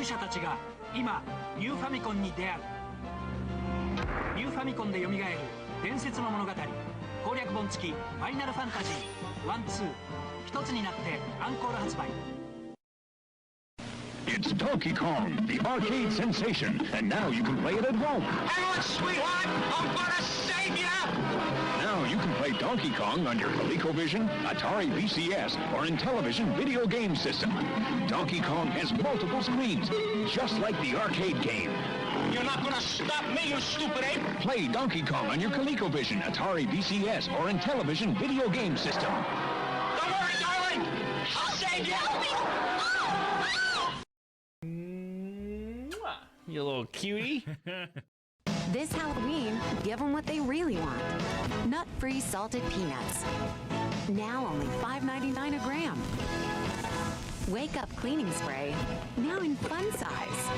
勇者たちが今ニューファミコンに出会う。ニューファミコンで蘇る伝説の物語、攻略本付きファイナルファンタジー1、2一つになってアンコール発売。 It's Donkey Kong, the arcade sensation, and now you can play it at home. Hang on, sweetheart! I'm gonna save you! Now you can play Donkey Kong on your ColecoVision, Atari VCS, or Intellivision video game system. Donkey Kong has multiple screens, just like the arcade game. You're not gonna stop me, you stupid ape! Play Donkey Kong on your ColecoVision, Atari VCS, or Intellivision video game system. Don't worry, darling! I'll save you! You little cutie. This Halloween, give them what they really want. Nut-free salted peanuts. Now only $5.99 a gram. Wake Up Cleaning Spray, now in fun size.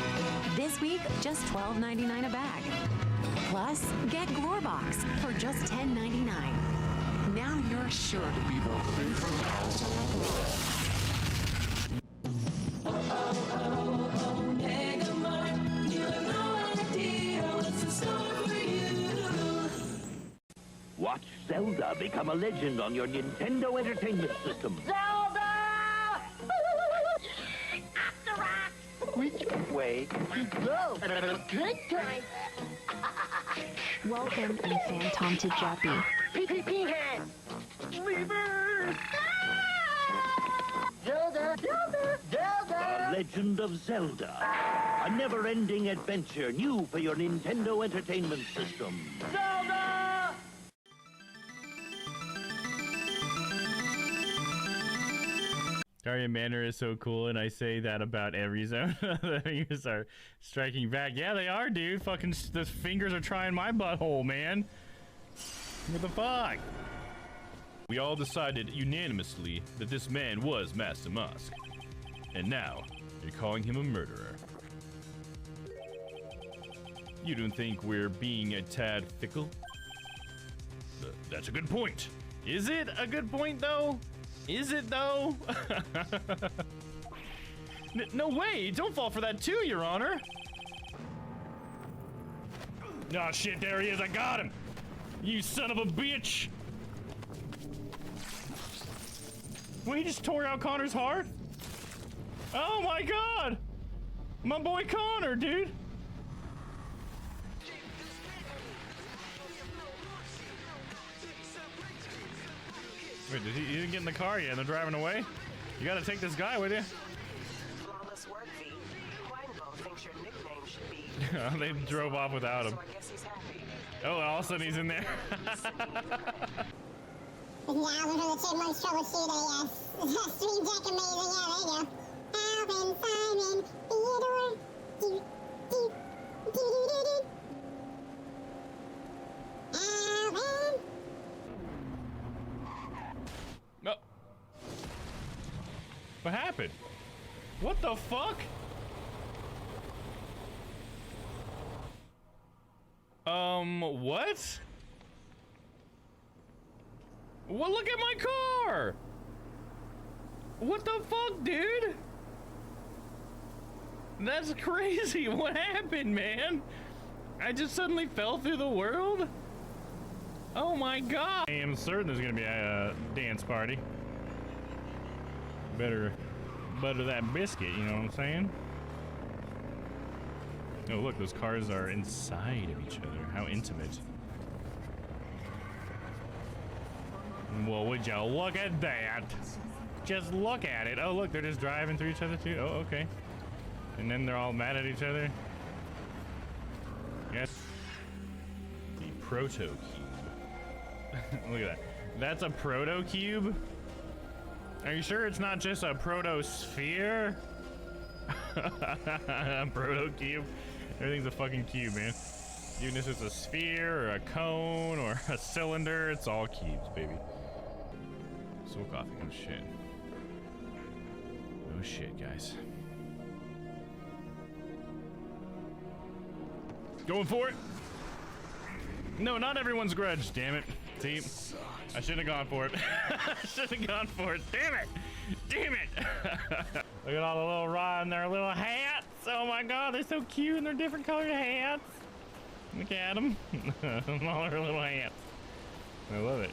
This week, just $12.99 a bag. Plus, get Glorbox for just $10.99. Now you're sure to be the favorite house in the world. Watch Zelda become a legend on your Nintendo Entertainment System. Zelda! Which way to go? Good time. Welcome, Phantom to Jappy. Peahan! Reverse! Zelda! Zelda! Zelda! The Legend of Zelda. A never-ending adventure new for your Nintendo Entertainment System. Zelda! Guardian Manor is so cool, and I say that about every zone. The fingers are striking back. Yeah, they are, dude. Fucking the fingers are trying my butthole, man. What the fuck? We all decided unanimously that this man was Master Musk. And now, you're calling him a murderer. You don't think we're being a tad fickle? That's a good point. Is it a good point, though? Is it, though? No way! Don't fall for that, too, Your Honor! Oh, shit, there he is. I got him! You son of a bitch! Wait, he just tore out Connor's heart? Oh, my God! My boy Connor, dude! Wait, he didn't get in the car yet and they're driving away? You gotta take this guy with you. Flawless work, V. Quinbo thinks your nickname should be... They drove off without him. So I guess he's happy. Oh, all of a sudden he's in there. Yeah, we're gonna take my troubleshooter, yes. Stream Deck amazing, yeah, there you go. Alvin, Simon, Theodore, do, do, do, do, do, do. Alvin! No. What happened? What the fuck? What? Well, look at my car! What the fuck, dude? That's crazy. What happened, man? I just suddenly fell through the world? Oh my god. I am certain there's gonna be a dance party. Better butter that biscuit, you know what I'm saying? Oh look, those cars are inside of each other. How intimate. Well, would you look at that? Just look at it. Oh look, they're just driving through each other too. Oh, okay. And then they're all mad at each other. Yes. The proto cube. Look at that. That's a proto cube? Are you sure it's not just a proto-sphere? Proto cube? Everything's a fucking cube, man. Even if it's a sphere or a cone or a cylinder, it's all cubes, baby. Soul coffee. Oh shit. Oh shit, guys. Going for it. No, not everyone's grudge, damn it. See, I should have gone for it. I should have gone for it, damn it. Damn it! Look at all the little Ra in their little hats. Oh my god, they're so cute in their different colored hats. Look at them. All their little hats. I love it.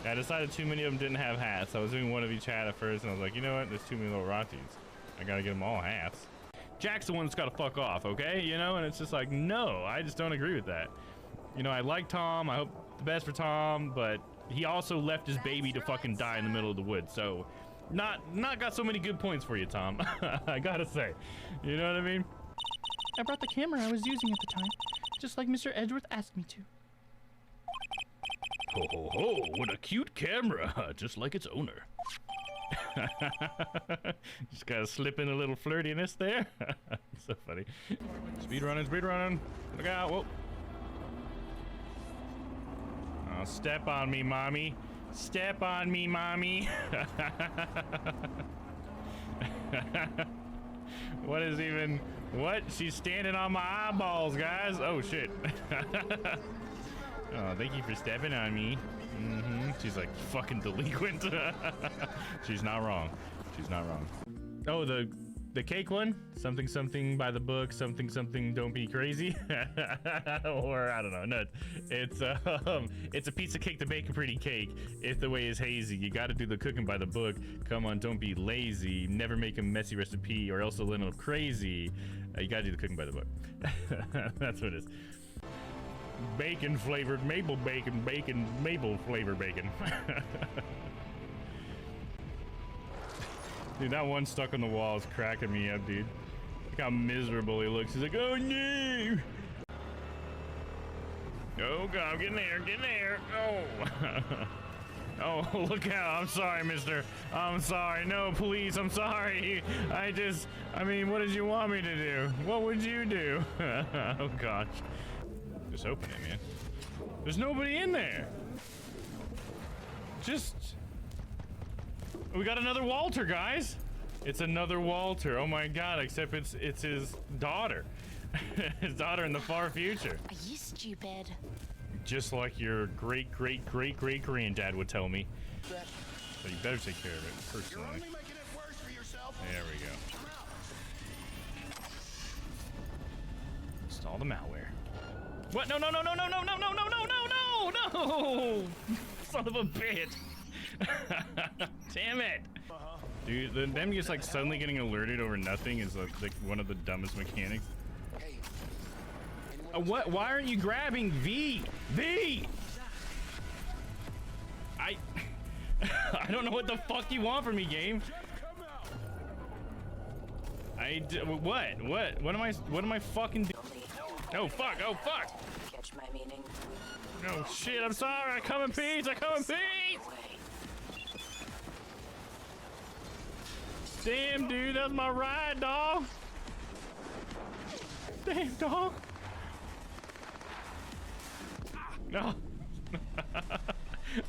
I decided too many of them didn't have hats. I was doing one of each hat at first, and I was like, you know what? There's too many little Ratis. I gotta get them all hats. Jack's the one that's gotta fuck off, okay? You know, and it's just like, no, I just don't agree with that. You know, I like Tom. I hope the best for Tom, but he also left his baby to fucking die in the middle of the woods. So, not got so many good points for you, Tom. I gotta say. You know what I mean? I brought the camera I was using at the time, just like Mr. Edgeworth asked me to. Ho ho ho, what a cute camera, just like its owner. Just gotta slip in a little flirtiness there. So funny. Speed running, speed running. Look out, whoa. Oh, step on me, mommy. Step on me, mommy. What is even, what? She's standing on my eyeballs, guys. Oh, shit. Oh, thank you for stepping on me. She's like fucking delinquent. She's not wrong. She's not wrong. Oh, the cake one? Something something by the book. Something something don't be crazy. Or I don't know. No, it's a piece of cake to bake a pretty cake. If the way is hazy, you got to do the cooking by the book. Come on, don't be lazy. Never make a messy recipe, or else it'll end up crazy. You got to do the cooking by the book. That's what it is. Bacon flavored maple bacon, maple flavored bacon. Dude, that one stuck on the wall is cracking me up, dude. Look how miserable he looks. He's like, oh no! Oh god, get in there, get in there! Oh! Oh, look out, I'm sorry, mister. I'm sorry, no, please, I'm sorry. I mean, what did you want me to do? What would you do? Oh gosh. Just open it, man. There's nobody in there. Just... We got another Walter, guys. It's another Walter. Oh my god, except it's his daughter. His daughter in the far future. Are you stupid? Just like your great-great-great-great-granddad would tell me. So you better take care of it personally. You're only making it worse for yourself. There we go. Install the malware. What? No, no, no, no, no, no, no, no, no, no, no, no, no! Son of a bitch! Damn it! Dude, them just like suddenly getting alerted over nothing is like one of the dumbest mechanics. What? Why aren't you grabbing V? V! I don't know what the fuck you want from me, game. What am I fucking doing? Oh fuck! Oh fuck! Catch my meaning. No shit! I'm sorry. I come in peace. I come in peace. Damn, dude, that's my ride, dog. Damn, dog. No.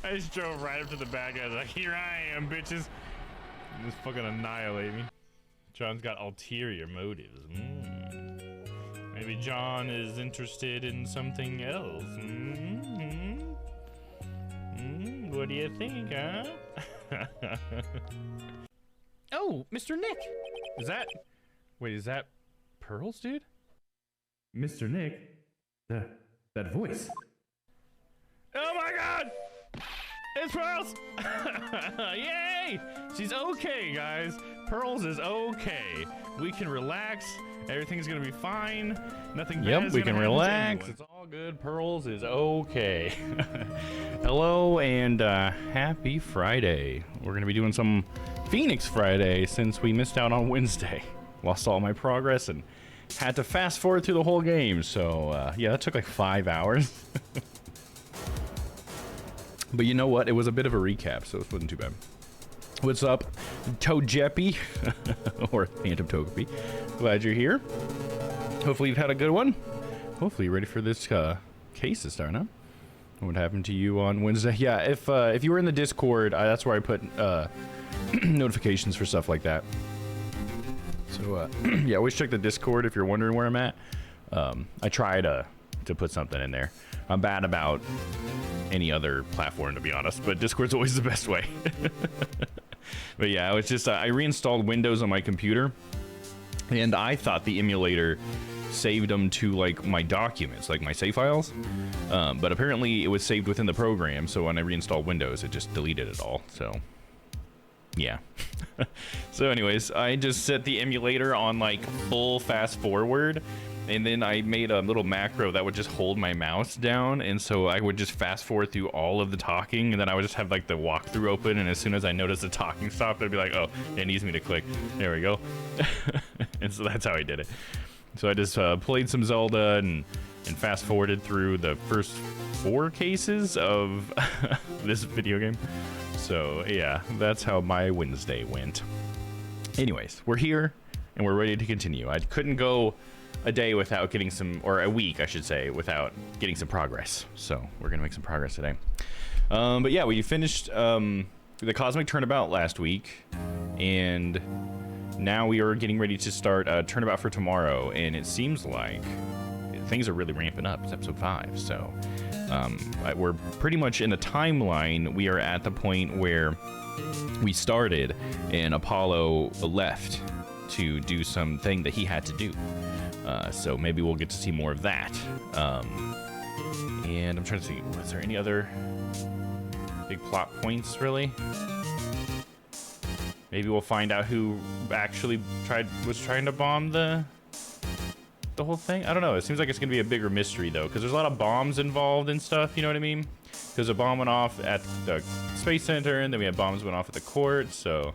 I just drove right up to the back. I was like, here I am, bitches. Just fucking annihilate me. John's got ulterior motives. Maybe John is interested in something else. What do you think, huh? Oh, Mr. Nick! Is that... Wait, is that Pearls, dude? Mr. Nick? That voice. Oh my god! It's Pearls! Yay! She's okay, guys. Pearls is okay. We can relax. Everything's gonna be fine. Nothing bad. Yep, we can relax. It's all good. Pearls is okay. Hello and happy Friday. We're gonna be doing some Phoenix Friday since we missed out on Wednesday. Lost all my progress and had to fast forward through the whole game. So yeah, that took like 5 hours. But you know what? It was a bit of a recap, so it wasn't too bad. What's up, Togepi? Or Phantom Togepi. Glad you're here. Hopefully you've had a good one. Hopefully you're ready for this case to start, huh? What happened to you on Wednesday? Yeah, if you were in the Discord, that's where I put notifications for stuff like that. So yeah, always check the Discord if you're wondering where I'm at. I try to put something in there. I'm bad about any other platform, to be honest, but Discord's always the best way. But yeah, it was just I reinstalled Windows on my computer, and I thought the emulator saved them to like my documents, like my save files, but apparently it was saved within the program. So when I reinstalled Windows, it just deleted it all. So yeah. So anyways, I just set the emulator on like full fast forward, and then I made a little macro that would just hold my mouse down, and so I would just fast forward through all of the talking, and then I would just have like the walkthrough open, and as soon as I noticed the talking stopped, I'd be like, oh, it needs me to click. There we go. And so that's how I did it. So I just played some Zelda and fast forwarded through the first 4 cases of this video game. So yeah, that's how my Wednesday went. Anyways, we're here and we're ready to continue. I couldn't go a day without getting some, or a week I should say, without getting some progress. So we're gonna make some progress today. But yeah, we finished the Cosmic Turnabout last week, and now we are getting ready to start Turnabout for tomorrow, and it seems like things are really ramping up. It's episode 5, so we're pretty much in the timeline. We are at the point where we started and Apollo left to do something that he had to do. So maybe we'll get to see more of that. And I'm trying to see, was there any other big plot points, really? Maybe we'll find out who actually was trying to bomb the whole thing. I don't know. It seems like it's gonna be a bigger mystery though, because there's a lot of bombs involved and stuff. You know what I mean? Because a bomb went off at the space center, and then we had bombs went off at the court. So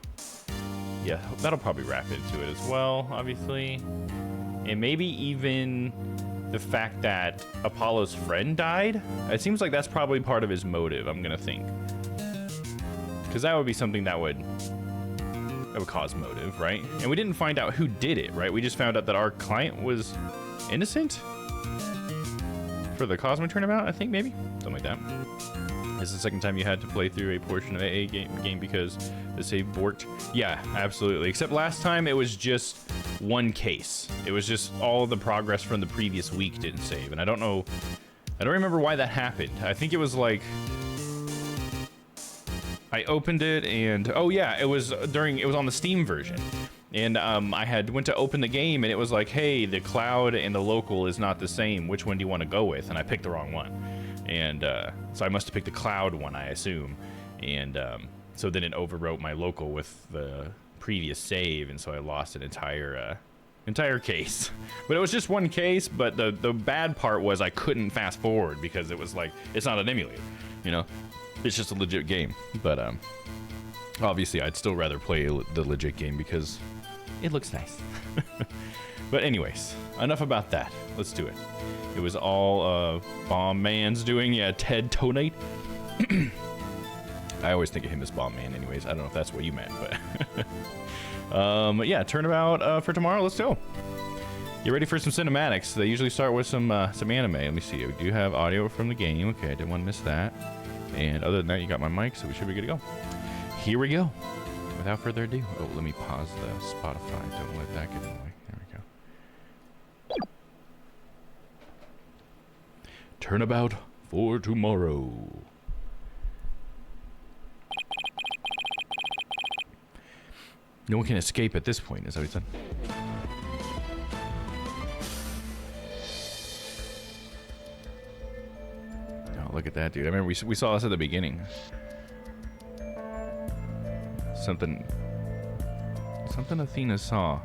yeah, that'll probably wrap into it as well, obviously. And maybe even the fact that Apollo's friend died. It seems like that's probably part of his motive, I'm gonna think, because that would be something that would cause motive, right? And we didn't find out who did it, right? We just found out that our client was innocent for the Cosmic Turnabout, I think, maybe something like that. This is the second time you had to play through a portion of a game because the save borked. Yeah, absolutely. Except last time it was just one case. It was just all of the progress from the previous week didn't save, and I don't remember why that happened. I think it was like I opened it and oh yeah, it was on the Steam version, and I went to open the game and it was like, hey, the cloud and the local is not the same. Which one do you want to go with? And I picked the wrong one, and so I must have picked the cloud one, I assume, and so then it overwrote my local with the previous save, and so I lost an entire case. But it was just one case. But the bad part was I couldn't fast forward because it was like, it's not an emulator, you know. It's just a legit game, but obviously I'd still rather play the legit game because it looks nice. But anyways, enough about that. Let's do it. It was all Bomb Man's doing. Yeah, Ted Tonite. I always think of him as Bomb Man anyways. I don't know if that's what you meant, but yeah, Turnabout for tomorrow. Let's go. Get ready for some cinematics. They usually start with some anime. Let me see. We do have audio from the game. Okay, I didn't want to miss that. And other than that, you got my mic, so we should be good to go. Here we go. Without further ado. Oh, let me pause the Spotify. Don't let that get in the way. There we go. Turnabout for tomorrow. No one can escape at this point, is that what he said? Look at that, dude. I remember we saw this at the beginning. Something Athena saw.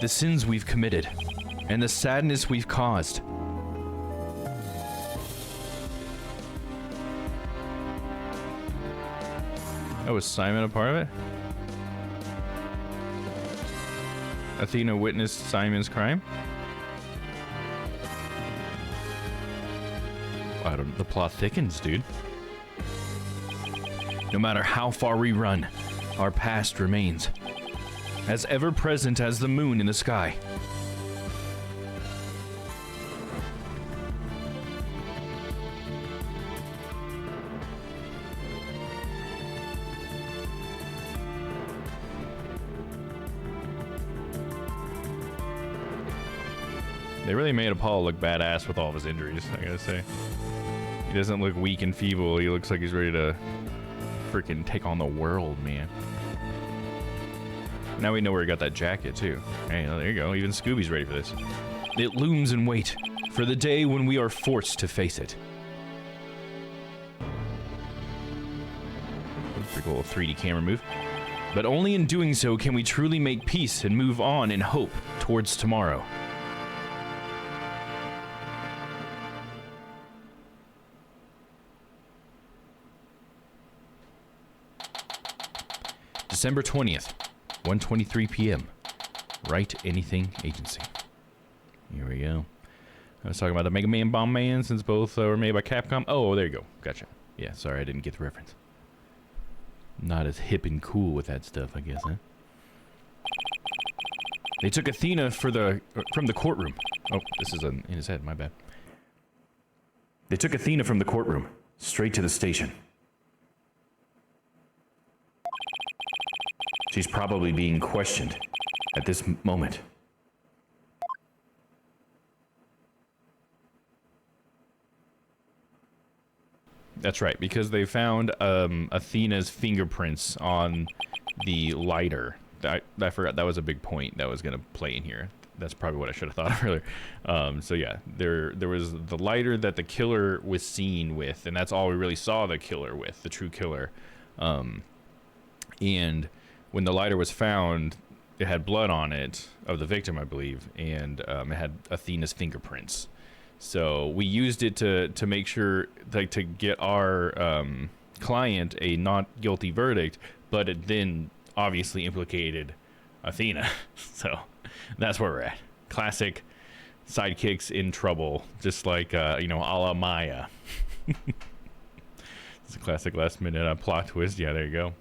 The sins we've committed and the sadness we've caused. Oh, was Simon a part of it? Athena witnessed Simon's crime? The plot thickens, dude. No matter how far we run, our past remains, as ever present as the moon in the sky. They really made Apollo look badass with all of his injuries, I gotta say. He doesn't look weak and feeble. He looks like he's ready to freaking take on the world, man. Now we know where he got that jacket, too. Hey, there you go. Even Scooby's ready for this. It looms in wait for the day when we are forced to face it. Pretty cool 3D camera move. But only in doing so can we truly make peace and move on in hope towards tomorrow. December 20th, 1:23 p.m. Write Anything Agency. Here we go. I was talking about the Mega Man Bomb Man since both were made by Capcom. Oh, there you go. Gotcha. Yeah, sorry I didn't get the reference. Not as hip and cool with that stuff, I guess, huh? They took Athena from the courtroom. Oh, this is in his head, my bad. They took Athena from the courtroom, straight to the station. She's probably being questioned at this moment. That's right, because they found Athena's fingerprints on the lighter. I forgot that was a big point that was going to play in here. That's probably what I should have thought of earlier. So yeah, there was the lighter that the killer was seen with, and that's all we really saw the killer with, the true killer. And when the lighter was found, it had blood on it of the victim, I believe, and it had Athena's fingerprints. So we used it to make sure, like, to get our client a not guilty verdict, but it then obviously implicated Athena. So that's where we're at. Classic sidekicks in trouble, just like, you know, a la Maya. It's a classic last minute plot twist. Yeah, there you go.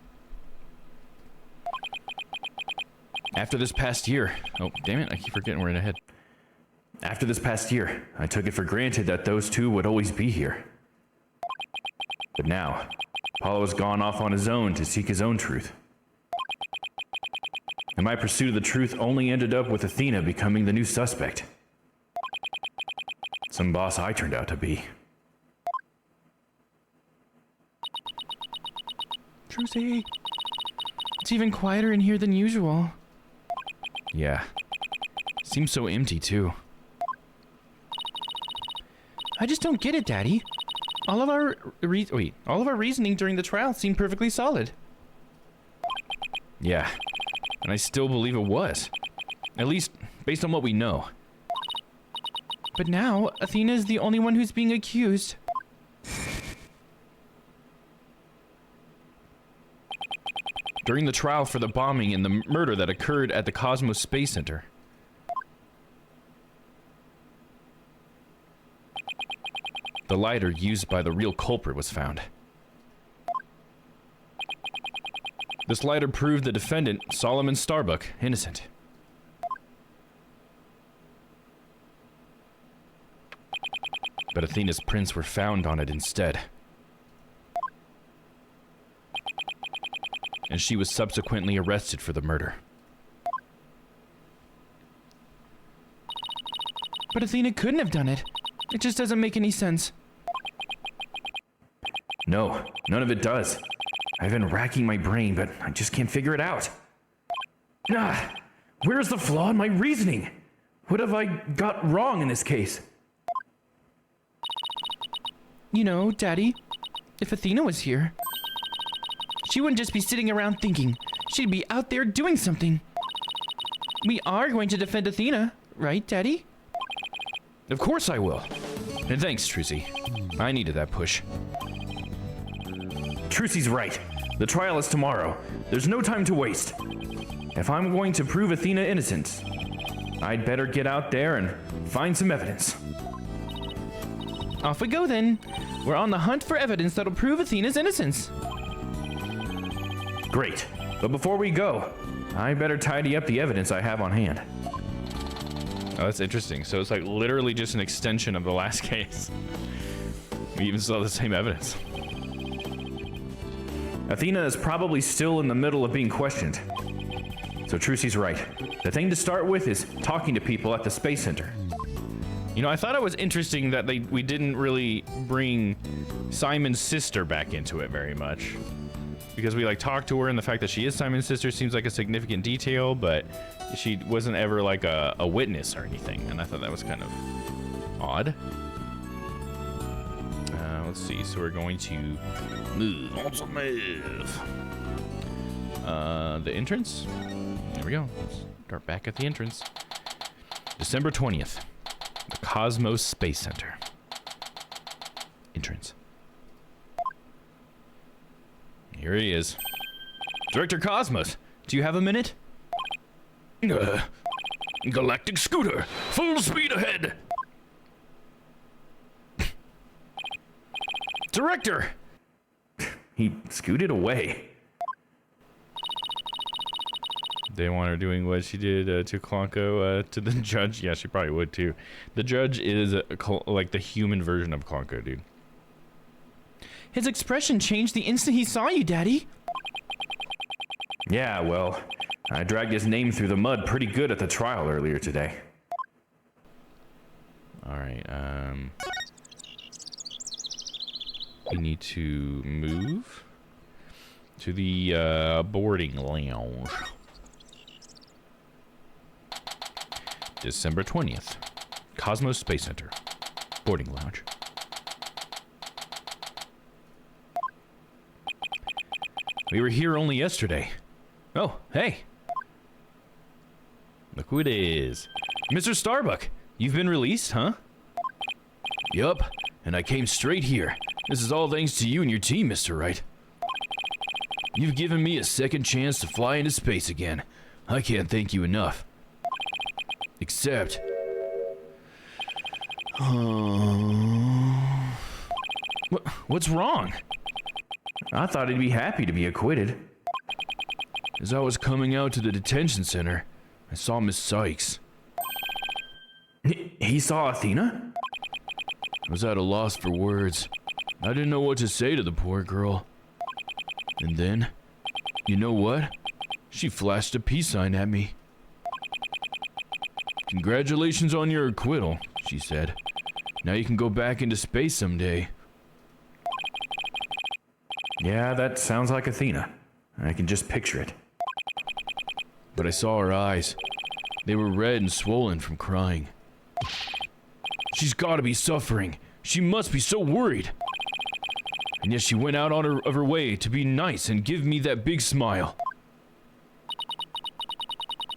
After this past year, oh, damn it, I keep forgetting we're in ahead. After this past year, I took it for granted that those two would always be here. But now, Apollo has gone off on his own to seek his own truth. And my pursuit of the truth only ended up with Athena becoming the new suspect. Some boss I turned out to be. Trucy, it's even quieter in here than usual. Yeah. Seems so empty, too. I just don't get it, Daddy. All of our reasoning during the trial seemed perfectly solid. Yeah, and I still believe it was. At least, based on what we know. But now, Athena is the only one who's being accused. During the trial for the bombing and the murder that occurred at the Cosmos Space Center, the lighter used by the real culprit was found. This lighter proved the defendant, Solomon Starbuck, innocent. But Athena's prints were found on it instead. And she was subsequently arrested for the murder. But Athena couldn't have done it. It just doesn't make any sense. No, none of it does. I've been racking my brain, but I just can't figure it out. Where's the flaw in my reasoning? What have I got wrong in this case? You know, Daddy, if Athena was here, she wouldn't just be sitting around thinking. She'd be out there doing something. We are going to defend Athena, right, Daddy? Of course I will. And thanks, Trucy. I needed that push. Trucy's right. The trial is tomorrow. There's no time to waste. If I'm going to prove Athena innocent, I'd better get out there and find some evidence. Off we go then. We're on the hunt for evidence that'll prove Athena's innocence. Great. But before we go, I better tidy up the evidence I have on hand. Oh, that's interesting. So it's like literally just an extension of the last case. We even saw the same evidence. Athena is probably still in the middle of being questioned. So Trucy's right. The thing to start with is talking to people at the Space Center. You know, I thought it was interesting that we didn't really bring Simon's sister back into it very much. Because we like talked to her, and the fact that she is Simon's sister seems like a significant detail, but she wasn't ever like a witness or anything, and I thought that was kind of odd. Let's see, so we're going to move. Also move. The entrance? There we go. Let's start back at the entrance. December 20th. The Cosmos Space Center. Entrance. Here he is. Director Cosmos, do you have a minute? Galactic scooter, full speed ahead. Director! He scooted away. They want her doing what she did to Clonko, to the judge. Yeah, she probably would too. The judge is like the human version of Clonko, dude. His expression changed the instant he saw you, Daddy. Yeah, well, I dragged his name through the mud pretty good at the trial earlier today. Alright, we need to move to the boarding lounge. December 20th, Cosmos Space Center, boarding lounge. We were here only yesterday. Oh, hey. Look who it is. Mr. Starbuck, you've been released, huh? Yup, and I came straight here. This is all thanks to you and your team, Mr. Wright. You've given me a second chance to fly into space again. I can't thank you enough. Except... What's wrong? I thought he'd be happy to be acquitted. As I was coming out to the detention center, I saw Miss Sykes. He saw Athena? I was at a loss for words. I didn't know what to say to the poor girl. And then, you know what? She flashed a peace sign at me. Congratulations on your acquittal, she said. Now you can go back into space someday. Yeah, that sounds like Athena. I can just picture it. But I saw her eyes. They were red and swollen from crying. She's gotta be suffering. She must be so worried. And yet she went out of her way to be nice and give me that big smile.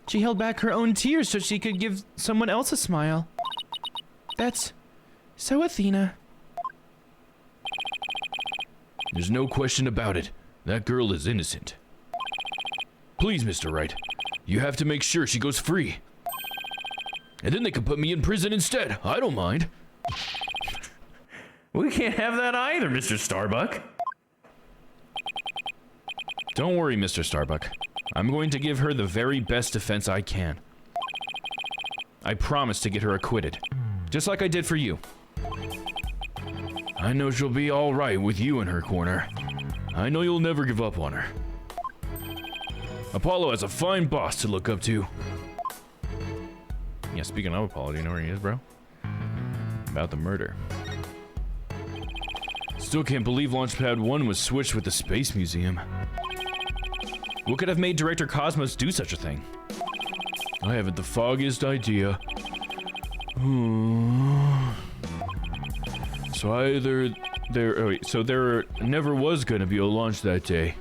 She held back her own tears so she could give someone else a smile. That's so Athena. There's no question about it. That girl is innocent. Please, Mr. Wright, you have to make sure she goes free. And then they can put me in prison instead. I don't mind. We can't have that either, Mr. Starbuck. Don't worry, Mr. Starbuck. I'm going to give her the very best defense I can. I promise to get her acquitted. Just like I did for you. I know she'll be all right with you in her corner. I know you'll never give up on her. Apollo has a fine boss to look up to. Yeah, speaking of Apollo, do you know where he is, bro? About the murder. Still can't believe Launchpad 1 was switched with the Space Museum. What could have made Director Cosmos do such a thing? I haven't the foggiest idea. So there never was gonna be a launch that day.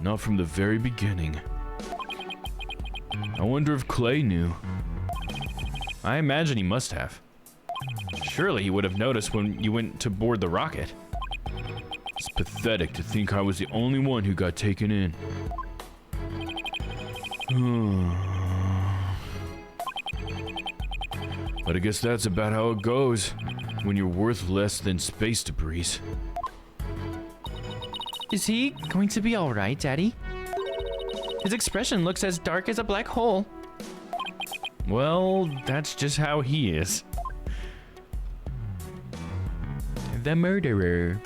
Not from the very beginning. I wonder if Clay knew. I imagine he must have. Surely he would have noticed when you went to board the rocket. It's pathetic to think I was the only one who got taken in. But I guess that's about how it goes when you're worth less than space debris. Is he going to be all right, Daddy? His expression looks as dark as a black hole. Well, that's just how he is. The murderer.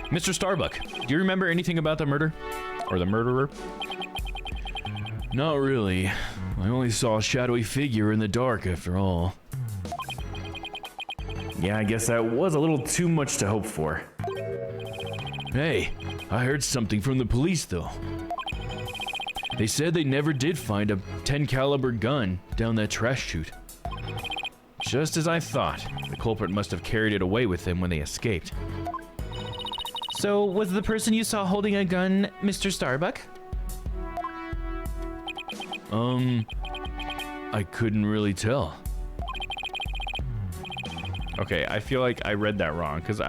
Mr. Starbuck, do you remember anything about the murder? Or the murderer? Not really. I only saw a shadowy figure in the dark after all. Yeah, I guess that was a little too much to hope for. Hey, I heard something from the police though. They said they never did find a 10 caliber gun down that trash chute. Just as I thought. The culprit must have carried it away with them when they escaped. So, was the person you saw holding a gun Mr. Starbuck? I couldn't really tell. Okay, I feel like I read that wrong because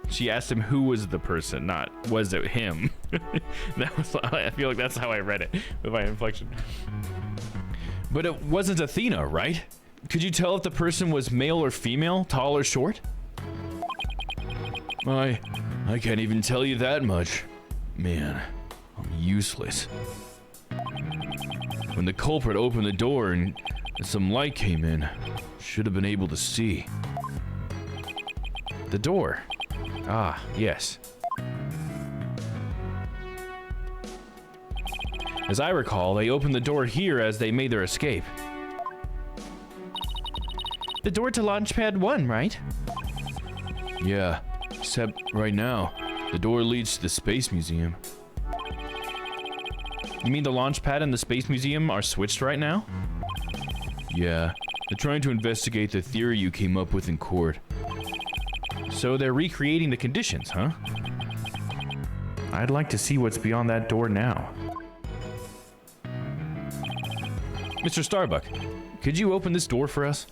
she asked him who was the person, not was it him. I feel like that's how I read it with my inflection. But it wasn't Athena, right? Could you tell if the person was male or female, tall or short? I can't even tell you that much. Man, I'm useless. When the culprit opened the door and some light came in, should have been able to see. The door. Ah, yes. As I recall, they opened the door here as they made their escape. The door to Launchpad 1, right? Yeah, except right now, the door leads to the Space Museum. You mean the launch pad and the Space Museum are switched right now? Yeah, they're trying to investigate the theory you came up with in court. So they're recreating the conditions, huh? I'd like to see what's beyond that door now. Mr. Starbuck, could you open this door for us?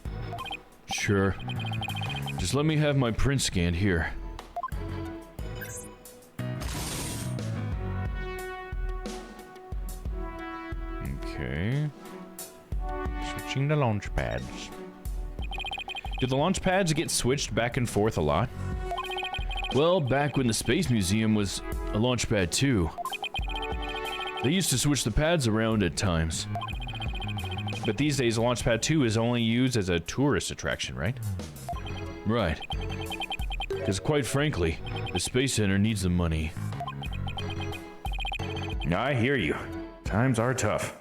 Sure. Just let me have my print scanned here. Okay. Switching the launch pads. Do the launch pads get switched back and forth a lot? Well, back when the Space Museum was a launch pad too, they used to switch the pads around at times. But these days, Launchpad 2 is only used as a tourist attraction, right? Right. Because quite frankly, the Space Center needs the money. I hear you. Times are tough.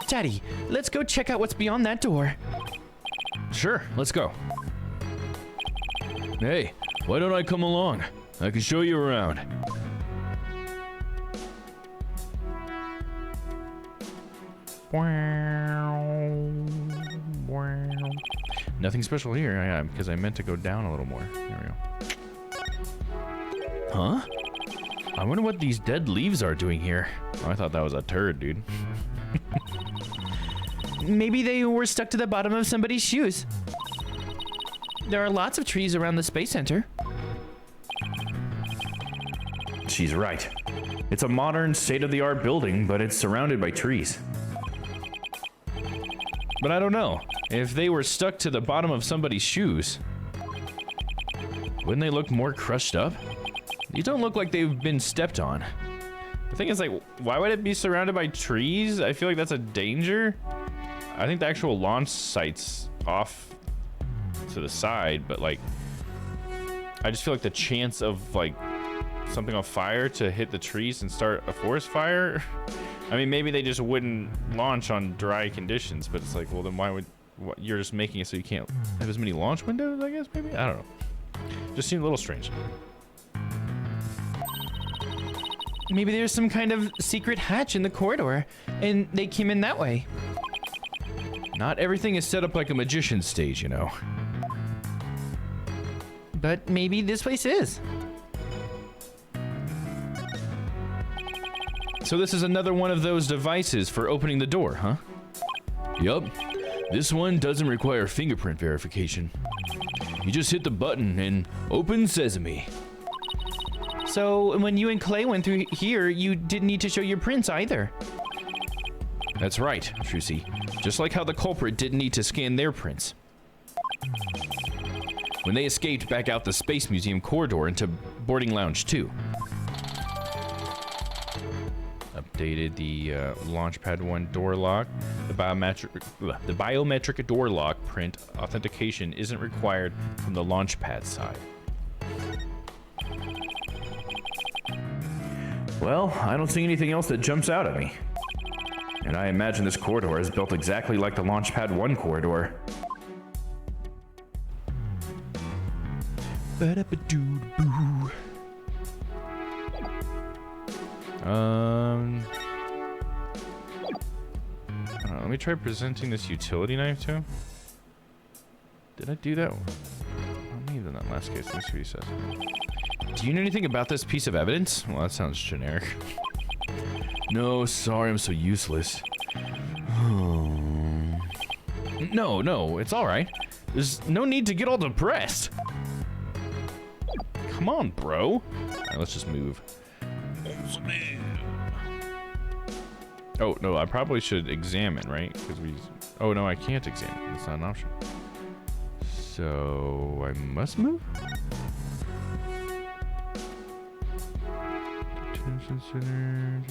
Daddy, let's go check out what's beyond that door. Sure, let's go. Hey, why don't I come along? I can show you around. Nothing special here, because I meant to go down a little more. There we go. Huh? I wonder what these dead leaves are doing here. Oh, I thought that was a turd, dude. Maybe they were stuck to the bottom of somebody's shoes. There are lots of trees around the Space Center. She's right. It's a modern, state-of-the-art building, but it's surrounded by trees. But I don't know. If they were stuck to the bottom of somebody's shoes, wouldn't they look more crushed up? These don't look like they've been stepped on. The thing is, like, why would it be surrounded by trees? I feel like that's a danger. I think the actual launch site's off to the side, but like, I just feel like the chance of like something on fire to hit the trees and start a forest fire. I mean, maybe they just wouldn't launch on dry conditions, but it's like, well, then why would you're just making it so you can't have as many launch windows? I guess maybe, I don't know. Just seemed a little strange. Maybe there's some kind of secret hatch in the corridor, and they came in that way. Not everything is set up like a magician's stage, you know. But maybe this place is. So this is another one of those devices for opening the door, huh? Yup. This one doesn't require fingerprint verification. You just hit the button and open sesame. So when you and Clay went through here, you didn't need to show your prints either. That's right, Trucy. Just like how the culprit didn't need to scan their prints. When they escaped back out the Space Museum corridor into Boarding Lounge 2. Updated the Launchpad 1 door lock. The biometric door lock print authentication isn't required from the Launchpad side. Well, I don't see anything else that jumps out at me. And I imagine this corridor is built exactly like the Launchpad 1 corridor. Ba-da-ba-doo-boo. I don't know, let me try presenting this utility knife to him. Did I do that? Maybe in that last case. Let me see what he says. Do you know anything about this piece of evidence? Well, that sounds generic. No, sorry, I'm so useless. No, it's all right. There's no need to get all depressed. Come on, bro. All right, let's just move. Oh, no, I probably should examine, right? Because we... Oh, no, I can't examine. It's not an option. So... I must move? Detention center...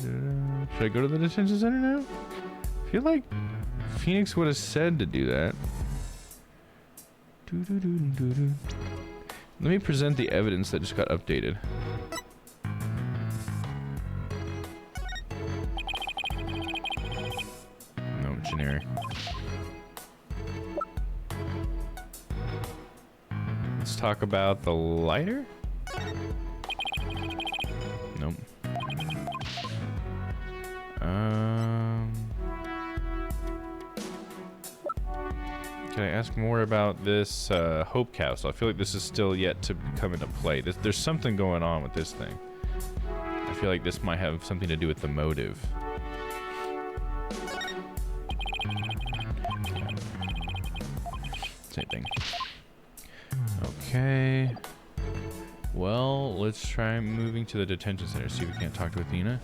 Should I go to the detention center now? I feel like Phoenix would have said to do that. Let me present the evidence that just got updated. No, generic. Let's talk about the lighter. Nope. Can I ask more about this Hope Castle? I feel like this is still yet to come into play. There's something going on with this thing. I feel like this might have something to do with the motive. Same thing. Okay. Well, let's try moving to the detention center. See if we can't talk to Athena.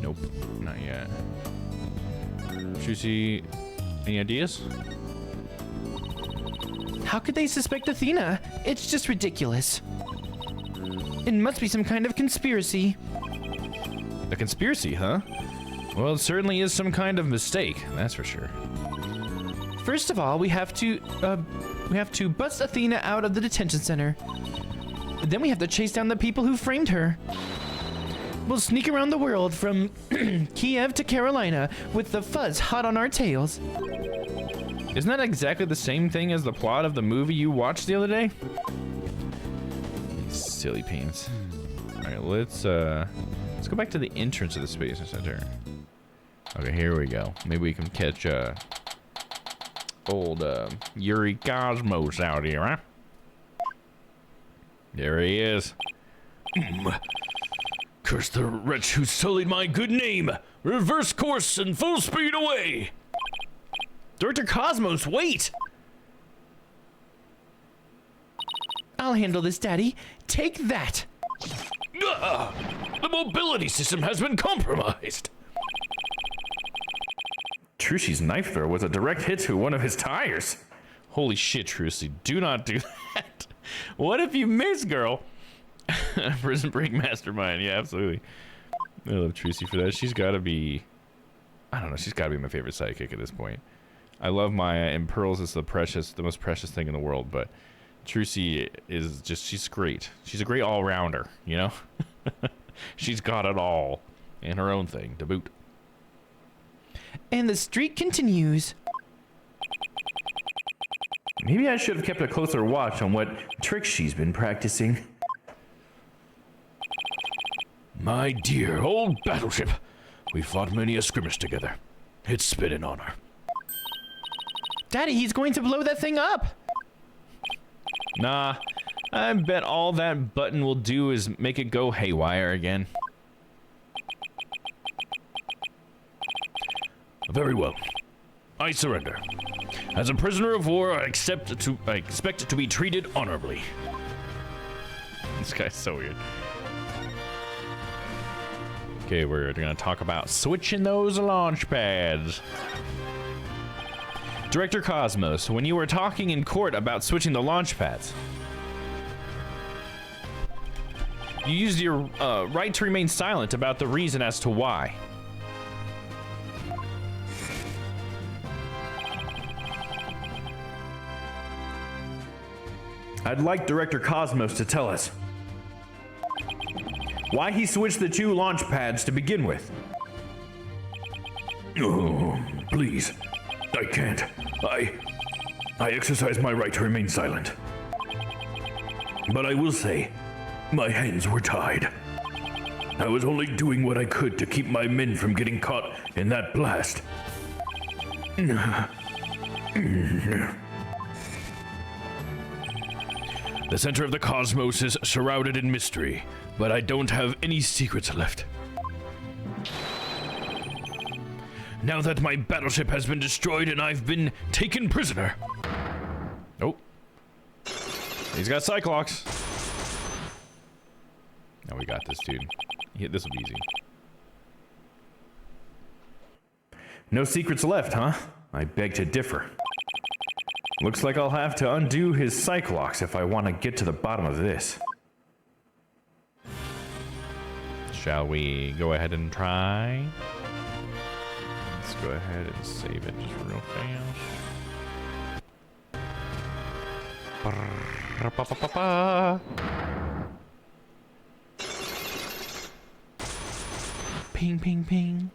Nope, not yet. Juicy, any ideas? How could they suspect Athena? It's just ridiculous. It must be some kind of conspiracy. A conspiracy, huh? Well, it certainly is some kind of mistake, that's for sure. First of all, we have to bust Athena out of the detention center. Then we have to chase down the people who framed her. We'll sneak around the world from Kiev to Carolina with the fuzz hot on our tails. Isn't that exactly the same thing as the plot of the movie you watched the other day? Silly pants. All right, let's go back to the entrance of the Space Center. Okay, here we go. Maybe we can catch old Yuri Cosmos out here, huh? There he is. Curse the wretch who sullied my good name! Reverse course and full speed away! Director Cosmos, wait! I'll handle this, Daddy. Take that! The mobility system has been compromised! Trushi's knife throw was a direct hit to one of his tires. Holy shit, Trucy. Do not do that. What if you miss, girl? Prison Break Mastermind. Yeah, absolutely. I love Trucy for that. She's got to be... I don't know. She's got to be my favorite sidekick at this point. I love Maya, and Pearls is the most precious thing in the world, but Trucy is just... She's great. She's a great all-rounder, you know? She's got it all. And her own thing, to boot. And the streak continues. Maybe I should have kept a closer watch on what tricks she's been practicing. My dear old battleship. We fought many a skirmish together. It's been an honor. Daddy, he's going to blow that thing up. Nah, I bet all that button will do is make it go haywire again. Very well. I surrender. As a prisoner of war, I expect to be treated honorably. This guy's so weird. Okay, we're gonna talk about switching those launch pads. Director Cosmos, when you were talking in court about switching the launch pads, you used your right to remain silent about the reason as to why. I'd like Director Cosmos to tell us why he switched the two launch pads to begin with. Oh, please. I can't. I exercise my right to remain silent. But I will say, my hands were tied. I was only doing what I could to keep my men from getting caught in that blast. The center of the cosmos is shrouded in mystery, but I don't have any secrets left. Now that my battleship has been destroyed and I've been taken prisoner. Oh. He's got Cyclops. Now we got this, dude. This will be easy. No secrets left, huh? I beg to differ. Looks like I'll have to undo his Cyclops if I want to get to the bottom of this. Shall we go ahead and try? Let's go ahead and save it just real fast. Ping, ping, ping.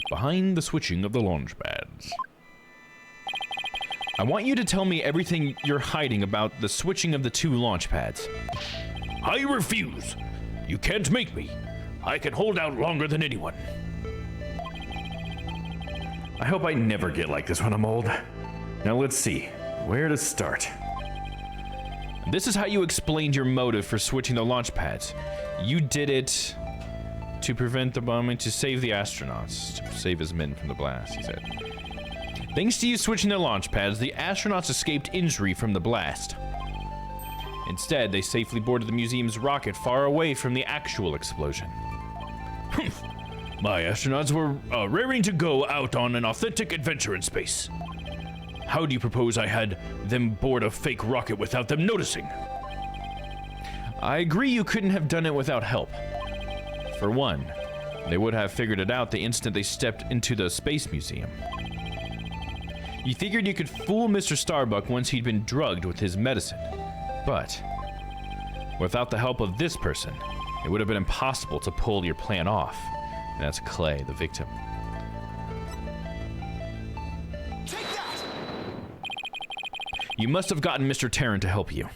Behind the switching of the launch pads. I want you to tell me everything you're hiding about the switching of the two launch pads. I refuse. You can't make me. I can hold out longer than anyone. I hope I never get like this when I'm old. Now let's see. Where to start? This is how you explained your motive for switching the launch pads. You did it to prevent the bombing, to save the astronauts, to save his men from the blast, he said. Thanks to you switching the launch pads, the astronauts escaped injury from the blast. Instead, they safely boarded the museum's rocket far away from the actual explosion. My astronauts were raring to go out on an authentic adventure in space. How do you propose I had them board a fake rocket without them noticing? I agree you couldn't have done it without help. For one, they would have figured it out the instant they stepped into the space museum. You figured you could fool Mr. Starbuck once he'd been drugged with his medicine. But without the help of this person, it would have been impossible to pull your plan off. And that's Clay, the victim. You must have gotten Mr. Terran to help you.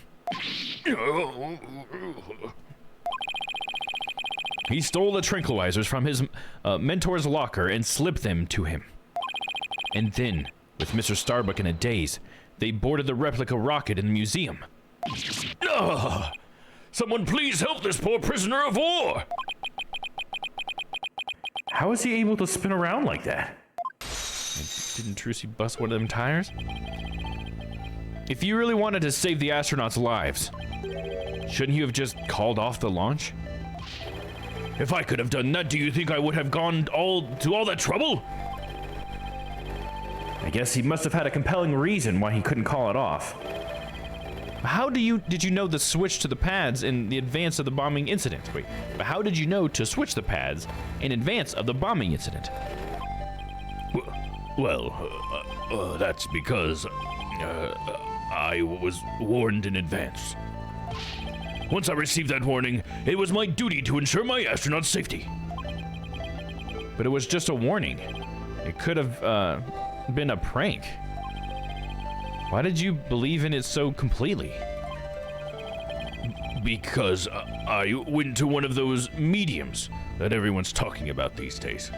He stole the tranquilizers from his mentor's locker and slipped them to him. And then, with Mr. Starbuck in a daze, they boarded the replica rocket in the museum. Someone please help this poor prisoner of war! How is he able to spin around like that? Didn't Trucy bust one of them tires? If you really wanted to save the astronauts' lives, shouldn't you have just called off the launch? If I could have done that, do you think I would have gone to all that trouble? I guess he must have had a compelling reason why he couldn't call it off. How did you know the switch to the pads in the advance of the bombing incident? Wait, but how did you know to switch the pads in advance of the bombing incident? Well, that's because I was warned in advance. Once I received that warning, it was my duty to ensure my astronauts' safety. But it was just a warning. It could have been a prank. Why did you believe in it so completely? Because I went to one of those mediums that everyone's talking about these days.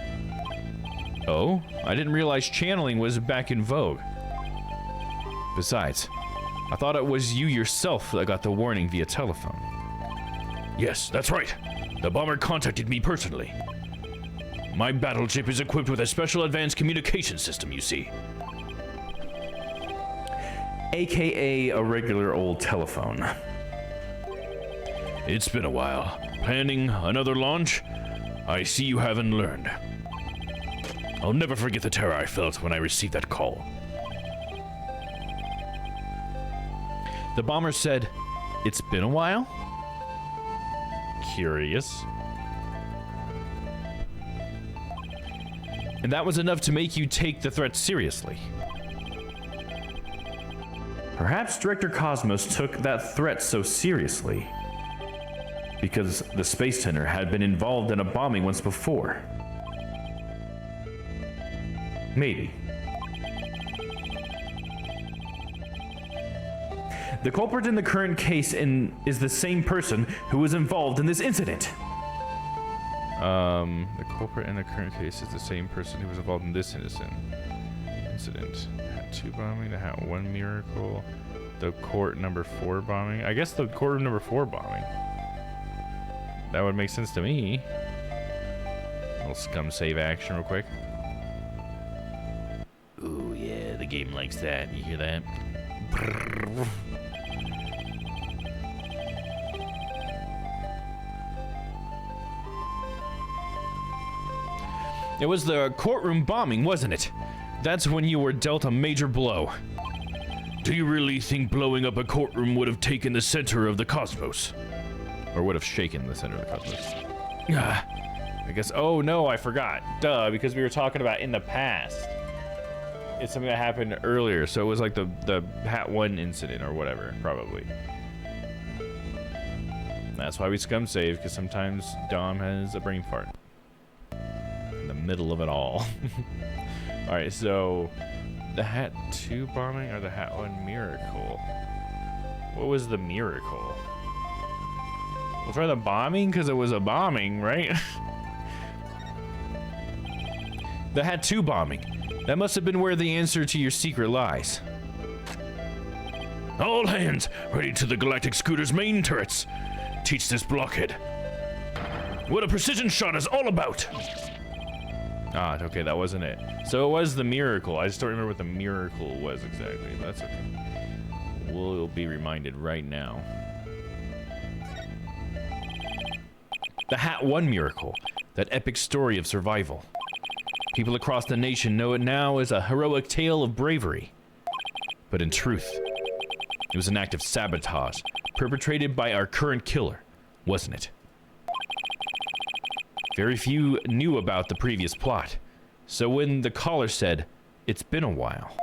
Oh? I didn't realize channeling was back in vogue. Besides, I thought it was you yourself that got the warning via telephone. Yes, that's right. The bomber contacted me personally. My battleship is equipped with a special advanced communication system, you see. AKA a regular old telephone. It's been a while. Planning another launch? I see you haven't learned. I'll never forget the terror I felt when I received that call. The bomber said, "It's been a while?" Curious. And that was enough to make you take the threat seriously. Perhaps Director Cosmos took that threat so seriously because the Space Center had been involved in a bombing once before. Maybe. The culprit in the current case is the same person who was involved in this incident. The culprit in the current case is the same person who was involved in this incident. Hat 2 bombing, the Hat 1 miracle, the court number 4 bombing. I guess the court number 4 bombing. That would make sense to me. Little scum save action real quick. Ooh, yeah, the game likes that. You hear that? Brrr. It was the courtroom bombing, wasn't it? That's when you were dealt a major blow. Do you really think blowing up a courtroom would have taken the center of the cosmos? Or would have shaken the center of the cosmos? I guess, oh no, I forgot. Duh, because we were talking about in the past. It's something that happened earlier, so it was like the Hat 1 incident or whatever, probably. That's why we scum save, because sometimes Domm has a brain fart. In the middle of it all. Alright, so the Hat 2 bombing or the Hat 1 miracle? What was the miracle? We'll try the bombing because it was a bombing, right? The Hat 2 bombing. That must have been where the answer to your secret lies. All hands, ready to the Galactic Scooter's main turrets. Teach this blockhead what a precision shot is all about. Ah, okay, that wasn't it. So it was the miracle. I just don't remember what the miracle was exactly. That's okay. We'll be reminded right now. The Hat 1 miracle. That epic story of survival. People across the nation know it now as a heroic tale of bravery. But in truth, it was an act of sabotage perpetrated by our current killer, wasn't it? Very few knew about the previous plot, so when the caller said, "It's been a while,"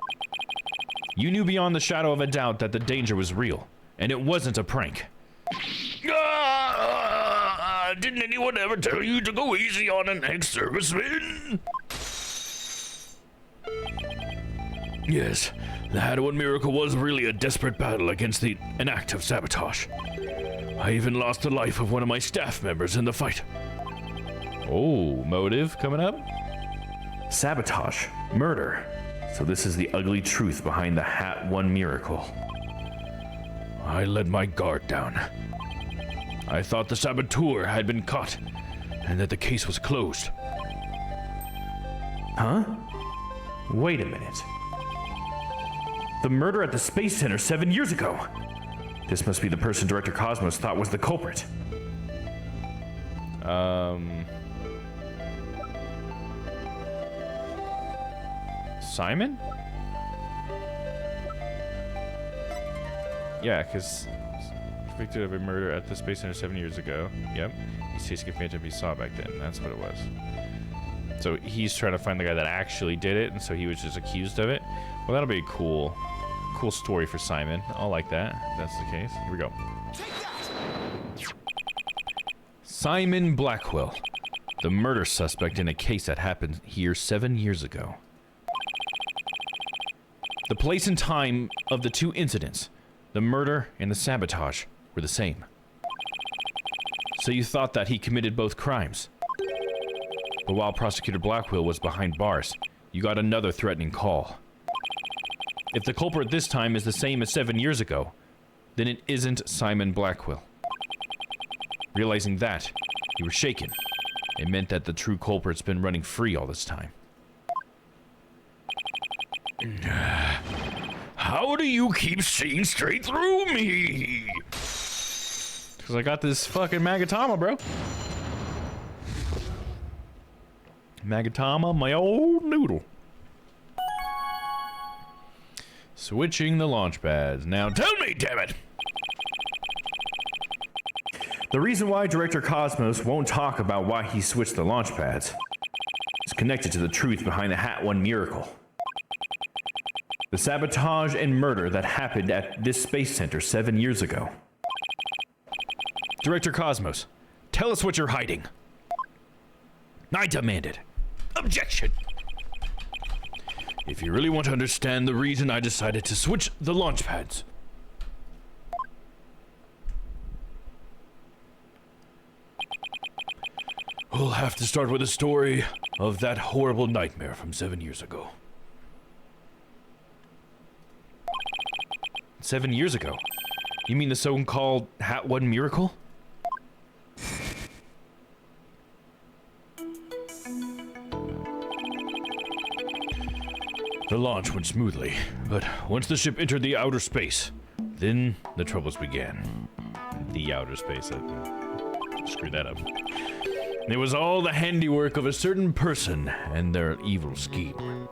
you knew beyond the shadow of a doubt that the danger was real, and it wasn't a prank. Didn't anyone ever tell you to go easy on an ex-serviceman? Yes, the Hat 1 miracle was really a desperate battle against an act of sabotage. I even lost the life of one of my staff members in the fight. Oh, motive coming up? Sabotage. Murder. So this is the ugly truth behind the Hat 1 miracle. I let my guard down. I thought the saboteur had been caught, and that the case was closed. Huh? Wait a minute. The murder at the Space Center 7 years ago. This must be the person Director Cosmos thought was the culprit. Simon? Yeah, because convicted of a murder at the Space Center 7 years ago. Yep. He's chasing a phantom he saw back then. That's what it was. So he's trying to find the guy that actually did it, and so he was just accused of it. Well, that'll be a cool story for Simon. I'll like that, if that's the case. Here we go. Simon Blackwell, the murder suspect in a case that happened here 7 years ago. The place and time of the two incidents, the murder and the sabotage, were the same. So you thought that he committed both crimes. But while Prosecutor Blackwell was behind bars, you got another threatening call. If the culprit this time is the same as 7 years ago, then it isn't Simon Blackwell. Realizing that, you were shaken. It meant that the true culprit's been running free all this time. How do you keep seeing straight through me? Because I got this fucking Magatama, bro. Magatama, my old noodle. Switching the launch pads. Now tell me, damn it! The reason why Director Cosmos won't talk about why he switched the launch pads is connected to the truth behind the Hat 1 miracle. The sabotage and murder that happened at this space center 7 years ago. Director Cosmos, tell us what you're hiding. I demand it. Objection! If you really want to understand the reason I decided to switch the launch pads, have to start with a story of that horrible nightmare from 7 years ago. 7 years ago? You mean the so-called Hat One miracle? The launch went smoothly, but once the ship entered the outer space, then the troubles began. The outer space. I screwed that up. It was all the handiwork of a certain person and their evil scheme.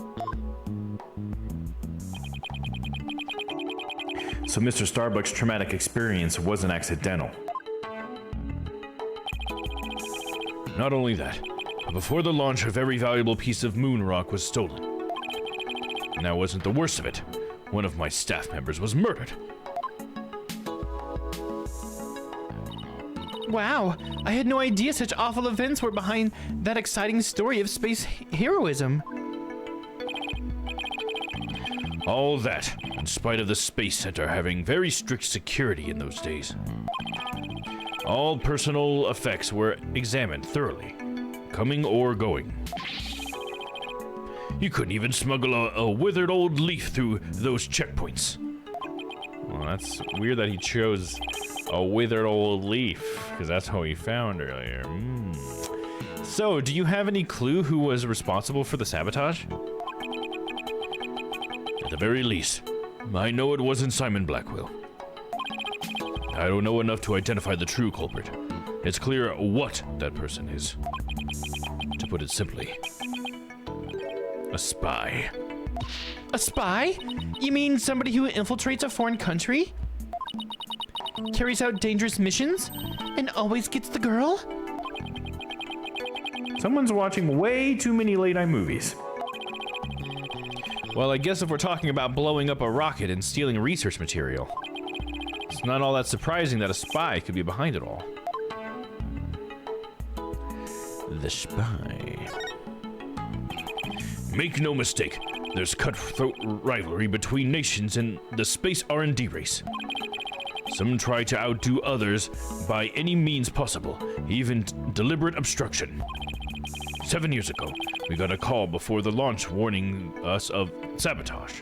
So Mr. Starbuck's traumatic experience wasn't accidental. Not only that, but before the launch, a very valuable piece of moon rock was stolen. And that wasn't the worst of it. One of my staff members was murdered. Wow, I had no idea such awful events were behind that exciting story of space heroism. All that, in spite of the Space Center having very strict security in those days. All personal effects were examined thoroughly, coming or going. You couldn't even smuggle a withered old leaf through those checkpoints. Well, that's weird that he chose a withered old leaf, because that's how he found earlier. So, do you have any clue who was responsible for the sabotage? At the very least, I know it wasn't Simon Blackwell. I don't know enough to identify the true culprit. It's clear what that person is. To put it simply, a spy. A spy? You mean somebody who infiltrates a foreign country? Carries out dangerous missions? And always gets the girl? Someone's watching way too many late-night movies. Well, I guess if we're talking about blowing up a rocket and stealing research material, it's not all that surprising that a spy could be behind it all. The spy. Make no mistake, there's cutthroat rivalry between nations in the space R&D race. Some try to outdo others by any means possible, even deliberate obstruction. 7 years ago, we got a call before the launch warning us of sabotage.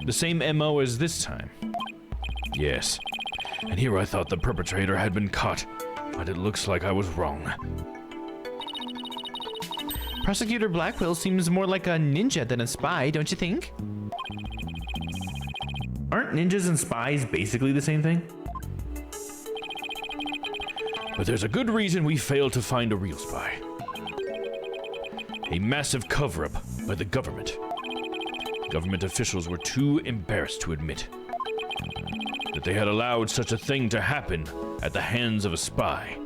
The same MO as this time. Yes. And here I thought the perpetrator had been caught, but it looks like I was wrong. Prosecutor Blackwell seems more like a ninja than a spy, don't you think? Aren't ninjas and spies basically the same thing? But there's a good reason we failed to find a real spy. A massive cover-up by the government. Government officials were too embarrassed to admit that they had allowed such a thing to happen at the hands of a spy.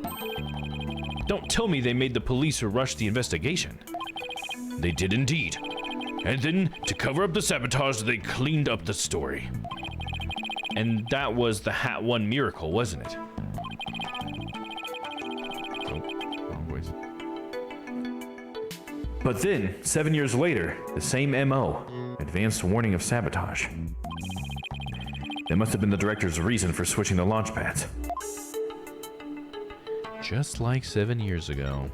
Don't tell me they made the police rush the investigation. They did indeed. And then, to cover up the sabotage, they cleaned up the story. And that was the Hat One miracle, wasn't it? But then, 7 years later, the same MO, advanced warning of sabotage. That must have been the director's reason for switching the launch pads. Just like 7 years ago.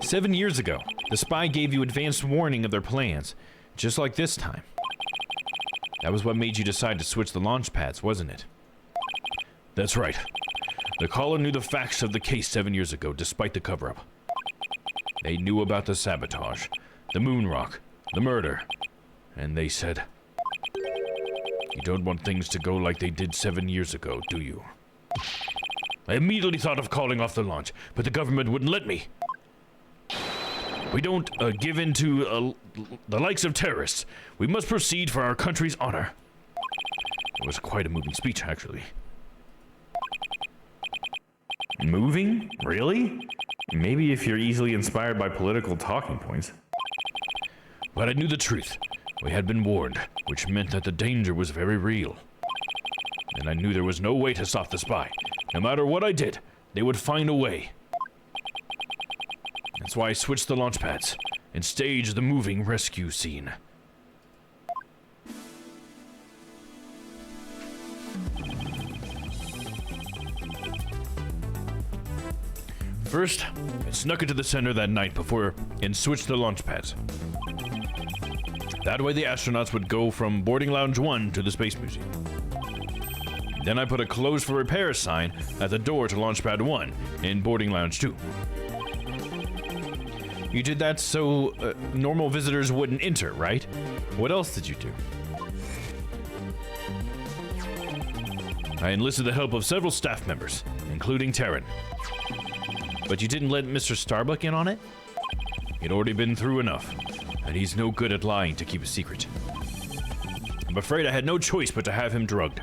7 years ago, the spy gave you advanced warning of their plans, just like this time. That was what made you decide to switch the launch pads, wasn't it? That's right. The caller knew the facts of the case 7 years ago, despite the cover-up. They knew about the sabotage, the moon rock, the murder, and they said, "You don't want things to go like they did 7 years ago, do you?" I immediately thought of calling off the launch, but the government wouldn't let me. We don't give in to the likes of terrorists. We must proceed for our country's honor. It was quite a moving speech, actually. Moving? Really? Maybe if you're easily inspired by political talking points. But I knew the truth. We had been warned, which meant that the danger was very real. And I knew there was no way to stop the spy. No matter what I did, they would find a way. That's why I switched the launch pads and staged the moving rescue scene. First, I snuck into the center that night and switched the launch pads. That way the astronauts would go from boarding lounge 1 to the Space Museum. Then I put a closed for repairs sign at the door to launch pad 1 in boarding lounge 2. You did that so normal visitors wouldn't enter, right? What else did you do? I enlisted the help of several staff members, including Terran. But you didn't let Mr. Starbuck in on it? He'd already been through enough, and he's no good at lying to keep a secret. I'm afraid I had no choice but to have him drugged.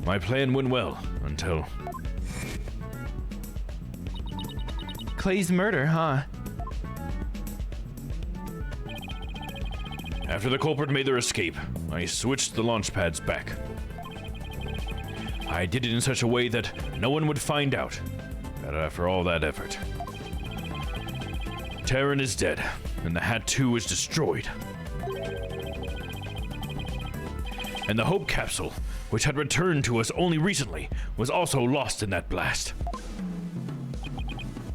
My plan went well, until... Clay's murder, huh? After the culprit made their escape, I switched the launch pads back. I did it in such a way that no one would find out. But after all that effort, Terran is dead, and the Hat 2 is destroyed. And the Hope capsule, which had returned to us only recently, was also lost in that blast.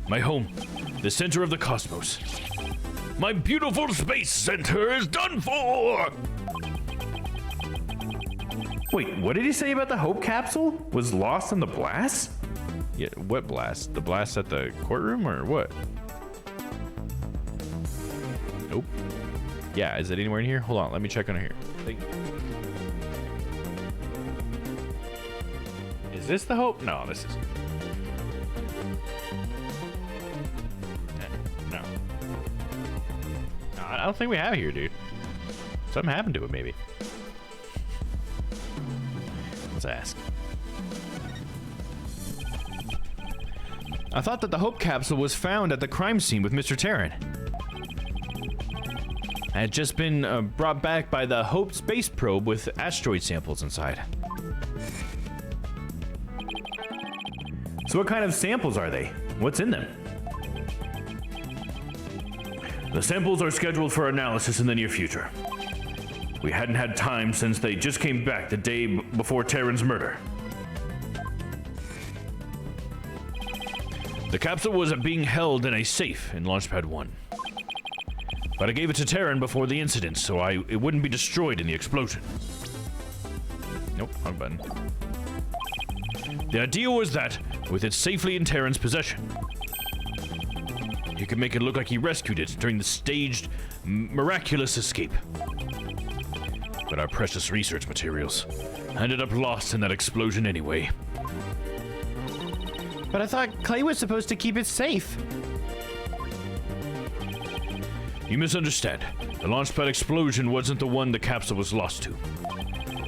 My home, the center of the cosmos. My beautiful space center is done for! Wait, what did he say about the Hope capsule? Was lost in the blast? Yeah, what blast? The blast at the courtroom or what? Nope. Yeah, is it anywhere in here? Hold on, let me check on here. Is this the Hope? No, this is. No. No, I don't think we have it here, dude. Something happened to it, maybe. Let's ask. I thought that the Hope capsule was found at the crime scene with Mr. Terran. It had just been brought back by the Hope space probe with asteroid samples inside. So what kind of samples are they? What's in them? The samples are scheduled for analysis in the near future. We hadn't had time since they just came back the day before Terran's murder. The capsule was being held in a safe in Launchpad 1. But I gave it to Terran before the incident, so it wouldn't be destroyed in the explosion. Nope, wrong button. The idea was that, with it safely in Terran's possession, he could make it look like he rescued it during the staged, miraculous escape. But our precious research materials ended up lost in that explosion anyway. But I thought Clay was supposed to keep it safe. You misunderstand. The launchpad explosion wasn't the one the capsule was lost to.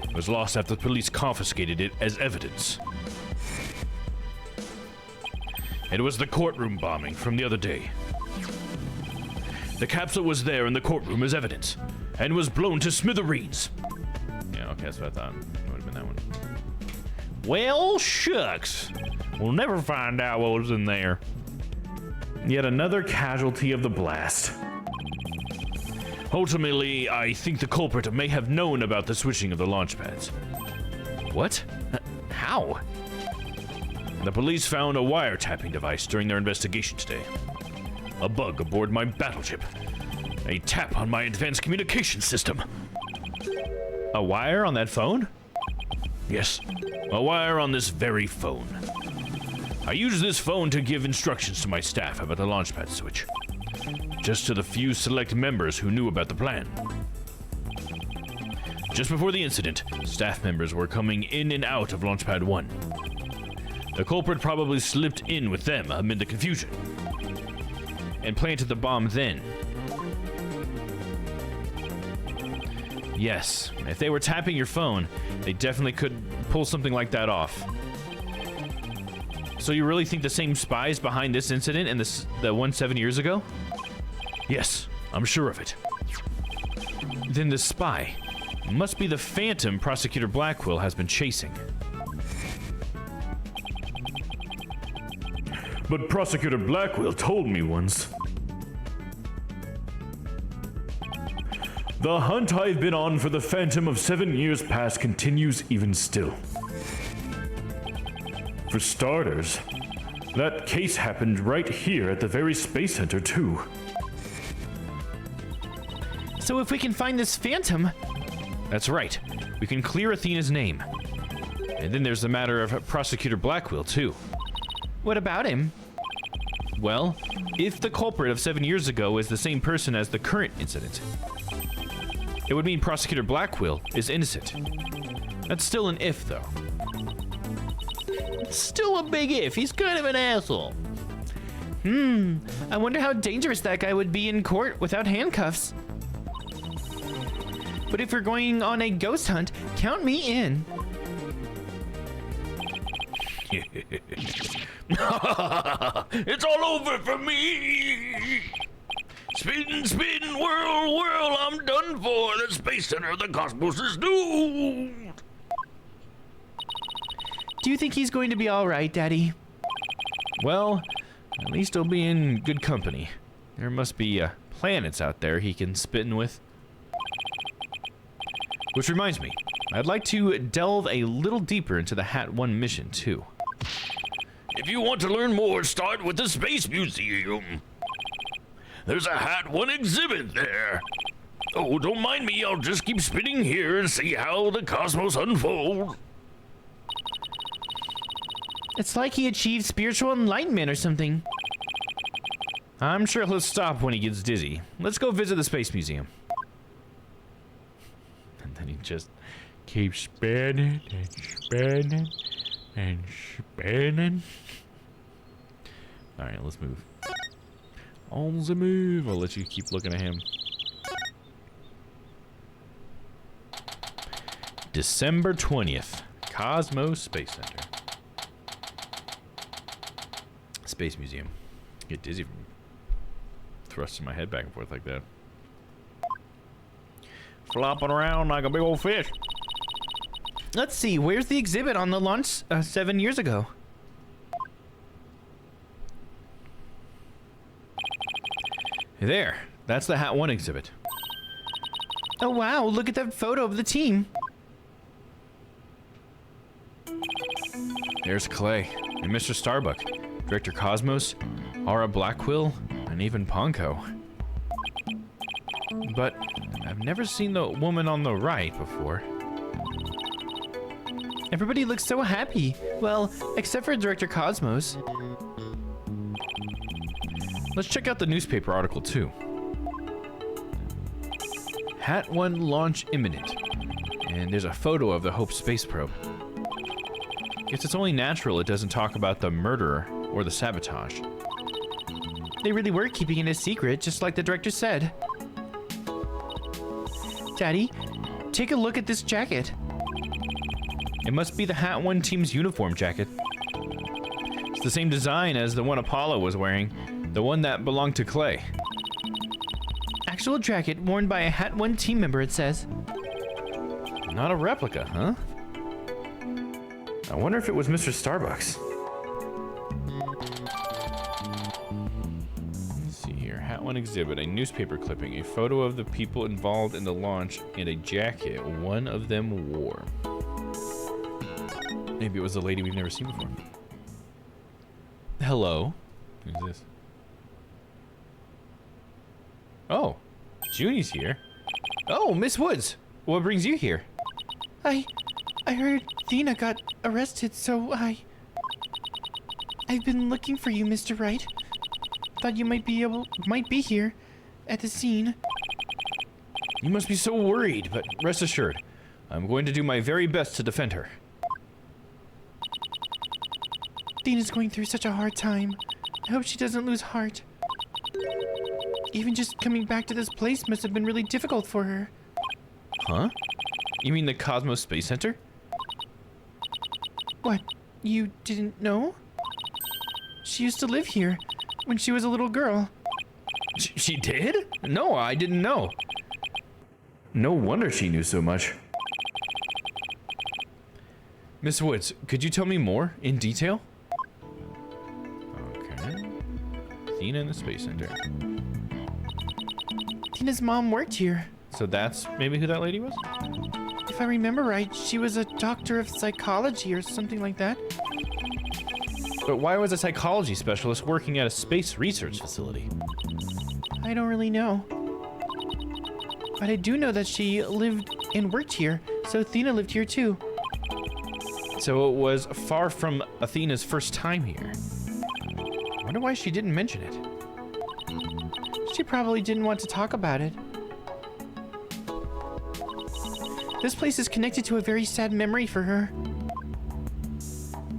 It was lost after the police confiscated it as evidence. It was the courtroom bombing from the other day. The capsule was there in the courtroom as evidence, and was blown to smithereens. Yeah, okay, that's what I thought. It would have been that one. Well, shucks. We'll never find out what was in there. Yet another casualty of the blast. Ultimately, I think the culprit may have known about the switching of the launch pads. What? How? The police found a wiretapping device during their investigation today. A bug aboard my battleship. A tap on my advanced communication system. A wire on that phone? Yes, a wire on this very phone. I used this phone to give instructions to my staff about the launchpad switch. Just to the few select members who knew about the plan. Just before the incident, staff members were coming in and out of Launchpad 1. The culprit probably slipped in with them amid the confusion. And planted the bomb then. Yes, if they were tapping your phone, they definitely could pull something like that off. So you really think the same spies behind this incident and the one 7 years ago? Yes, I'm sure of it. Then the spy must be the phantom Prosecutor Blackwell has been chasing. But Prosecutor Blackwell told me once. The hunt I've been on for the Phantom of 7 years past continues even still. For starters, That case happened right here at the very Space Center, too. So if we can find this phantom... That's right. We can clear Athena's name. And then there's the matter of Prosecutor Blackwell, too. What about him? Well, if the culprit of 7 years ago is the same person as the current incident, it would mean Prosecutor Blackwell is innocent. That's still an if, though. Still a big if. He's kind of an asshole. I wonder how dangerous that guy would be in court without handcuffs. But if we're going on a ghost hunt, count me in. It's all over for me. Spin, spin, whirl, whirl, I'm done for. The Space Center of the Cosmos is doomed. Do you think he's going to be all right, Daddy? Well, at least he'll be in good company. There must be planets out there he can spin with. Which reminds me, I'd like to delve a little deeper into the Hat 1 mission, too. If you want to learn more, start with the Space Museum. There's a Hat 1 exhibit there. Oh, don't mind me, I'll just keep spinning here and see how the cosmos unfolds. It's like he achieved spiritual enlightenment or something. I'm sure he'll stop when he gets dizzy. Let's go visit the Space Museum. And then he just keeps spinning and spinning and spinning. Alright, let's move. On the move. I'll let you keep looking at him. December 20th. Cosmos Space Center. Space Museum. Get dizzy from thrusting my head back and forth like that. Flopping around like a big old fish. Let's see, where's the exhibit on the launch 7 years ago? There. That's the Hat 1 exhibit. Oh wow, look at that photo of the team. There's Clay and Mr. Starbuck, Director Cosmos, Aura Blackwell, and even Ponko. But I've never seen the woman on the right before. Everybody looks so happy. Well, except for Director Cosmos. Let's check out the newspaper article too. Hat 1 launch imminent. And there's a photo of the Hope space probe. Guess it's only natural it doesn't talk about the murderer or the sabotage. They really were keeping it a secret, just like the director said. Daddy, take a look at this jacket. It must be the Hat 1 team's uniform jacket. It's the same design as the one Apollo was wearing, the one that belonged to Clay. Actual jacket worn by a Hat 1 team member, it says. Not a replica, huh? I wonder if it was Mr. Starbucks. Let's see here. Hat 1 exhibit, a newspaper clipping, a photo of the people involved in the launch, and a jacket one of them wore. Maybe it was a lady we've never seen before. Hello? Who's this? Oh, Junie's here. Oh, Miss Woods. What brings you here? I heard Thina got arrested, so I've been looking for you, Mr. Wright. Thought you might be here at the scene. You must be so worried, but rest assured, I'm going to do my very best to defend her. Thina's going through such a hard time. I hope she doesn't lose heart. Even just coming back to this place must have been really difficult for her. Huh? You mean the Cosmos Space Center? What? You didn't know? She used to live here when she was a little girl. She did? No, I didn't know. No wonder she knew so much. Miss Woods, could you tell me more in detail? Okay. Thina in the Space Center. Tina's mom worked here. So that's maybe who that lady was? If I remember right, she was a doctor of psychology or something like that. But why was a psychology specialist working at a space research facility? I don't really know. But I do know that she lived and worked here, so Athena lived here too. So it was far from Athena's first time here. I wonder why she didn't mention it. She probably didn't want to talk about it. This place is connected to a very sad memory for her.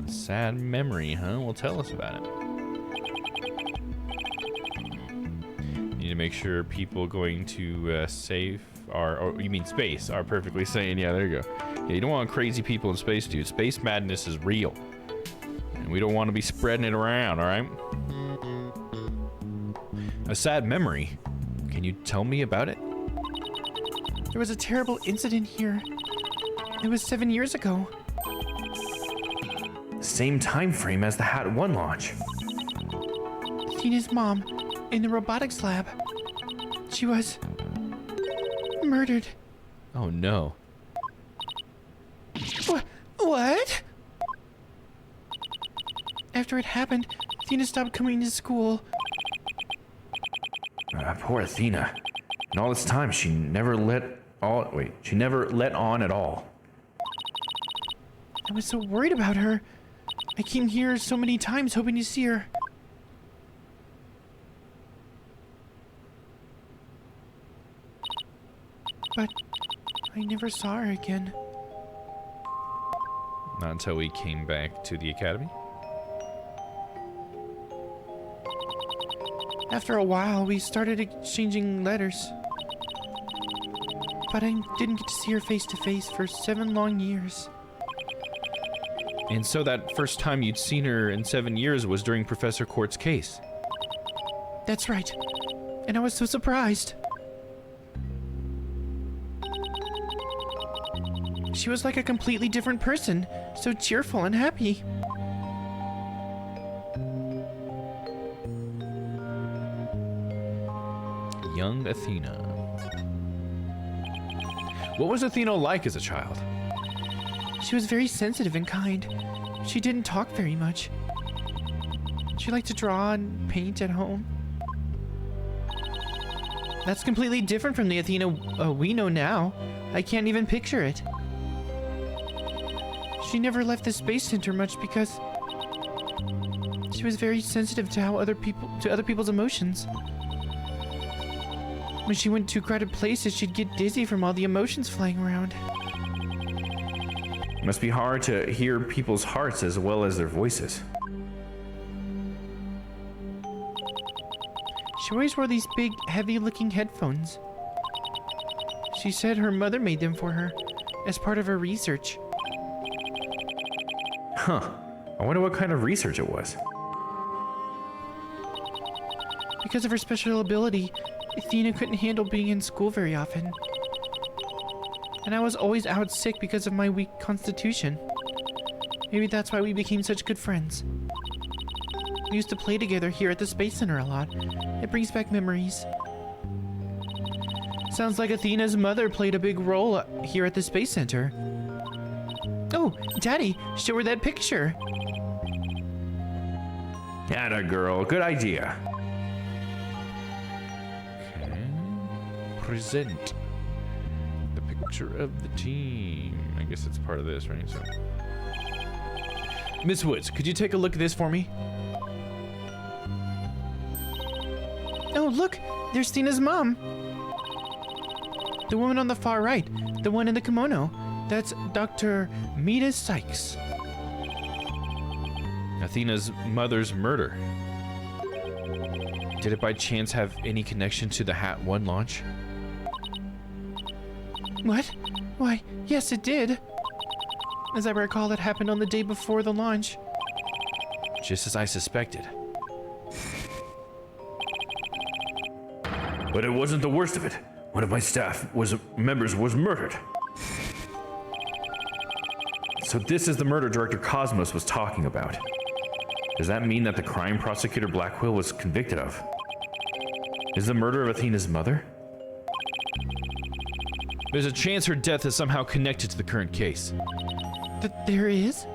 A sad memory, huh? Well, tell us about it. Need to make sure people going to safe are, or you mean space, are perfectly sane. Yeah, there you go. Yeah, you don't want crazy people in space, dude. Space madness is real. And we don't want to be spreading it around, alright? A sad memory? Can you tell me about it? There was a terrible incident here. It was 7 years ago. Same time frame as the Hat 1 launch. Athena's mom, in the robotics lab. She was murdered. Oh no. What? After it happened, Athena stopped coming to school. Poor Athena. And all this time, she never let on at all. I was so worried about her. I came here so many times hoping to see her. But I never saw her again. Not until we came back to the academy? After a while, we started exchanging letters. But I didn't get to see her face to face for 7 long years. And so that first time you'd seen her in 7 years was during Professor Court's case. That's right. And I was so surprised. She was like a completely different person, so cheerful and happy. Young Athena. What was Athena like as a child? She was very sensitive and kind. She didn't talk very much. She liked to draw and paint at home. That's completely different from the Athena we know now. I can't even picture it. She never left the space center much because she was very sensitive to other people's emotions. When she went to crowded places, she'd get dizzy from all the emotions flying around. It must be hard to hear people's hearts as well as their voices. She always wore these big, heavy-looking headphones. She said her mother made them for her as part of her research. Huh. I wonder what kind of research it was. Because of her special ability, Athena couldn't handle being in school very often. And I was always out sick because of my weak constitution. Maybe that's why we became such good friends. We used to play together here at the Space Center a lot. It brings back memories. Sounds like Athena's mother played a big role here at the Space Center. Oh, Daddy, show her that picture. Atta girl, good idea. Okay. Present the picture of the team. I guess it's part of this, right? So, Miss Woods, could you take a look at this for me? Oh, look, there's Tina's mom. The woman on the far right, the one in the kimono. That's Dr. Mita Sykes. Athena's mother's murder. Did it by chance have any connection to the Hat 1 launch? What? Why, yes, it did. As I recall, it happened on the day before the launch. Just as I suspected. But it wasn't the worst of it. One of my staff members was murdered. So this is the murder Director Cosmos was talking about. Does that mean that the crime prosecutor Blackwell was convicted of? Is the murder of Athena's mother? There's a chance her death is somehow connected to the current case. There is?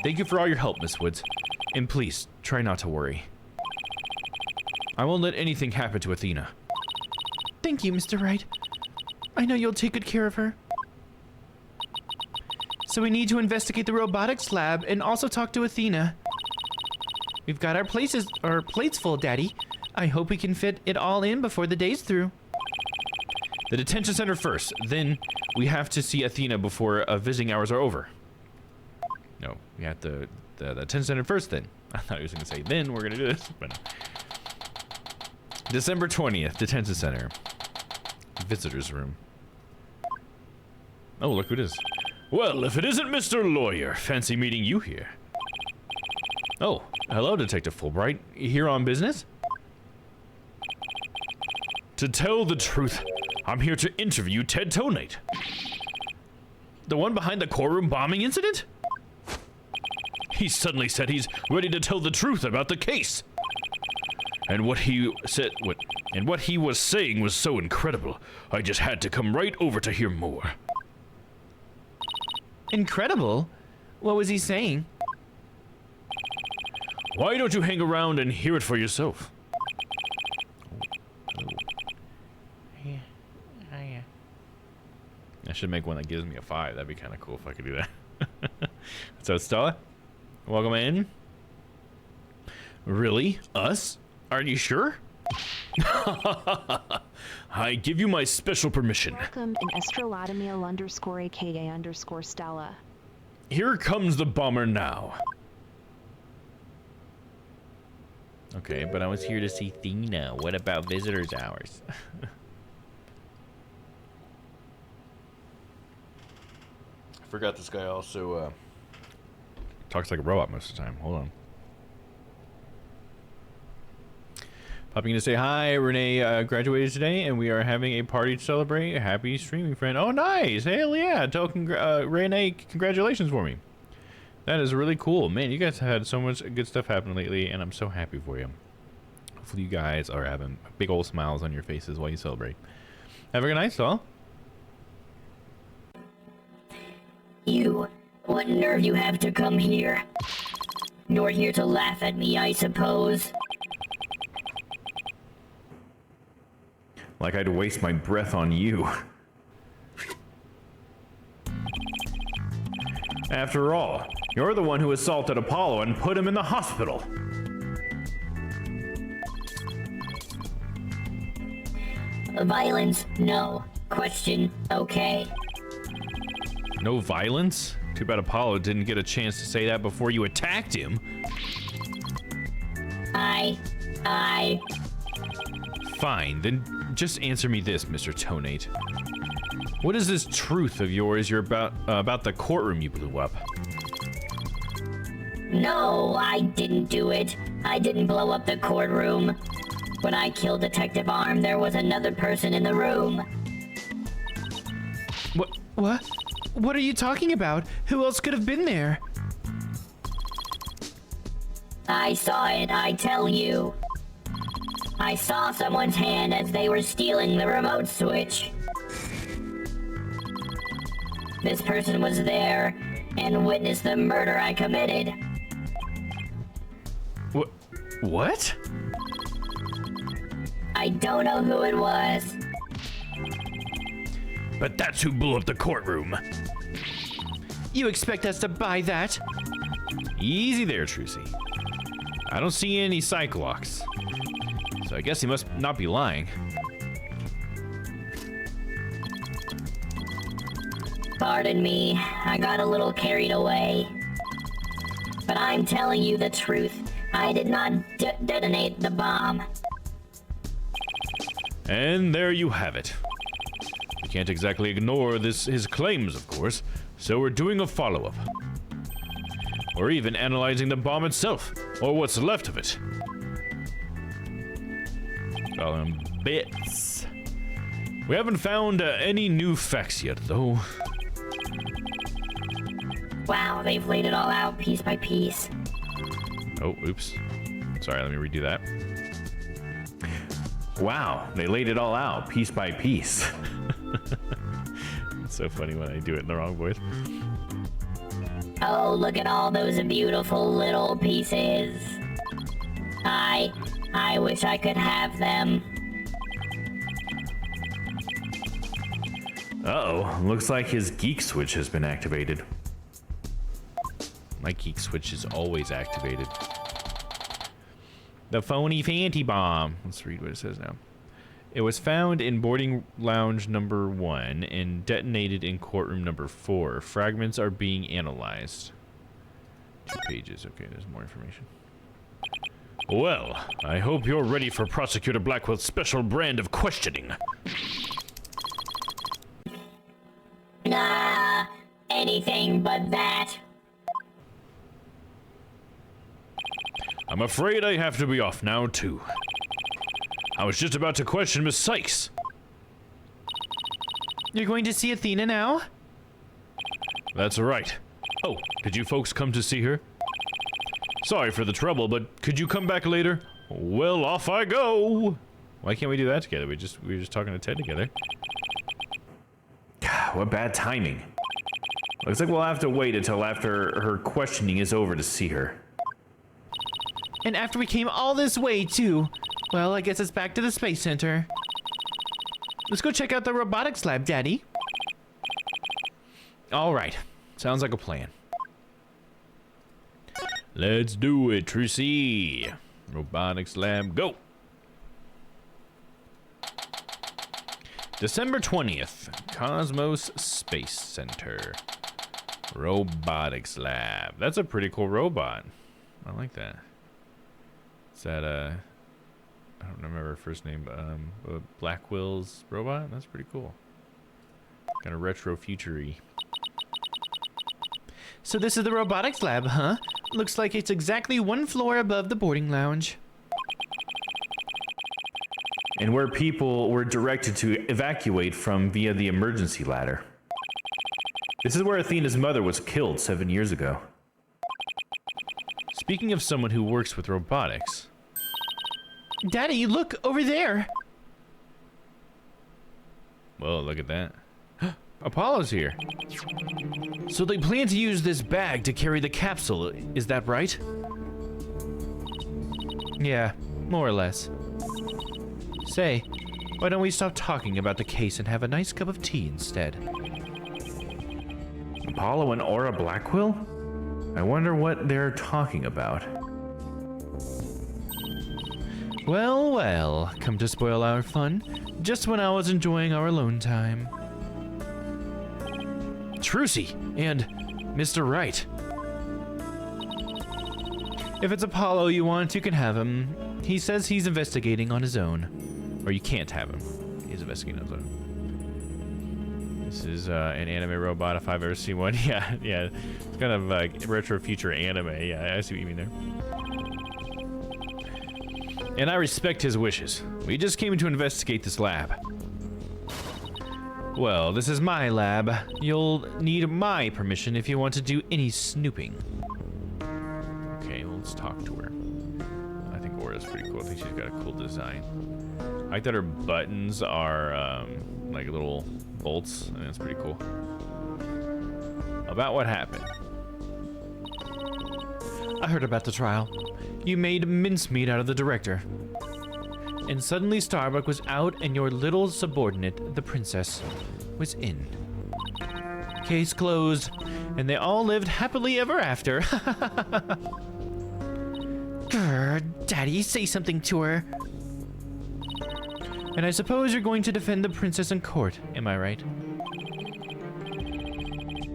Thank you for all your help, Miss Woods. And please, try not to worry. I won't let anything happen to Athena. Thank you, Mr. Wright. I know you'll take good care of her. So we need to investigate the robotics lab and also talk to Athena. We've got our plates full, Daddy. I hope we can fit it all in before the day's through. The detention center first, then we have to see Athena before visiting hours are over. No, we have the detention center first then. I thought he was going to say, then we're going to do this, but no. December 20th, detention center. Visitor's room. Oh, look who it is. Well, if it isn't Mr. Lawyer, fancy meeting you here. Oh, hello, Detective Fulbright. Here on business? To tell the truth, I'm here to interview Ted Tonate. The one behind the courtroom bombing incident? He suddenly said he's ready to tell the truth about the case. And what he was saying was so incredible, I just had to come right over to hear more. Incredible? What was he saying? Why don't you hang around and hear it for yourself? I should make one that gives me a 5. That'd be kind of cool if I could do that. So, Stella, welcome in. Really? Us? Are you sure? I give you my special permission. Welcome in Estroladomil_AKA_Stella. Here comes the bomber now. Okay, but I was here to see Athena. What about visitors' hours? I forgot this guy also talks like a robot most of the time. Hold on. Popping in to say hi. Renee graduated today, and we are having a party to celebrate. Happy streaming, friend. Oh, nice. Hell yeah. Tell Renee congratulations for me. That is really cool. Man, you guys have had so much good stuff happen lately, and I'm so happy for you. Hopefully you guys are having big old smiles on your faces while you celebrate. Have a good night, Saul. You, what nerve you have to come here? You're here to laugh at me, I suppose. Like I'd waste my breath on you. After all, you're the one who assaulted Apollo and put him in the hospital. Violence, no. Question, okay. No violence? Too bad Apollo didn't get a chance to say that before you attacked him. Fine, then just answer me this, Mr. Tonate. What is this truth of yours you're about the courtroom you blew up? No, I didn't do it. I didn't blow up the courtroom. When I killed Detective Arm, there was another person in the room. What? What are you talking about? Who else could have been there? I saw it, I tell you. I saw someone's hand as they were stealing the remote switch. This person was there and witnessed the murder I committed. What? I don't know who it was. But that's who blew up the courtroom. You expect us to buy that? Easy there, Trucy. I don't see any psych locks. So I guess he must not be lying. Pardon me, I got a little carried away. But I'm telling you the truth. I did not detonate the bomb. And there you have it. We can't exactly ignore his claims, of course, so we're doing a follow-up. Or even analyzing the bomb itself, or what's left of it. Call them bits. We haven't found any new facts yet, though. Wow, they've laid it all out piece by piece. Oh, oops. Sorry, let me redo that. Wow, they laid it all out piece by piece. It's so funny when I do it in the wrong voice. Oh, look at all those beautiful little pieces. I wish I could have them. Uh-oh, looks like his geek switch has been activated. My geek switch is always activated. The phony Fanty Bomb. Let's read what it says now. It was found in boarding lounge number 1 and detonated in courtroom number 4. Fragments are being analyzed. 2 pages. Okay, there's more information. Well, I hope you're ready for Prosecutor Blackwell's special brand of questioning. Nah, anything but that. I'm afraid I have to be off now, too. I was just about to question Miss Sykes. You're going to see Athena now? That's right. Oh, did you folks come to see her? Sorry for the trouble, but could you come back later? Well, off I go. Why can't we do that together? We were just talking to Ted together. What bad timing. Looks like we'll have to wait until after her questioning is over to see her. And after we came all this way, too. Well, I guess it's back to the Space Center. Let's go check out the robotics lab, Daddy. All right. Sounds like a plan. Let's do it, Trucy. Robotics lab, go. December 20th, Cosmos Space Center. Robotics lab. That's a pretty cool robot. I like that. Is that, I don't remember her first name, but Blackwell's robot? That's pretty cool. Kind of retro future-y. So this is the robotics lab, huh? Looks like it's exactly 1 floor above the boarding lounge. And where people were directed to evacuate from via the emergency ladder. This is where Athena's mother was killed 7 years ago. Speaking of someone who works with robotics... Daddy, look over there! Well, look at that. Apollo's here. So they plan to use this bag to carry the capsule, is that right? Yeah, more or less. Say, why don't we stop talking about the case and have a nice cup of tea instead? Apollo and Aura Blackwell? I wonder what they're talking about. Well, well, come to spoil our fun, just when I was enjoying our alone time. Trucy and Mr. Wright. If it's Apollo you want, you can have him. He says he's investigating on his own. Or you can't have him. He's investigating on his own. This is an anime robot if I've ever seen one. Yeah. It's kind of like retro future anime. Yeah, I see what you mean there. And I respect his wishes. We just came to investigate this lab. Well, this is my lab. You'll need my permission if you want to do any snooping. Okay, well, let's talk to her. I think Aura's pretty cool. I think she's got a cool design. I like that her buttons are like little bolts. I think that's pretty cool. About what happened? I heard about the trial. You made mincemeat out of the director. And suddenly Starbuck was out and your little subordinate, the princess, was in. Case closed, and they all lived happily ever after. Grr, Daddy, say something to her. And I suppose you're going to defend the princess in court, am I right?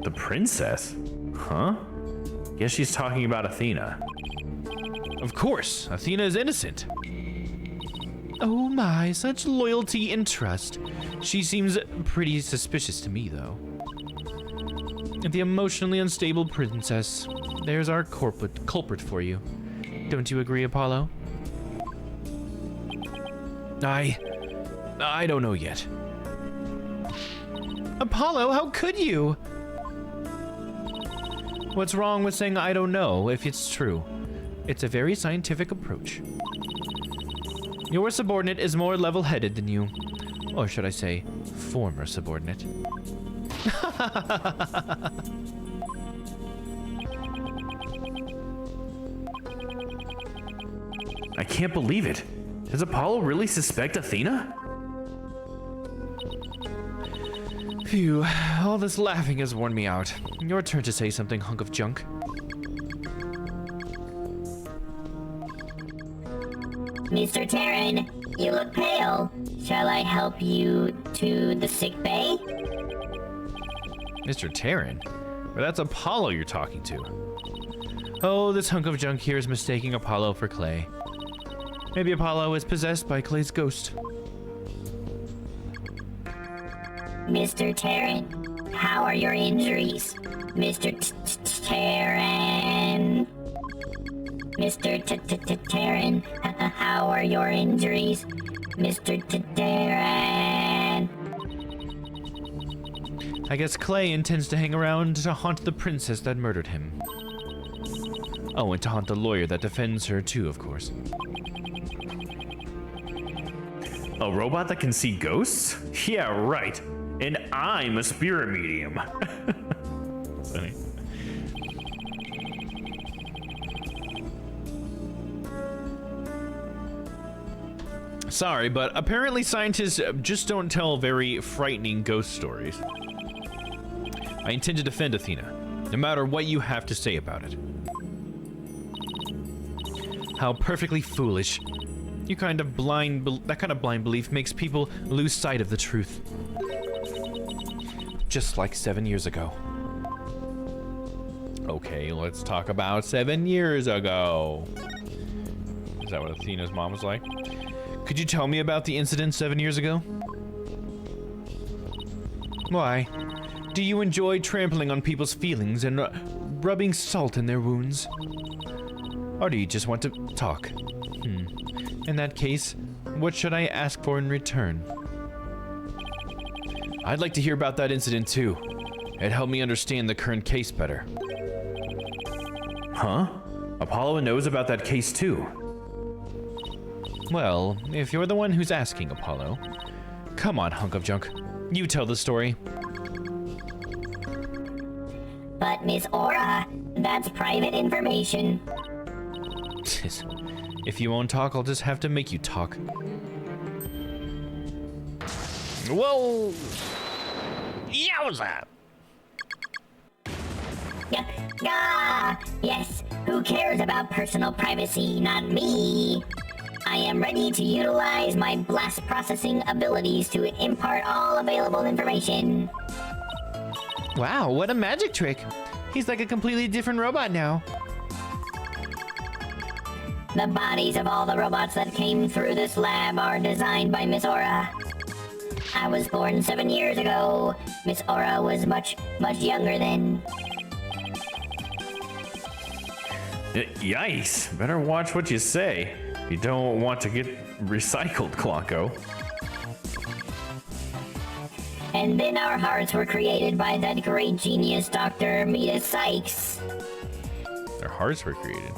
The princess? Huh? Guess she's talking about Athena. Of course, Athena is innocent. Oh my, such loyalty and trust. She seems pretty suspicious to me, though. The emotionally unstable princess. There's our culprit for you. Don't you agree, Apollo? I don't know yet. Apollo, how could you? What's wrong with saying I don't know if it's true? It's a very scientific approach. Your subordinate is more level-headed than you. Or should I say, former subordinate. I can't believe it. Does Apollo really suspect Athena? Phew, all this laughing has worn me out. Your turn to say something, hunk of junk. Mr. Terran, you look pale. Shall I help you to the sick bay? Mr. Terran? Well, that's Apollo you're talking to. Oh, this hunk of junk here is mistaking Apollo for Clay. Maybe Apollo is possessed by Clay's ghost. Mr. Terran, how are your injuries? Mr. Terran. Mr. Terran, how are your injuries? Mr. Terran. I guess Clay intends to hang around to haunt the princess that murdered him. Oh, and to haunt the lawyer that defends her too, of course. A robot that can see ghosts? Yeah, right. And I'm a spirit medium. Funny. Sorry, but apparently scientists just don't tell very frightening ghost stories. I intend to defend Athena, no matter what you have to say about it. How perfectly foolish. That kind of blind belief makes people lose sight of the truth. Just like 7 years ago. Okay, let's talk about 7 years ago. Is that what Athena's mom was like? Could you tell me about the incident 7 years ago? Why? Do you enjoy trampling on people's feelings and rubbing salt in their wounds? Or do you just want to talk? In that case, what should I ask for in return? I'd like to hear about that incident too. It helped me understand the current case better. Huh? Apollo knows about that case too. Well, if you're the one who's asking, Apollo, come on, hunk of junk. You tell the story. But Miss Aura, that's private information. If you won't talk, I'll just have to make you talk. Whoa! Yowza! Yes, who cares about personal privacy? Not me. I am ready to utilize my blast processing abilities to impart all available information. Wow, what a magic trick. He's like a completely different robot now. The bodies of all the robots that came through this lab are designed by Miss Aura. I was born 7 years ago. Miss Aura was much younger then. Yikes! Better watch what you say. You don't want to get recycled, Clonko. And then our hearts were created by that great genius, Dr. Mita Sykes. Their hearts were created.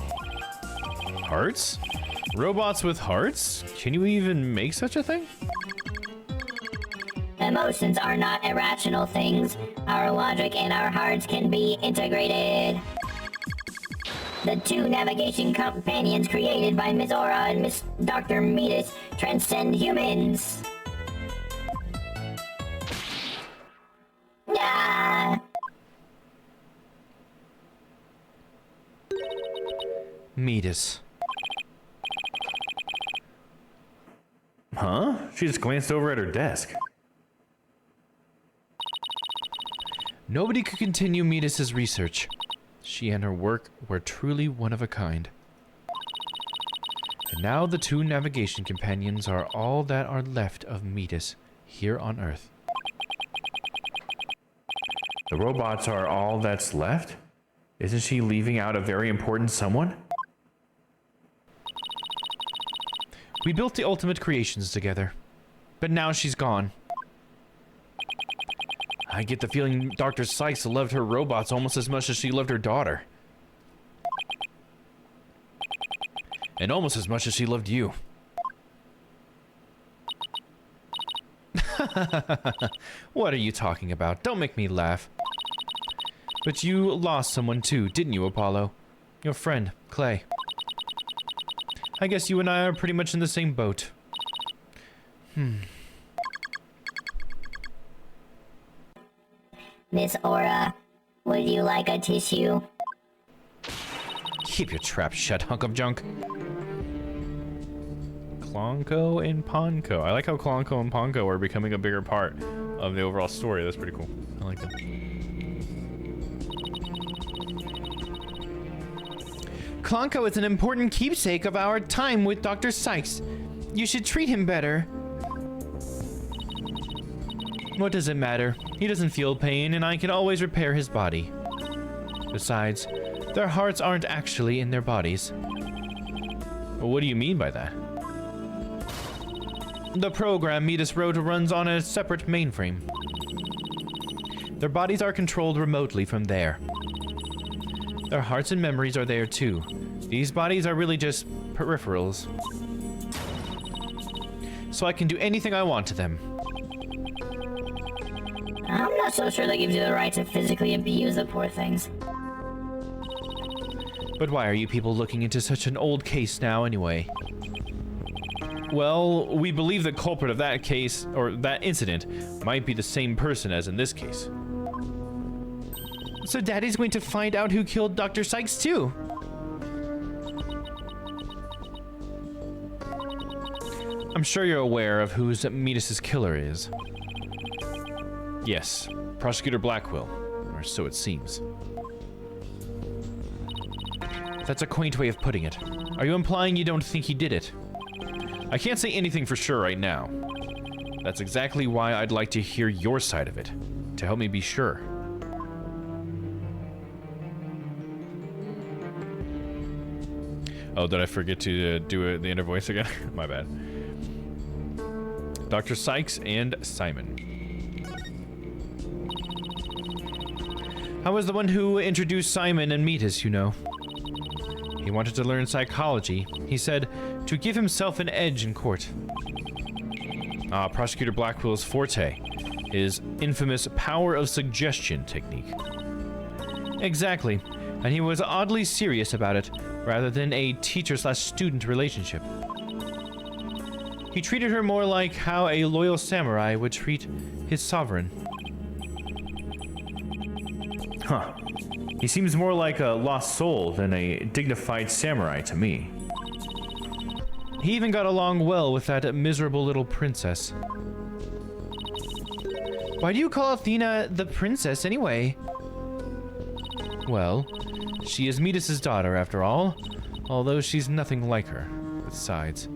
Hearts? Robots with hearts? Can you even make such a thing? Emotions are not irrational things. Our logic and our hearts can be integrated. The two navigation companions created by Miss Aura and Miss Dr. Metis transcend humans. Metis. Huh? She just glanced over at her desk. Nobody could continue Metis' research. She and her work were truly one of a kind. And now the two navigation companions are all that are left of Metis here on Earth. The robots are all that's left? Isn't she leaving out a very important someone? We built the ultimate creations together, but now she's gone. I get the feeling Dr. Sykes loved her robots almost as much as she loved her daughter. And almost as much as she loved you. What are you talking about? Don't make me laugh. But you lost someone too, didn't you, Apollo? Your friend, Clay. I guess you and I are pretty much in the same boat. Miss Aura, would you like a tissue? Keep your trap shut, hunk of junk. Klonko and Ponko. I like how Klonko and Ponko are becoming a bigger part of the overall story. That's pretty cool. I like them. Klonko is an important keepsake of our time with Dr. Sykes. You should treat him better. What does it matter? He doesn't feel pain, and I can always repair his body. Besides, their hearts aren't actually in their bodies. Well, what do you mean by that? The program Metis wrote runs on a separate mainframe. Their bodies are controlled remotely from there. Their hearts and memories are there too. These bodies are really just peripherals. So I can do anything I want to them. I'm not so sure that gives you the right to physically abuse the poor things. But why are you people looking into such an old case now anyway? Well, we believe the culprit of that case, or that incident, might be the same person as in this case. So Daddy's going to find out who killed Dr. Sykes too. I'm sure you're aware of who Metis' killer is. Yes, Prosecutor Blackwell, or so it seems. That's a quaint way of putting it. Are you implying you don't think he did it? I can't say anything for sure right now. That's exactly why I'd like to hear your side of it, to help me be sure. Oh, did I forget to do the inner voice again? My bad. Dr. Sykes and Simon. I was the one who introduced Simon and Metis, you know. He wanted to learn psychology. He said to give himself an edge in court. Prosecutor Blackwell's forte, his infamous power of suggestion technique. Exactly, and he was oddly serious about it, rather than a teacher-slash-student relationship. He treated her more like how a loyal samurai would treat his sovereign. Huh. He seems more like a lost soul than a dignified samurai to me. He even got along well with that miserable little princess. Why do you call Athena the princess anyway? Well, she is Metis' daughter after all, although she's nothing like her, besides.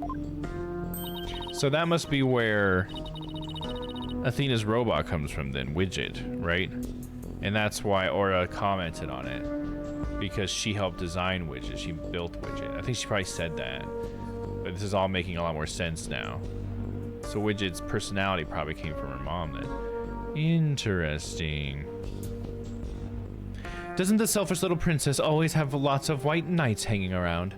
So that must be where Athena's robot comes from then, Widget, right? And that's why Aura commented on it, because she helped design Widget, she built Widget. I think she probably said that, but this is all making a lot more sense now. So Widget's personality probably came from her mom then. Interesting. Doesn't the selfish little princess always have lots of white knights hanging around?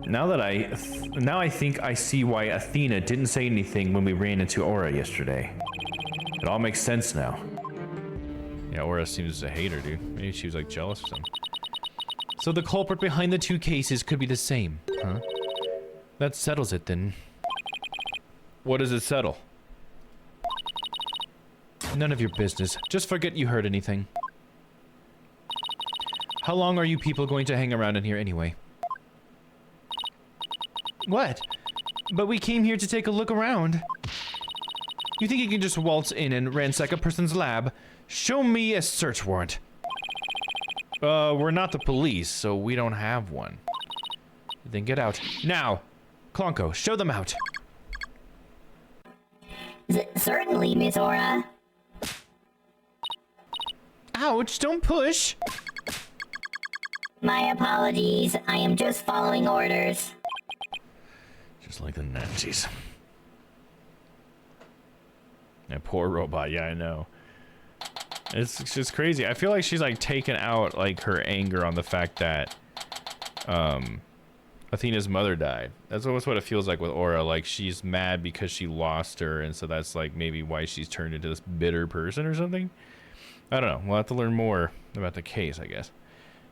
Now I think I see why Athena didn't say anything when we ran into Aura yesterday. It all makes sense now. Yeah, Aura seems to hate her, dude. Maybe she was like jealous or something. So the culprit behind the two cases could be the same, huh? That settles it then. What does it settle? None of your business. Just forget you heard anything. How long are you people going to hang around in here anyway? What? But we came here to take a look around. You think you can just waltz in and ransack a person's lab? Show me a search warrant. We're not the police, so we don't have one. Then get out. Now! Klonko, show them out. Certainly, Miss Aura. Ouch, don't push! My apologies, I am just following orders. Just like the Nazis. That poor robot, yeah, I know. It's just crazy. I feel like she's like taken out like her anger on the fact that Athena's mother died. That's almost what it feels like with Aura. Like she's mad because she lost her, and so that's like maybe why she's turned into this bitter person or something. I don't know. We'll have to learn more about the case, I guess.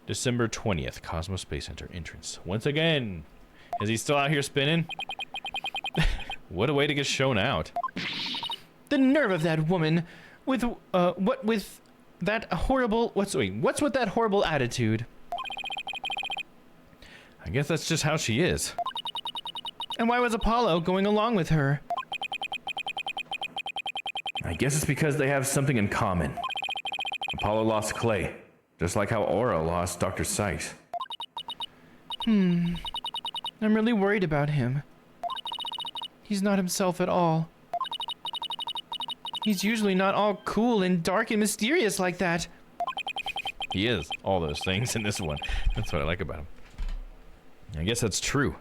December 20th, Cosmos Space Center entrance. Once again, is he still out here spinning? What a way to get shown out. The nerve of that woman with, what with that horrible, what's with that horrible attitude? I guess that's just how she is. And why was Apollo going along with her? I guess it's because they have something in common. Apollo lost Clay, just like how Aura lost Dr. Sykes. I'm really worried about him. He's not himself at all. He's usually not all cool and dark and mysterious like that. He is all those things in this one. That's what I like about him. I guess that's true.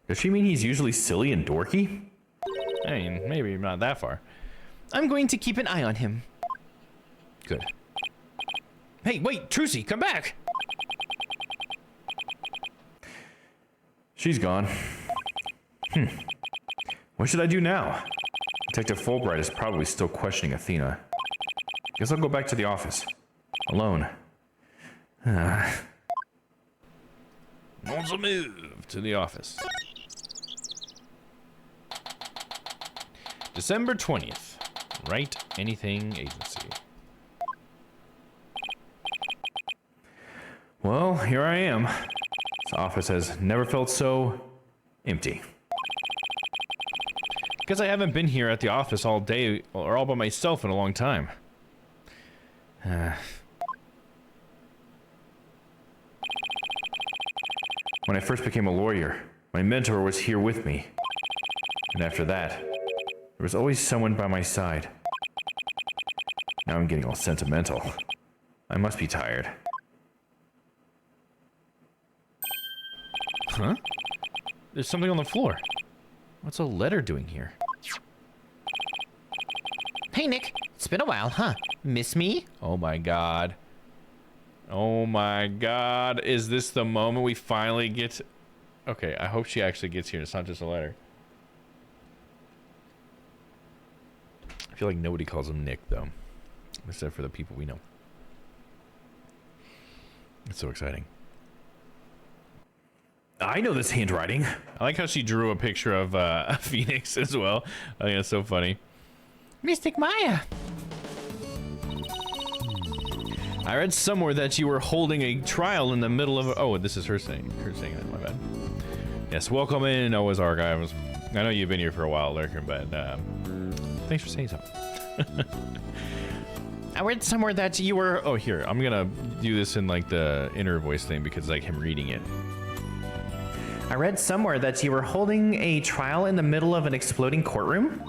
Does she mean he's usually silly and dorky? I mean, maybe not that far. I'm going to keep an eye on him. Good. Hey, wait, Trucy, come back! She's gone. What should I do now? Detective Fulbright is probably still questioning Athena. Guess I'll go back to the office. Alone. On the move to the office. December 20th. Write Anything Agency. Well, here I am. This office has never felt so empty. Because I haven't been here at the office all day or all by myself in a long time. When I first became a lawyer, my mentor was here with me. And after that, there was always someone by my side. Now I'm getting all sentimental. I must be tired. Huh? There's something on the floor. What's a letter doing here? Hey, Nick. It's been a while, huh? Miss me? Oh my god. Oh my god. Is this the moment we finally get to... Okay, I hope she actually gets here. It's not just a letter. I feel like nobody calls him Nick, though. Except for the people we know. It's so exciting. I know this handwriting. I like how she drew a picture of Phoenix as well. I think it's so funny. Mystic Maya. I read somewhere that you were holding a trial in the middle of... Oh, this is her saying that. My bad. Yes, welcome in, Noah's Ark. I know you've been here for a while, Lurker, but thanks for saying so. I read somewhere that you were... Oh, here. I'm gonna do this in like the inner voice thing because it's like him reading it. I read somewhere that you were holding a trial in the middle of an exploding courtroom.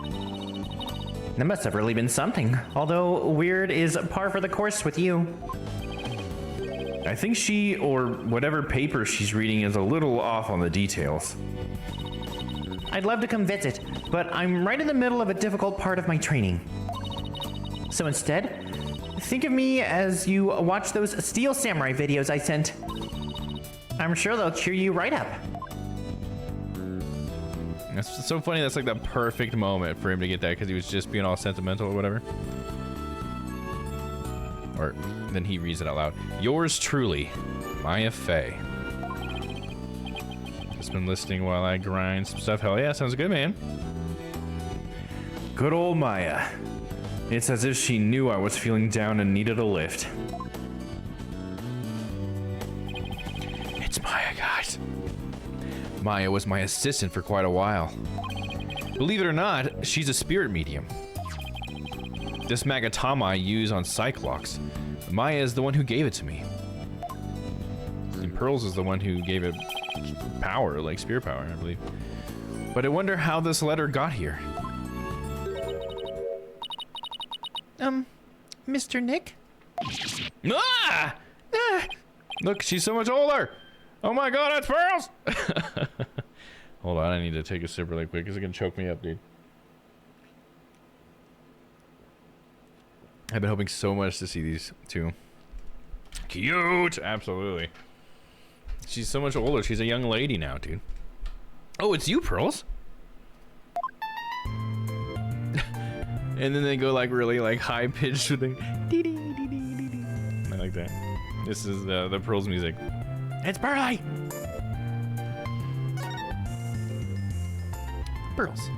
That must have really been something. Although weird is par for the course with you. I think she, or whatever paper she's reading, is a little off on the details. I'd love to come visit, but I'm right in the middle of a difficult part of my training. So instead, think of me as you watch those Steel Samurai videos I sent. I'm sure they'll cheer you right up. That's so funny. That's like the perfect moment for him to get that because he was just being all sentimental or whatever. Or then he reads it out loud. Yours truly, Maya Fey. Just been listening while I grind some stuff. Hell yeah, sounds good, man. Good old Maya. It's as if she knew I was feeling down and needed a lift. It's Maya, guys. Maya was my assistant for quite a while. Believe it or not, she's a spirit medium. This Magatama I use on Cyclops. Maya is the one who gave it to me. And Pearls is the one who gave it power, like spirit power, I believe. But I wonder how this letter got here. Mr. Nick? Ah! Look, she's so much older! Oh my god, that's Pearls! Hold on, I need to take a sip really quick because it's gonna choke me up, dude. I've been hoping so much to see these two. Cute! Absolutely. She's so much older. She's a young lady now, dude. Oh, it's you, Pearls? And then they go like really like high pitched with the I like like that. This is the Pearl's music. It's Pearly! Pearls.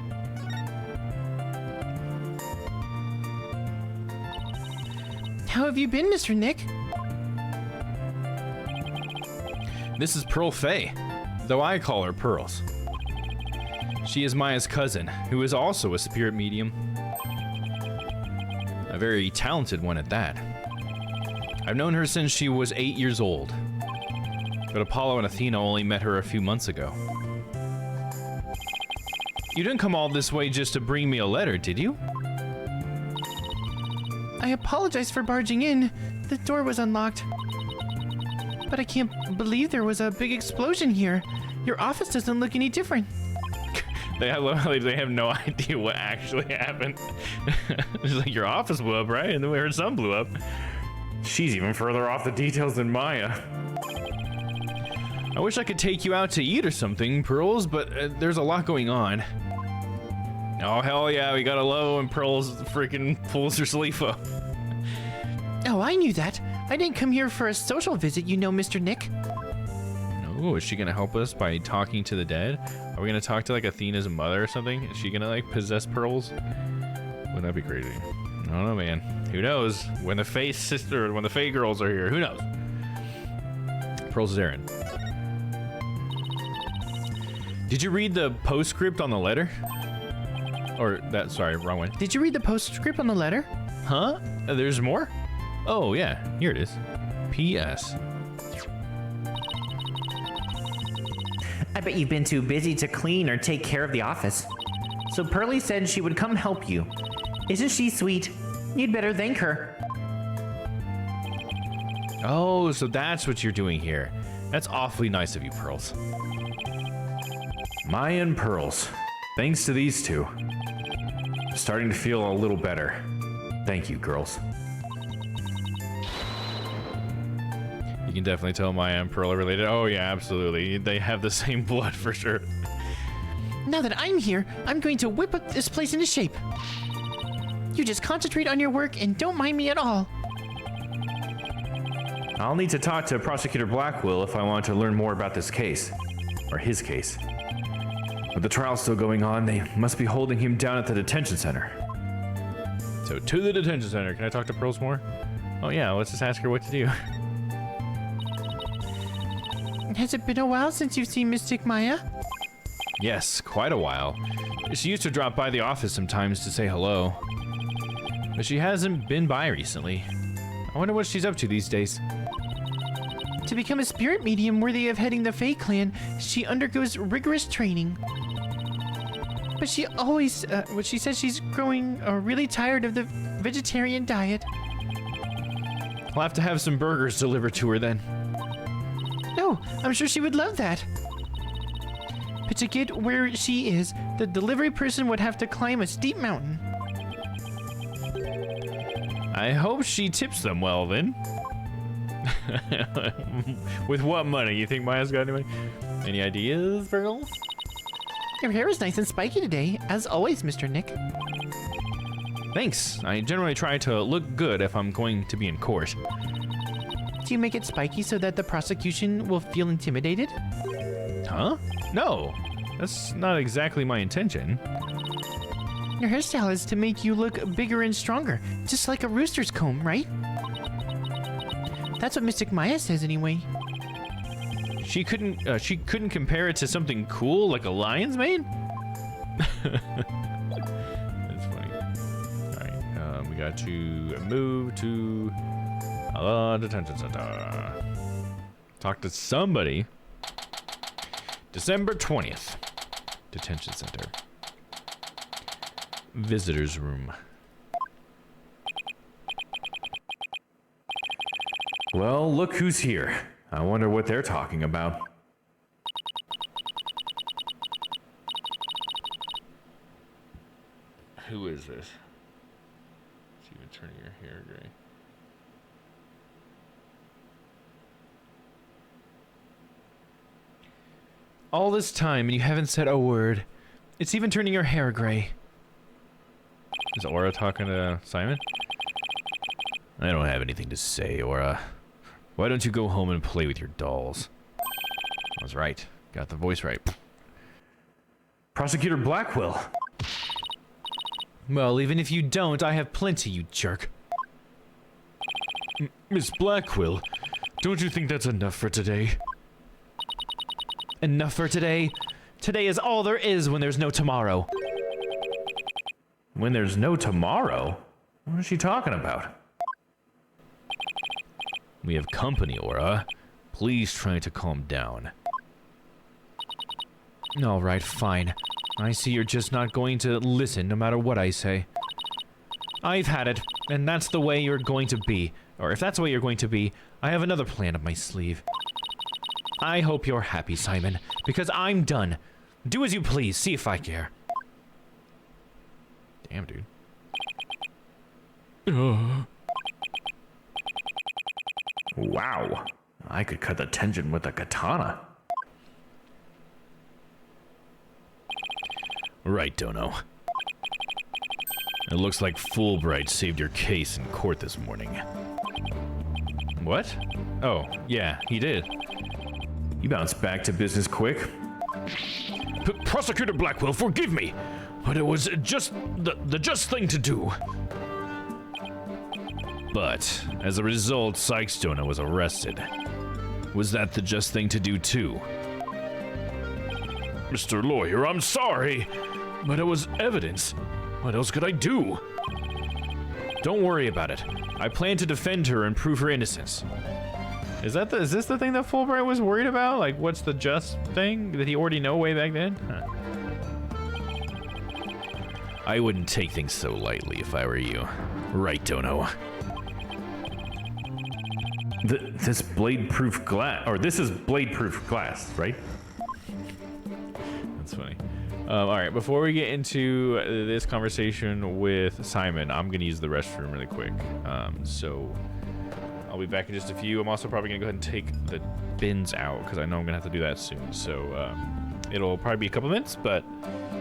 How have you been, Mr. Nick? This is Pearl Fay, though I call her Pearls. She is Maya's cousin, who is also a spirit medium. A very talented one at that. I've known her since she was 8 years old, but Apollo and Athena only met her a few months ago. You didn't come all this way just to bring me a letter, did you? I apologize for barging in. The door was unlocked. But I can't believe there was a big explosion here. Your office doesn't look any different. They have no idea what actually happened. It's like, your office blew up, right? And then we heard some blew up. She's even further off the details than Maya. I wish I could take you out to eat or something, Pearls, but there's a lot going on. Oh, hell yeah, we got a low and Pearls freaking pulls her sleeve up. Oh, I knew that. I didn't come here for a social visit, you know, Mr. Nick. No, is she gonna help us by talking to the dead? Are we gonna talk to like Athena's mother or something? Is she gonna like possess Pearls? Wouldn't that be crazy? I don't know, man. Who knows? When the Fae sister, when the Fae girls are here, who knows? Pearls is Aaron. Did you read the postscript on the letter? Or that, sorry, wrong one. Did you read the postscript on the letter? Huh? There's more? Oh, yeah, here it is. P.S. I bet you've been too busy to clean or take care of the office. So Pearly said she would come help you. Isn't she sweet? You'd better thank her. Oh, so that's what you're doing here. That's awfully nice of you, Pearls. Maya and Pearls. Thanks to these two. Starting to feel a little better. Thank you, girls. You can definitely tell Maya and Pearl are related. Oh yeah, absolutely. They have the same blood for sure. Now that I'm here, I'm going to whip up this place into shape. You just concentrate on your work and don't mind me at all. I'll need to talk to Prosecutor Blackwell if I want to learn more about this case. Or his case. With the trial still going on, they must be holding him down at the detention center. So to the detention center. Can I talk to Pearls more? Oh yeah, let's just ask her what to do. Has it been a while since you've seen Mystic Maya? Yes, quite a while. She used to drop by the office sometimes to say hello. But she hasn't been by recently. I wonder what she's up to these days. To become a spirit medium worthy of heading the Fae clan, she undergoes rigorous training. But she always, she says she's growing really tired of the vegetarian diet. I'll have to have some burgers delivered to her then. Oh, I'm sure she would love that. But to get where she is, the delivery person would have to climb a steep mountain. I hope she tips them well then. With what money? You think Maya's got any money? Any ideas, girls? Your hair is nice and spiky today, as always, Mr. Nick. Thanks. I generally try to look good if I'm going to be in court. Do you make it spiky so that the prosecution will feel intimidated? Huh? No. That's not exactly my intention. Your hairstyle is to make you look bigger and stronger, just like a rooster's comb, right? That's what Mystic Maya says anyway. She couldn't compare it to something cool like a lion's mane? That's funny. Alright, we got to move to detention center. Talk to somebody. December 20th. Detention center. Visitor's room. Well, look who's here. I wonder what they're talking about. Who is this? It's even turning your hair gray. All this time and you haven't said a word. It's even turning your hair gray. Is Aura talking to Simon? I don't have anything to say, Aura. Why don't you go home and play with your dolls? I was right. Got the voice right. Prosecutor Blackwell. Well, even if you don't, I have plenty, you jerk. Miss Blackwell, don't you think that's enough for today? Enough for today? Today is all there is when there's no tomorrow. When there's no tomorrow? What is she talking about? We have company, Aura. Please try to calm down. Alright, fine. I see you're just not going to listen no matter what I say. I've had it, and that's the way you're going to be. Or if that's the way you're going to be, I have another plan up my sleeve. I hope you're happy, Simon, because I'm done. Do as you please, see if I care. Damn, dude. Wow. I could cut the tension with a katana. Right, Dono. It looks like Fulbright saved your case in court this morning. What? Oh, yeah, he did. You bounced back to business quick. Prosecutor Blackwell, forgive me, but it was just the just thing to do. But, as a result, Sykes Dono was arrested. Was that the just thing to do, too? Mr. Lawyer, I'm sorry, but it was evidence. What else could I do? Don't worry about it. I plan to defend her and prove her innocence. Is this the thing that Fulbright was worried about? Like, what's the just thing? Did he already know way back then? Huh. I wouldn't take things so lightly if I were you. Right, Dono? This blade-proof glass, or this is blade-proof glass, right? That's funny. All right, before we get into this conversation with Simon, I'm gonna use the restroom really quick. So I'll be back in just a few. I'm also probably gonna go ahead and take the bins out because I know I'm gonna have to do that soon. So it'll probably be a couple minutes, but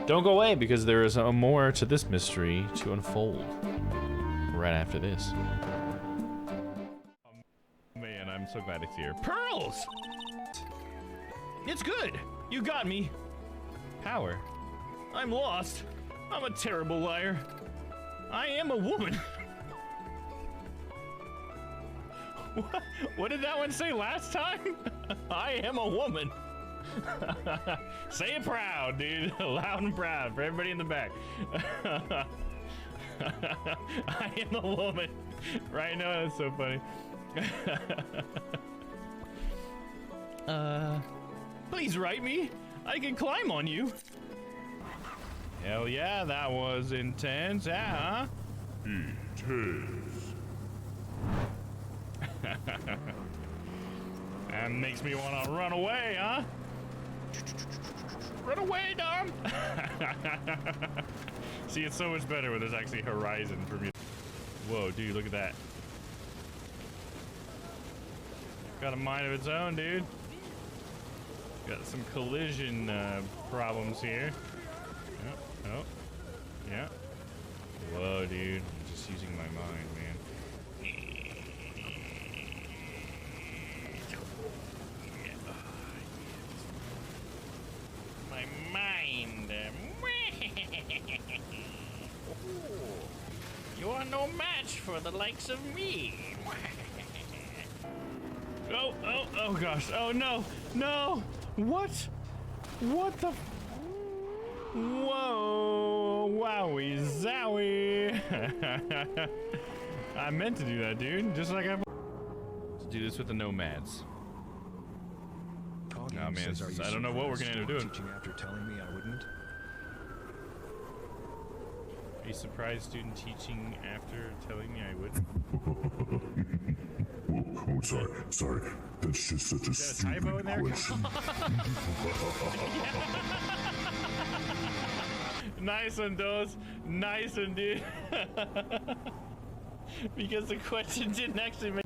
don't go away because there is more to this mystery to unfold right after this. Man, I'm so glad it's here. Pearls! It's good. You got me. Power. I'm lost. I'm a terrible liar. I am a woman. What did that one say last time? I am a woman. Say it proud, dude. Loud and proud for everybody in the back. I am a woman. Right now, that's so funny. Please write me. I can climb on you. Hell yeah, that was intense, yeah, huh? Intense. That makes me want to run away, huh? Run away, Domm! See, it's so much better when there's actually horizon for me. Whoa, dude, look at that. Got a mind of its own, dude. Got some collision problems here. Oh, yeah. Whoa, dude. I'm just using my mind, man. My mind. You are no match for the likes of me. Oh gosh. Oh no. No. What? What the? Whoa. Wowie zowie. I meant to do that, dude. Just like Let's do this with the nomads. Oh man, I don't know what we're gonna end up doing. After telling me I wouldn't? Are you surprised student teaching after telling me I wouldn't? Oh, sorry. That's just such a stupid question. Nice one, Dos. Nice one, dude. Because the question didn't actually make.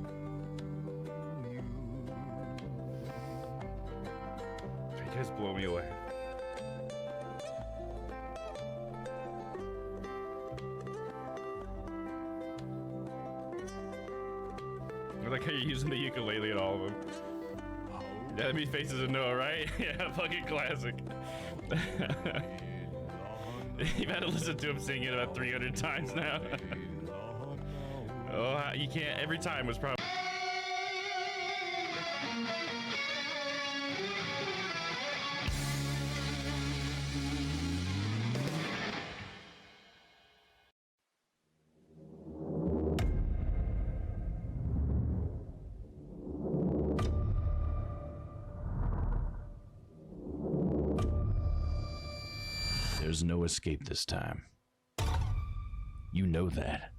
You guys blow me away. like how you're using the ukulele in all of them. Yeah, that means Faces of Noah, right? Yeah, fucking classic. You've had to listen to him sing it about 300 times now. Oh, you can't. Every time was probably. There's no escape this time. You know that.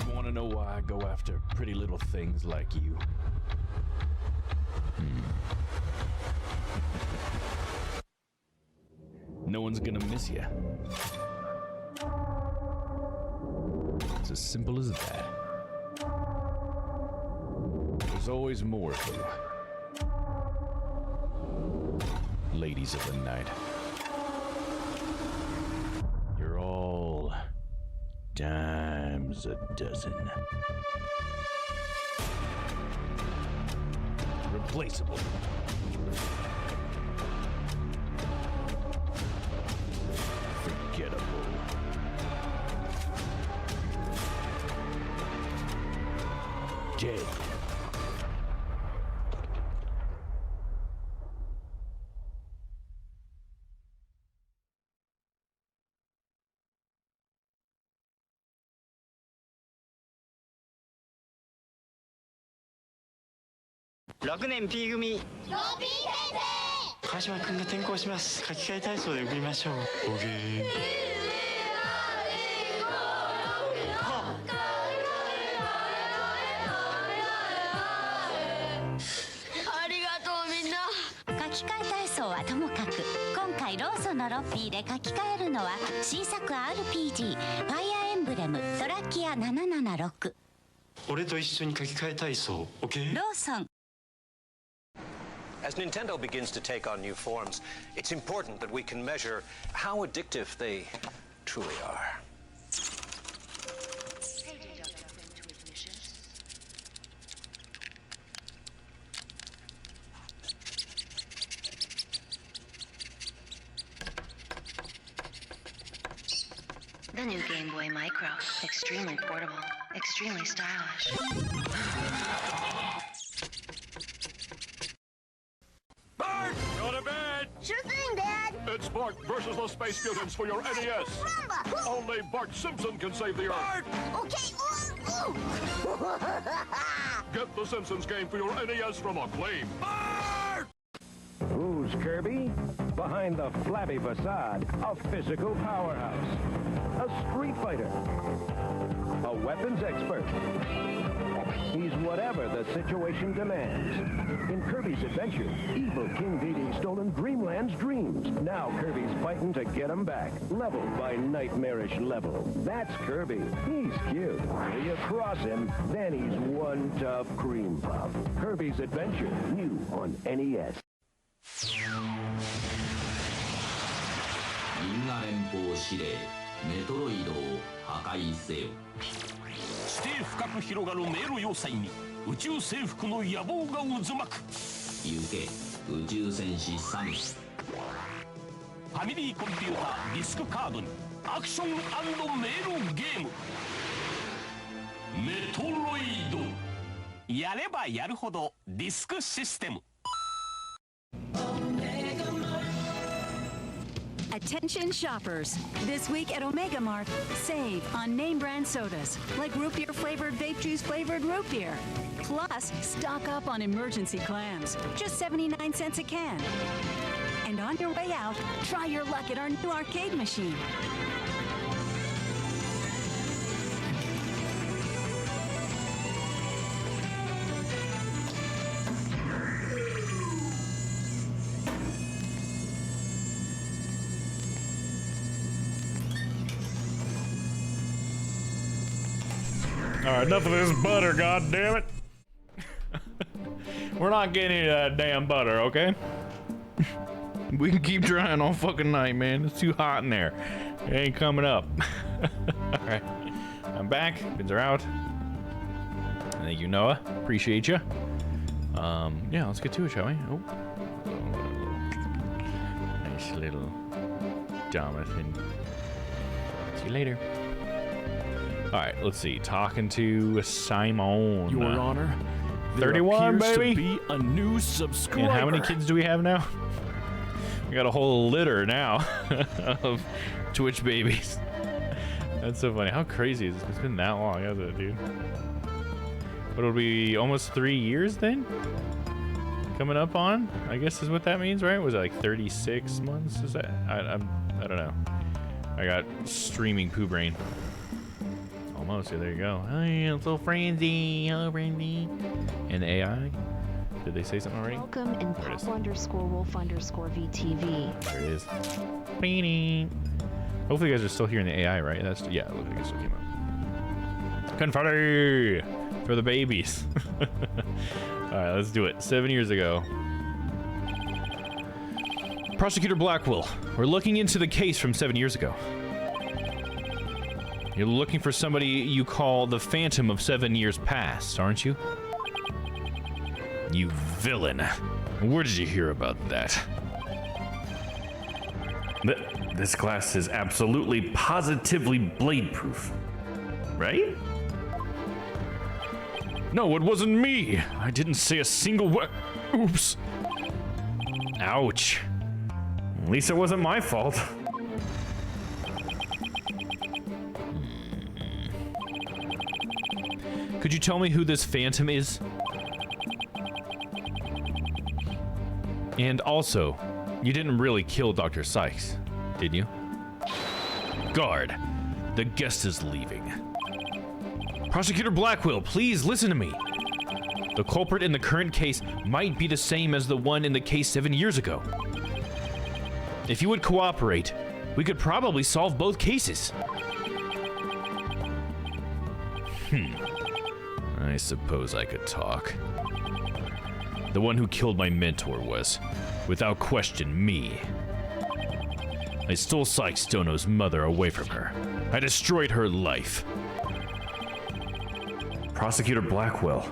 You want to know why I go after pretty little things like you? No one's gonna miss you. It's as simple as that. There's always more of you. Ladies of the night. You're all dimes a dozen. Replaceable. Forgettable. Dead.6年 P 組川島君が転校します。書き換え体操で送りましょう。オゲー。ありがとうみんな。書き換え体操はともかく、今回ローソンのロッピーで書き換えるのは新作 RPG ファイアーエンブレムトラキア776。俺と一緒に書き換え体操、オケー。ローソン。As Nintendo begins to take on new forms, it's important that we can measure how addictive they truly are. The new Game Boy Micro. Extremely portable, extremely stylish. Bart! Go to bed! Sure thing, Dad. It's Bart versus the Space Mutants for your NES. Rumba. Only Bart Simpson can save the Earth. Okay. Ooh. Get the Simpsons game for your NES from Acclaim. Bart! Who's Kirby? Behind the flabby facade, a physical powerhouse. A street fighter. A weapons expert. He's whatever the situation demands. In Kirby's Adventure, evil King Dedede's stolen Dreamland's dreams. Now Kirby's fighting to get them back, level by nightmarish level. That's Kirby. He's cute. Till you cross him, then he's one tough cream puff. Kirby's Adventure, new on NES. 銀河連邦司令メトロイドを破壊せよ。地底深く広がる迷路要塞に宇宙征服の野望が渦巻く。行け宇宙戦士サム。ファミリーコンピューターディスクカードにアクション&迷路ゲームメトロイド。やればやるほどディスクシステム。Attention shoppers! This week at Omega Mart, save on name brand sodas like root beer flavored vape juice flavored root beer. Plus, stock up on emergency clams, just 79 cents a can. And on your way out, try your luck at our new arcade machine. Alright, enough of this butter, goddammit. We're not getting any of that damn butter, okay? We can keep trying all fucking night, man. It's too hot in there. It ain't coming up. Alright. I'm back. Bins are out. Thank you, Noah. Appreciate you. Yeah, let's get to it, shall we? Oh. Nice little Jonathan. See you later. Alright, let's see. Talking to Simon. Your Honor, 31, there appears baby. to be a new subscriber. And how many kids do we have now? We got a whole litter now of Twitch babies. That's so funny. How crazy is this? It's been that long, hasn't it, dude? But it'll be almost 3 years then? Coming up on? I guess is what that means, right? Was it like 36 months? Is that? I don't know. I got streaming poo brain. Almost. Yeah, there you go. Oh, yeah, so frenzy. Hello, frenzy. And AI? Did they say something already? Welcome in pop_wolf_VTV. There it is. Beanie. Hopefully you guys are still hearing the AI, right? That's yeah, it looks like it still came up. Confetti for the babies. Alright, let's do it. 7 years ago. Prosecutor Blackwell, we're looking into the case from 7 years ago. You're looking for somebody you call the Phantom of 7 years past, aren't you? You villain. Where did you hear about that? This glass is absolutely, positively blade-proof. Right? No, it wasn't me. I didn't say a single word. Oops. Ouch. At least it wasn't my fault. Could you tell me who this Phantom is? And also, you didn't really kill Dr. Sykes, did you? Guard, the guest is leaving. Prosecutor Blackwell, please listen to me. The culprit in the current case might be the same as the one in the case 7 years ago. If you would cooperate, we could probably solve both cases. I suppose I could talk. The one who killed my mentor was, without question, me. I stole Sykes Stono's mother away from her. I destroyed her life. Prosecutor Blackwell.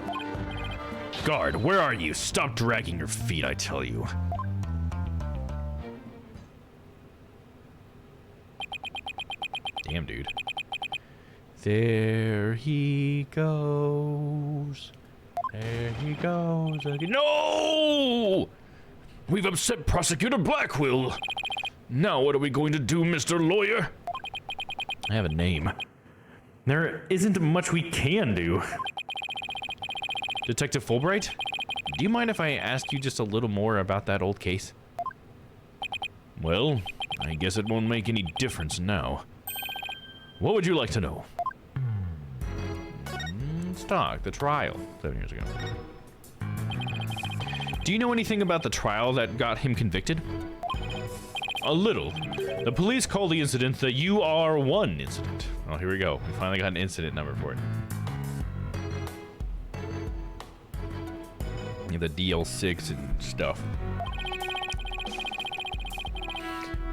Guard, where are you? Stop dragging your feet, I tell you. Damn, dude. There he goes. There he goes again. No! We've upset Prosecutor Blackwell. Now what are we going to do, Mr. Lawyer? I have a name. There isn't much we can do. Detective Fulbright? Do you mind if I ask you just a little more about that old case? Well, I guess it won't make any difference now. What would you like to know? Stock, the trial, 7 years ago. Do you know anything about the trial that got him convicted? A little. The police call the incident the UR1 incident. Oh, here we go. We finally got an incident number for it. Yeah, the DL6 and stuff.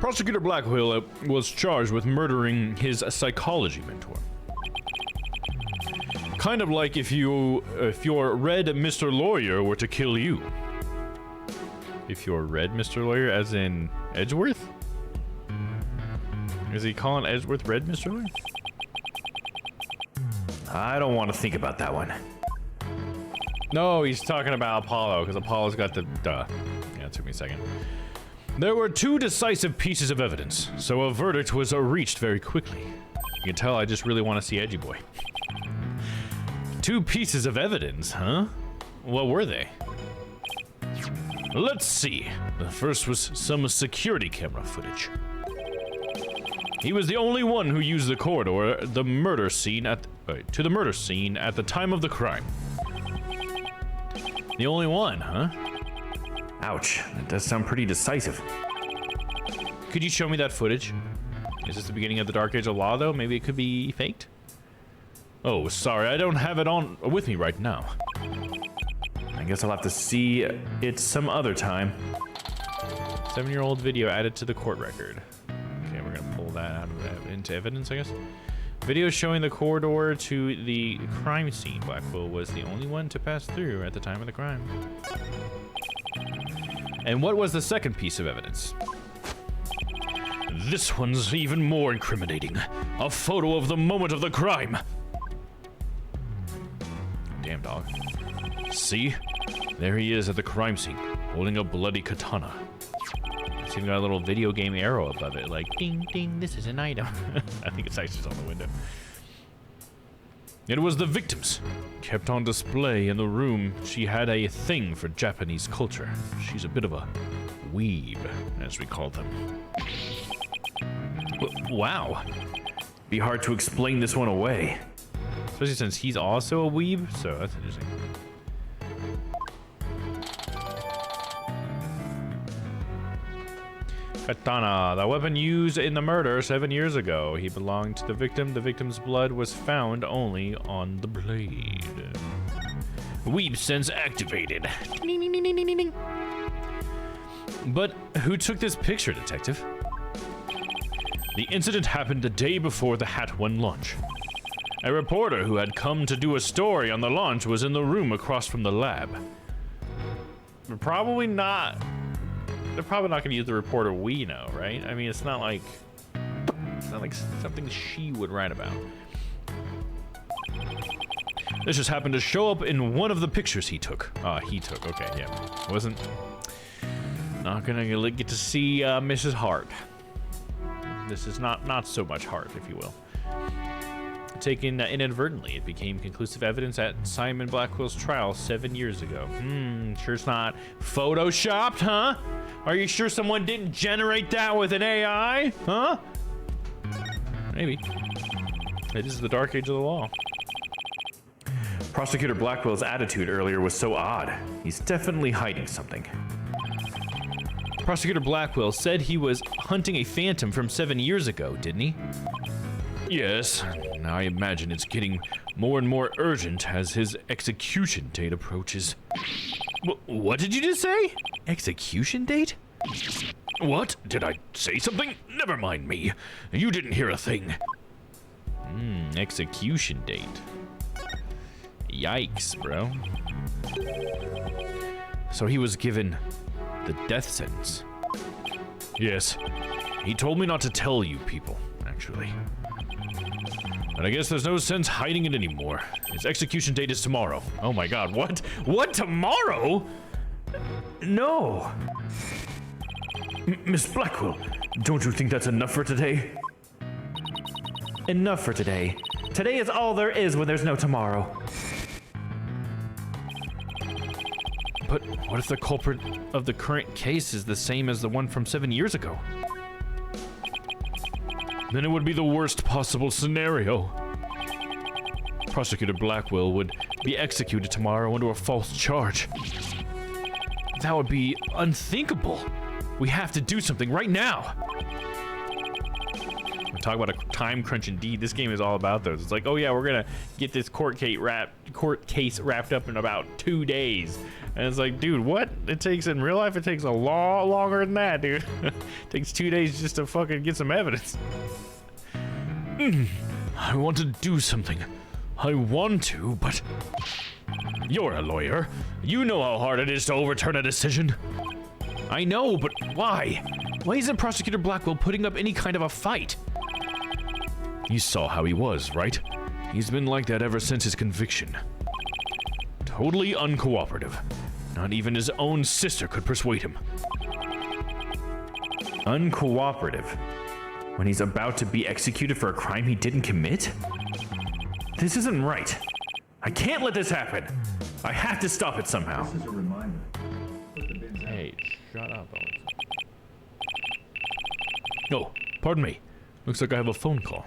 Prosecutor Blackwell was charged with murdering his psychology mentor. Kind of like if your red Mr. Lawyer were to kill you. If you're red Mr. Lawyer, as in Edgeworth? Is he calling Edgeworth red Mr. Lawyer? I don't want to think about that one. No, he's talking about Apollo, because Apollo's got the... Duh. Yeah, it took me a second. There were two decisive pieces of evidence, so a verdict was reached very quickly. You can tell I just really want to see Edgy Boy. Two pieces of evidence, huh? What were they? Let's see. The first was some security camera footage. He was the only one who used the corridor, the murder scene to the murder scene at the time of the crime. The only one, huh? Ouch, that does sound pretty decisive. Could you show me that footage? Is this the beginning of the Dark Age of Law, though? Maybe it could be faked? Oh, sorry, I don't have it on with me right now. I guess I'll have to see it some other time. 7-year-old video added to the court record. Okay, we're gonna pull that out of into evidence, I guess. Video showing the corridor to the crime scene. Blackwell was the only one to pass through at the time of the crime. And what was the second piece of evidence? This one's even more incriminating. A photo of the moment of the crime. Damn dog. See? There he is at the crime scene, holding a bloody katana. It's even got a little video game arrow above it, like, ding, ding, this is an item. I think it's actually just on the window. It was the victims. Kept on display in the room. She had a thing for Japanese culture. She's a bit of a weeb, as we call them. Wow. Be hard to explain this one away. Especially since he's also a weeb, so that's interesting. Katana, the weapon used in the murder 7 years ago. He belonged to the victim. The victim's blood was found only on the blade. Weeb sense activated. Ding, ding, ding, ding, ding, ding. But who took this picture, detective? The incident happened the day before the Hat 1 launch. A reporter who had come to do a story on the launch was in the room across from the lab. Probably not. They're probably not going to use the reporter we know, right? I mean, it's not like something she would write about. This just happened to show up in one of the pictures he took. Okay, yeah. Wasn't not gonna get to see Mrs. Hart. This is not so much Hart, if you will. Taken inadvertently, it became conclusive evidence at Simon Blackwell's trial 7 years ago. Sure it's not photoshopped, huh? Are you sure someone didn't generate that with an AI? Huh? Maybe. It is the dark age of the law. Prosecutor Blackwell's attitude earlier was so odd. He's definitely hiding something. Prosecutor Blackwell said he was hunting a phantom from 7 years ago, didn't he? Yes. I imagine it's getting more and more urgent as his execution date approaches. What did you just say? Execution date? What? Did I say something? Never mind me. You didn't hear a thing. Execution date. Yikes, bro. So he was given the death sentence. Yes. He told me not to tell you people, actually. But I guess there's no sense hiding it anymore. His execution date is tomorrow. Oh my god, what? What, tomorrow? No. Miss Blackwell, don't you think that's enough for today? Enough for today. Today is all there is when there's no tomorrow. But what if the culprit of the current case is the same as the one from 7 years ago? Then it would be the worst possible scenario. Prosecutor Blackwell would be executed tomorrow under a false charge. That would be unthinkable. We have to do something right now. We're talking about a time crunch indeed. This game is all about those. It's like, oh yeah, we're gonna get this court case wrapped up in about 2 days. And it's like, dude, what? It takes, in real life, it takes a lot longer than that, dude. It takes 2 days just to fucking get some evidence. I want to do something. I want to, but... You're a lawyer. You know how hard it is to overturn a decision. I know, but why? Why isn't Prosecutor Blackwell putting up any kind of a fight? You saw how he was, right? He's been like that ever since his conviction. Totally uncooperative. Not even his own sister could persuade him. Uncooperative? When he's about to be executed for a crime he didn't commit? This isn't right. I can't let this happen. I have to stop it somehow. This is a reminder. Hey, shut up, Alex. Oh, pardon me. Looks like I have a phone call.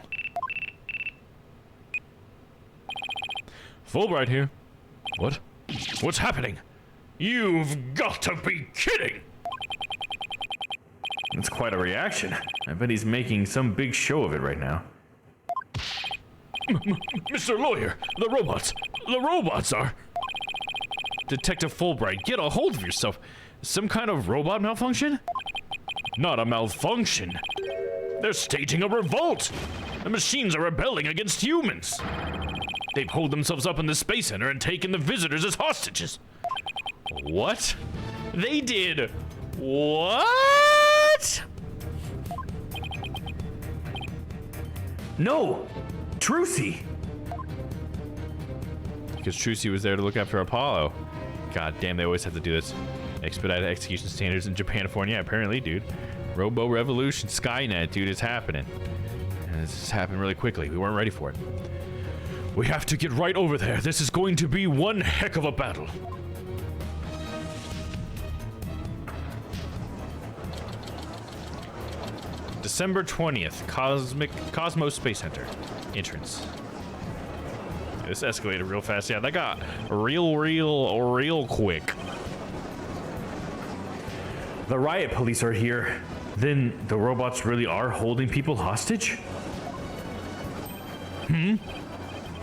Fulbright here. What? What's happening? You've got to be kidding! That's quite a reaction. I bet he's making some big show of it right now. Mr. Lawyer, the robots are... Detective Fulbright, get a hold of yourself. Some kind of robot malfunction? not a malfunction. They're staging a revolt. The machines are rebelling against humans. They've holed themselves up in the Space Center and taken the visitors as hostages. What? They did what? No, Trucy. Because Trucy was there to look after Apollo. God damn, they always have to do this. Expedited execution standards in Japan. Yeah, apparently, dude. Robo Revolution, Skynet, dude, it's happening. And this happened really quickly. We weren't ready for it. We have to get right over there. This is going to be one heck of a battle. December 20th, Cosmos Space Center. Entrance. This escalated real fast. Yeah, that got real quick. The riot police are here. Then the robots really are holding people hostage?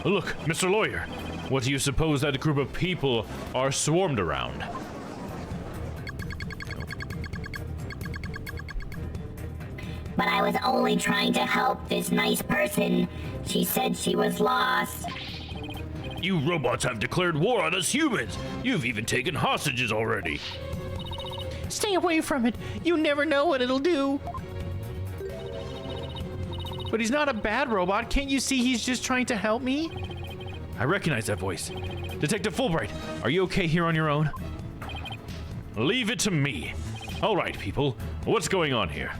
Look, Mr. Lawyer, what do you suppose that group of people are swarmed around? But I was only trying to help this nice person. She said she was lost. You robots have declared war on us humans. You've even taken hostages already. Stay away from it. You never know what it'll do. But he's not a bad robot. Can't you see he's just trying to help me? I recognize that voice. Detective Fulbright, are you okay here on your own? Leave it to me. All right, people. What's going on here?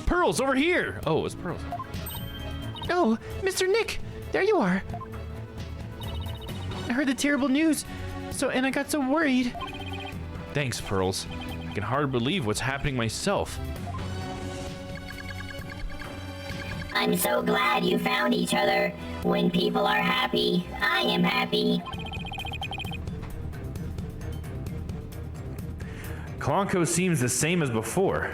Pearl's over here. Oh, it's Pearl's. Oh, Mr. Nick, there you are. I heard the terrible news, and I got so worried. Thanks, Pearls. I can hardly believe what's happening myself. I'm so glad you found each other. When people are happy, I am happy. Klonko seems the same as before.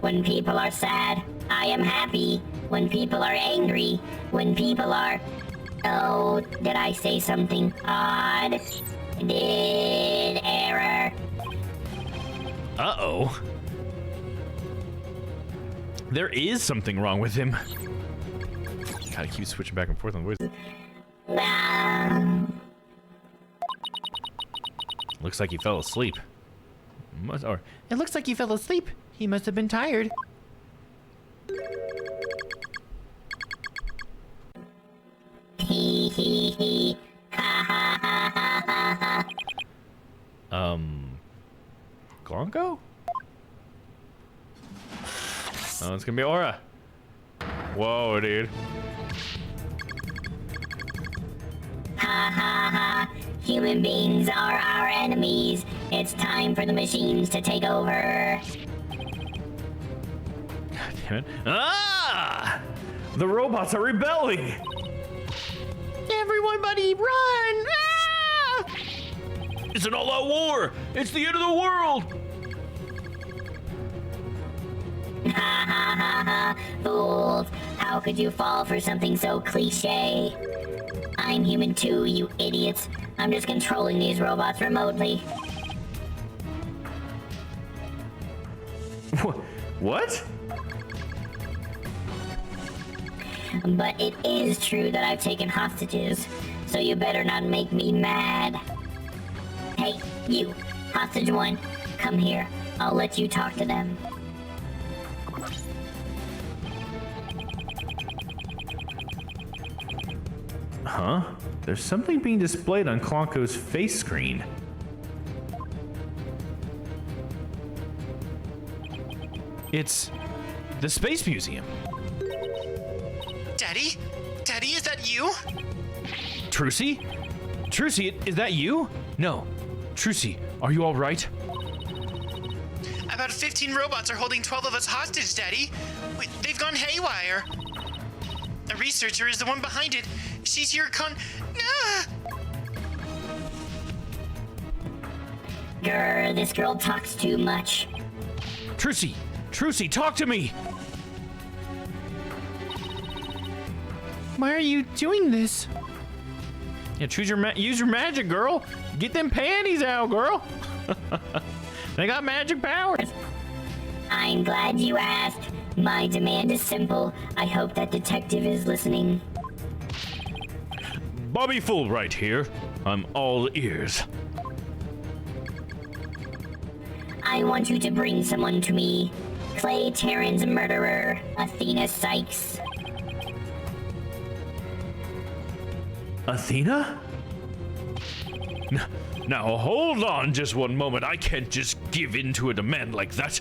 When people are sad, I am happy. When people are angry, when people are... Oh, did I say something odd? Did error. Uh-oh. There is something wrong with him. Gotta keep switching back and forth on the voice. Looks like he fell asleep. It looks like he fell asleep. He must have been tired. Hee hee hee. Ha ha ha ha ha ha. Klonko? Oh, it's gonna be Aura. Whoa, dude. Ha ha ha. Human beings are our enemies. It's time for the machines to take over. God damn it. Ah! The robots are rebelling! Everybody run! Ah! It's an all-out war! It's the end of the world! Ha ha ha ha. Fools. How could you fall for something so cliche? I'm human too, you idiots. I'm just controlling these robots remotely. What? But it is true that I've taken hostages, so you better not make me mad. Hey, you, hostage one, come here. I'll let you talk to them. Huh? There's something being displayed on Klonko's face screen. It's the Space Museum. Daddy? Daddy, is that you? Trucy? Trucy, is that you? No. Trucy, are you all right? About 15 robots are holding 12 of us hostage, Daddy. Wait, they've gone haywire. A researcher is the one behind it. She's your Ah! Grr, this girl talks too much. Trucy! Trucy, talk to me! Why are you doing this? Yeah, use your magic, girl. Get them panties out, girl. They got magic powers. I'm glad you asked. My demand is simple. I hope that detective is listening. Bobby Fulbright here. I'm all ears. I want you to bring someone to me. Clay Terran's murderer, Athena Sykes. Athena? Now hold on just one moment. I can't just give in to a demand like that.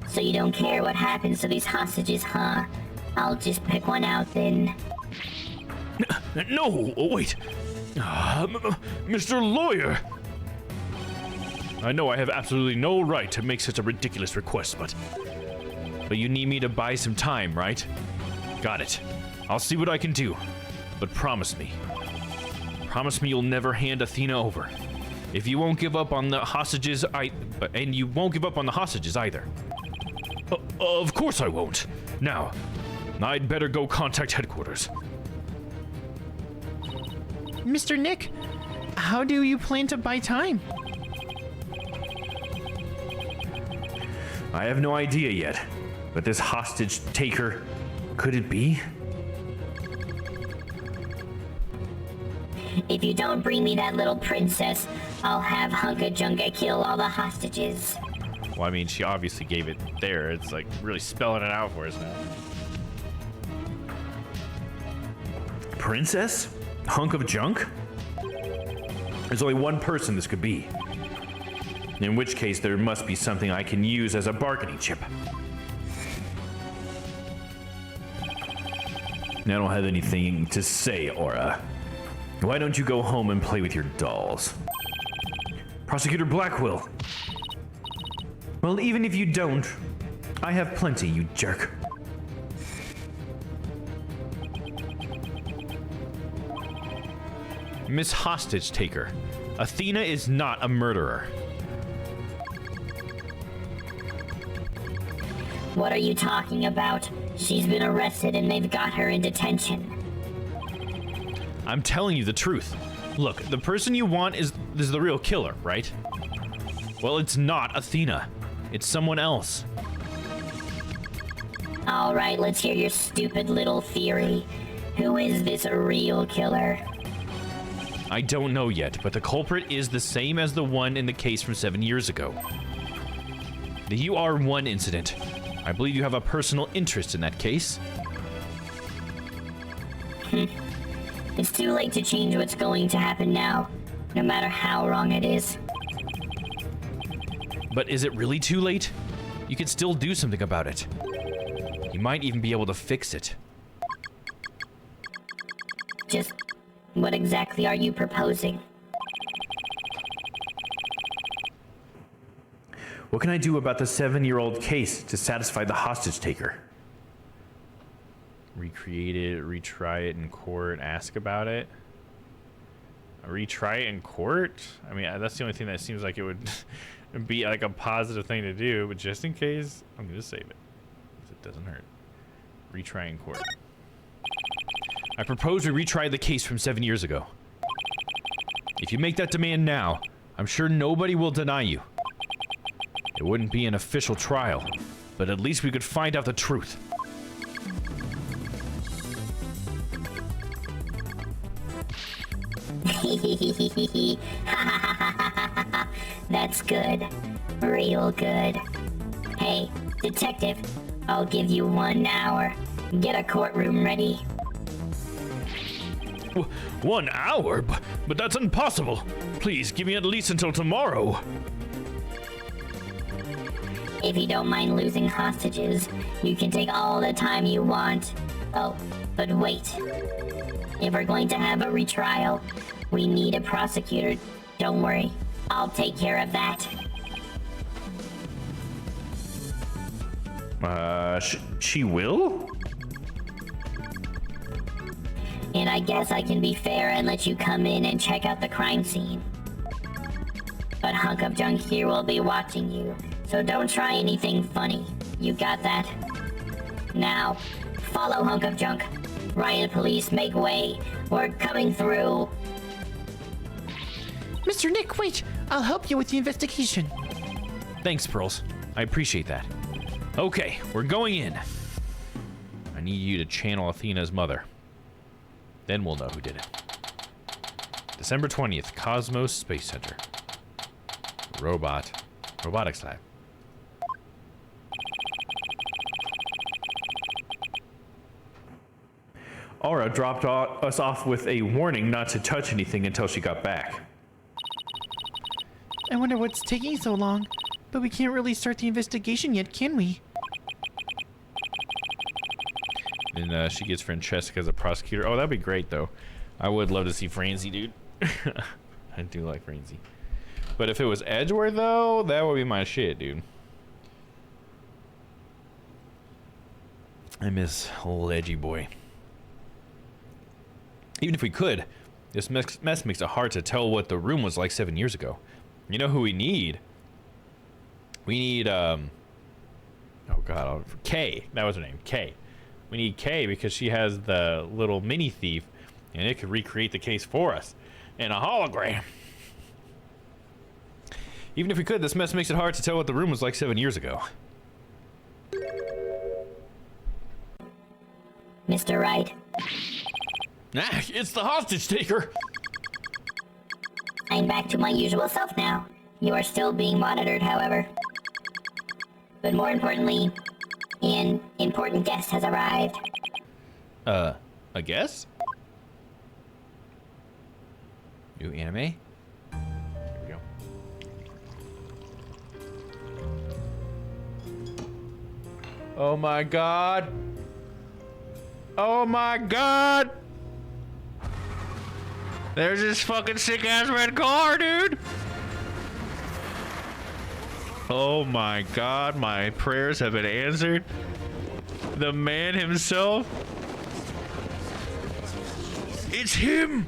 So you don't care what happens to these hostages, huh? I'll just pick one out then. No, wait. Mr. Lawyer. I know I have absolutely no right to make such a ridiculous request, but you need me to buy some time, right? got it. I'll see what I can do. But promise me you'll never hand Athena over. If you won't give up on the hostages, and you won't give up on the hostages either. Of course I won't. Now, I'd better go contact headquarters. Mr. Nick, how do you plan to buy time? I have no idea yet, but this hostage taker, could it be? If you don't bring me that little princess, I'll have Hunka Junka kill all the hostages. Well, I mean, she obviously gave it there. It's like really spelling it out for us now. Princess? Hunk of junk? There's only one person this could be. In which case, there must be something I can use as a bargaining chip. I don't have anything to say, Aura. Why don't you go home and play with your dolls? Prosecutor Blackwell. Well, even if you don't, I have plenty, you jerk. Miss Hostage Taker, Athena is not a murderer. What are you talking about? She's been arrested and they've got her in detention. I'm telling you the truth. Look, the person you want is the real killer, right? Well, it's not Athena. It's someone else. All right, let's hear your stupid little theory. Who is this real killer? I don't know yet, but the culprit is the same as the one in the case from 7 years ago. The UR1 incident. I believe you have a personal interest in that case. It's too late to change what's going to happen now, no matter how wrong it is. But is it really too late? You can still do something about it. You might even be able to fix it. Just what exactly are you proposing? What can I do about the 7-year-old case to satisfy the hostage taker? Recreate it, retry it in court, ask about it. Retry it in court? I mean, that's the only thing that seems like it would be like a positive thing to do, but just in case, I'm gonna save it. It doesn't hurt. Retry in court. I propose we retry the case from 7 years ago. If you make that demand now, I'm sure nobody will deny you. It wouldn't be an official trial, but at least we could find out the truth. That's good. Real good. Hey, detective, I'll give you 1 hour. Get a courtroom ready. 1 hour? But that's impossible. Please, give me at least until tomorrow. If you don't mind losing hostages, you can take all the time you want. Oh, but wait. If we're going to have a retrial, we need a prosecutor. Don't worry, I'll take care of that. She will? And I guess I can be fair and let you come in and check out the crime scene. But Hunk of Junk here will be watching you, so don't try anything funny. You got that? Now, follow Hunk of Junk. Riot police, make way. We're coming through. Mr. Nick, wait! I'll help you with the investigation. Thanks, Pearls. I appreciate that. Okay, we're going in. I need you to channel Athena's mother. Then we'll know who did it. December 20th, Cosmos Space Center. Robotics lab. Aura dropped us off with a warning not to touch anything until she got back. I wonder what's taking so long. But we can't really start the investigation yet, can we? And she gets Francesca as a prosecutor. Oh, that'd be great, though. I would love to see Francie, dude. I do like Francie. But if it was Edgeworth, though, that would be my shit, dude. I miss old Edgy boy. Even if we could, this mess makes it hard to tell what the room was like 7 years ago. You know who we need? We need, oh god, Kay. That was her name, Kay. We need Kay because she has the little mini thief, and it could recreate the case for us in a hologram. Even if we could, this mess makes it hard to tell what the room was like 7 years ago. Mr. Wright. Ah, it's the hostage taker! I'm back to my usual self now. You are still being monitored, however. But more importantly, an important guest has arrived. A guest? New anime? Here we go. Oh my god! Oh my god! There's this fucking sick ass red car, dude! Oh my god, my prayers have been answered. The man himself. It's him!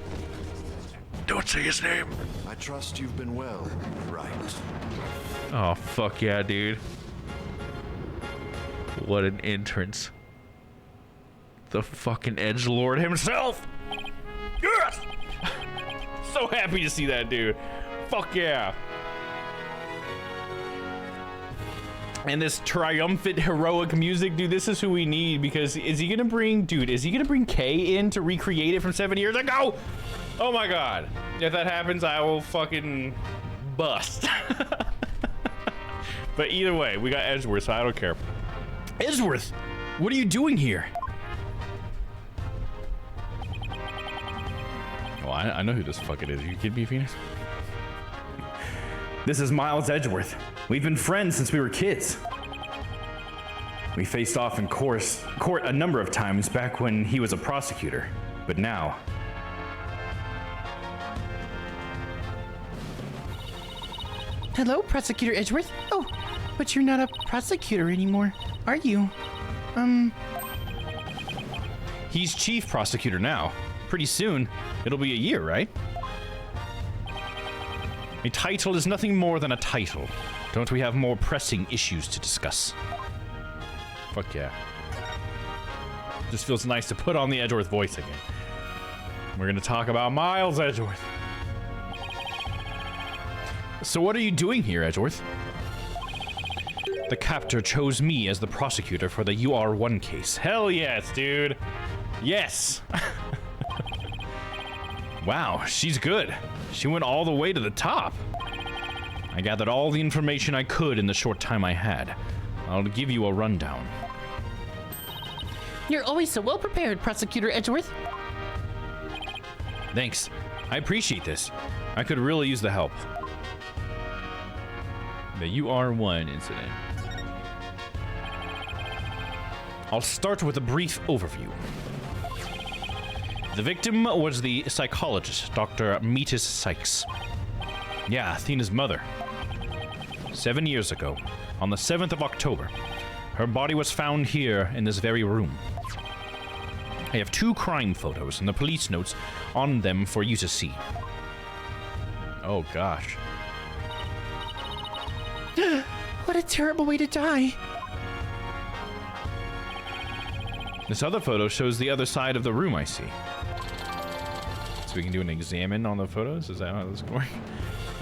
Don't say his name. I trust you've been well, right? Oh, fuck yeah, dude. What an entrance. The fucking edgelord himself! Yes! So happy to see that dude. Fuck yeah. And this triumphant, heroic music, dude, this is who we need, because is he gonna bring Kay in to recreate it from 7 years ago? Oh my god. If that happens, I will fucking bust. But either way, we got Edgeworth, so I don't care. Edgeworth, what are you doing here? Oh, I know who this fucking is. Are you kidding me, Phoenix? This is Miles Edgeworth. We've been friends since we were kids. We faced off in court a number of times back when he was a prosecutor, but now... Hello, Prosecutor Edgeworth. Oh, but you're not a prosecutor anymore, are you? He's chief prosecutor now. Pretty soon, it'll be a year, right? A title is nothing more than a title. Don't we have more pressing issues to discuss? Fuck yeah. Just feels nice to put on the Edgeworth voice again. We're gonna talk about Miles Edgeworth. So what are you doing here, Edgeworth? The captor chose me as the prosecutor for the UR1 case. Hell yes, dude. Yes. Wow, she's good. She went all the way to the top. I gathered all the information I could in the short time I had. I'll give you a rundown. You're always so well prepared, Prosecutor Edgeworth. Thanks. I appreciate this. I could really use the help. The UR1 incident. I'll start with a brief overview. The victim was the psychologist, Dr. Metis Sykes. Yeah, Athena's mother. 7 years ago, on the 7th of October, her body was found here in this very room. I have 2 crime photos and the police notes on them for you to see. Oh gosh. What a terrible way to die. This other photo shows the other side of the room I see. So we can do an examine on the photos? Is that how this is going?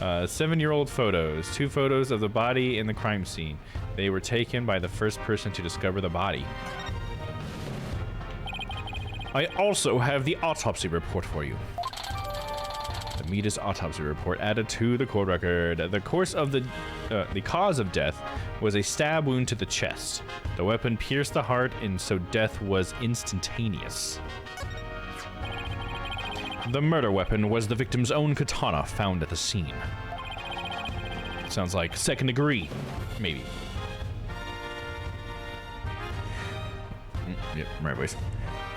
7-year-old photos. 2 photos of the body in the crime scene. They were taken by the first person to discover the body. I also have the autopsy report for you. The Metis autopsy report added to the court record. The cause of death was a stab wound to the chest. The weapon pierced the heart, and so death was instantaneous. The murder weapon was the victim's own katana found at the scene. Sounds like second degree, maybe. Yep, right ways.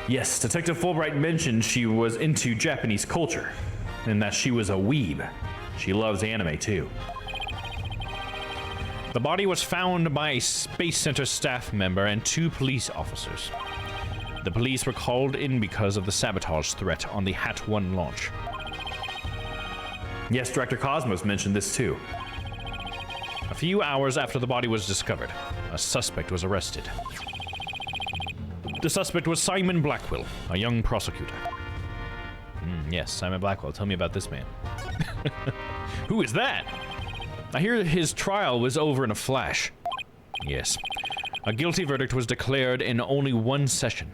Yes, Detective Fulbright mentioned she was into Japanese culture, and that she was a weeb. She loves anime too. The body was found by a Space Center staff member and 2 police officers. The police were called in because of the sabotage threat on the Hat 1 launch. Yes, Director Cosmos mentioned this too. A few hours after the body was discovered, a suspect was arrested. The suspect was Simon Blackwell, a young prosecutor. Yes, Simon Blackwell. Tell me about this man. Who is that? I hear his trial was over in a flash. Yes. A guilty verdict was declared in only 1 session.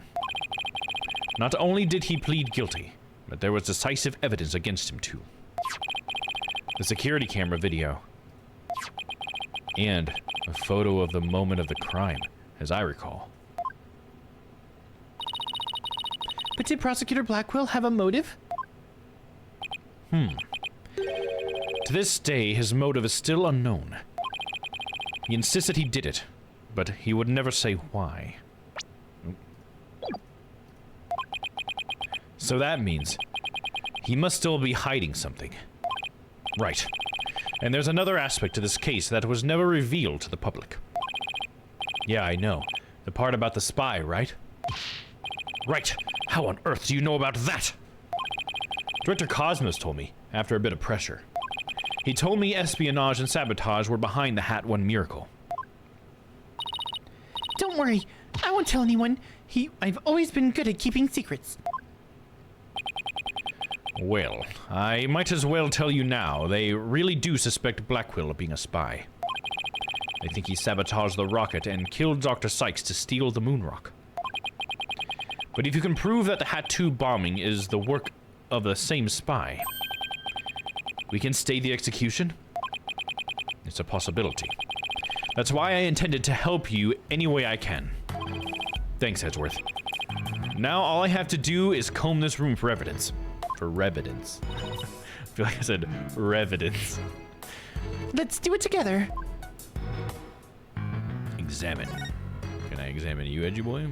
Not only did he plead guilty, but there was decisive evidence against him too. The security camera video. And a photo of the moment of the crime, as I recall. But did Prosecutor Blackwell have a motive? To this day, his motive is still unknown. He insisted he did it, but he would never say why. So that means he must still be hiding something. Right. And there's another aspect to this case that was never revealed to the public. Yeah, I know. The part about the spy, right? Right. How on earth do you know about that? Director Cosmos told me, after a bit of pressure. He told me espionage and sabotage were behind the Hat 1 miracle. Don't worry. I won't tell anyone. I've always been good at keeping secrets. Well, I might as well tell you now. They really do suspect Blackwell of being a spy. They think he sabotaged the rocket and killed Dr. Sykes to steal the moon rock. But if you can prove that the Hat 2 bombing is the work of the same spy, we can stay the execution? It's a possibility. That's why I intended to help you any way I can. Thanks, Edgeworth. Now all I have to do is comb this room for evidence. For revidence. I feel like I said revidence. Let's do it together. Examine. Can I examine you, Edgy Boy?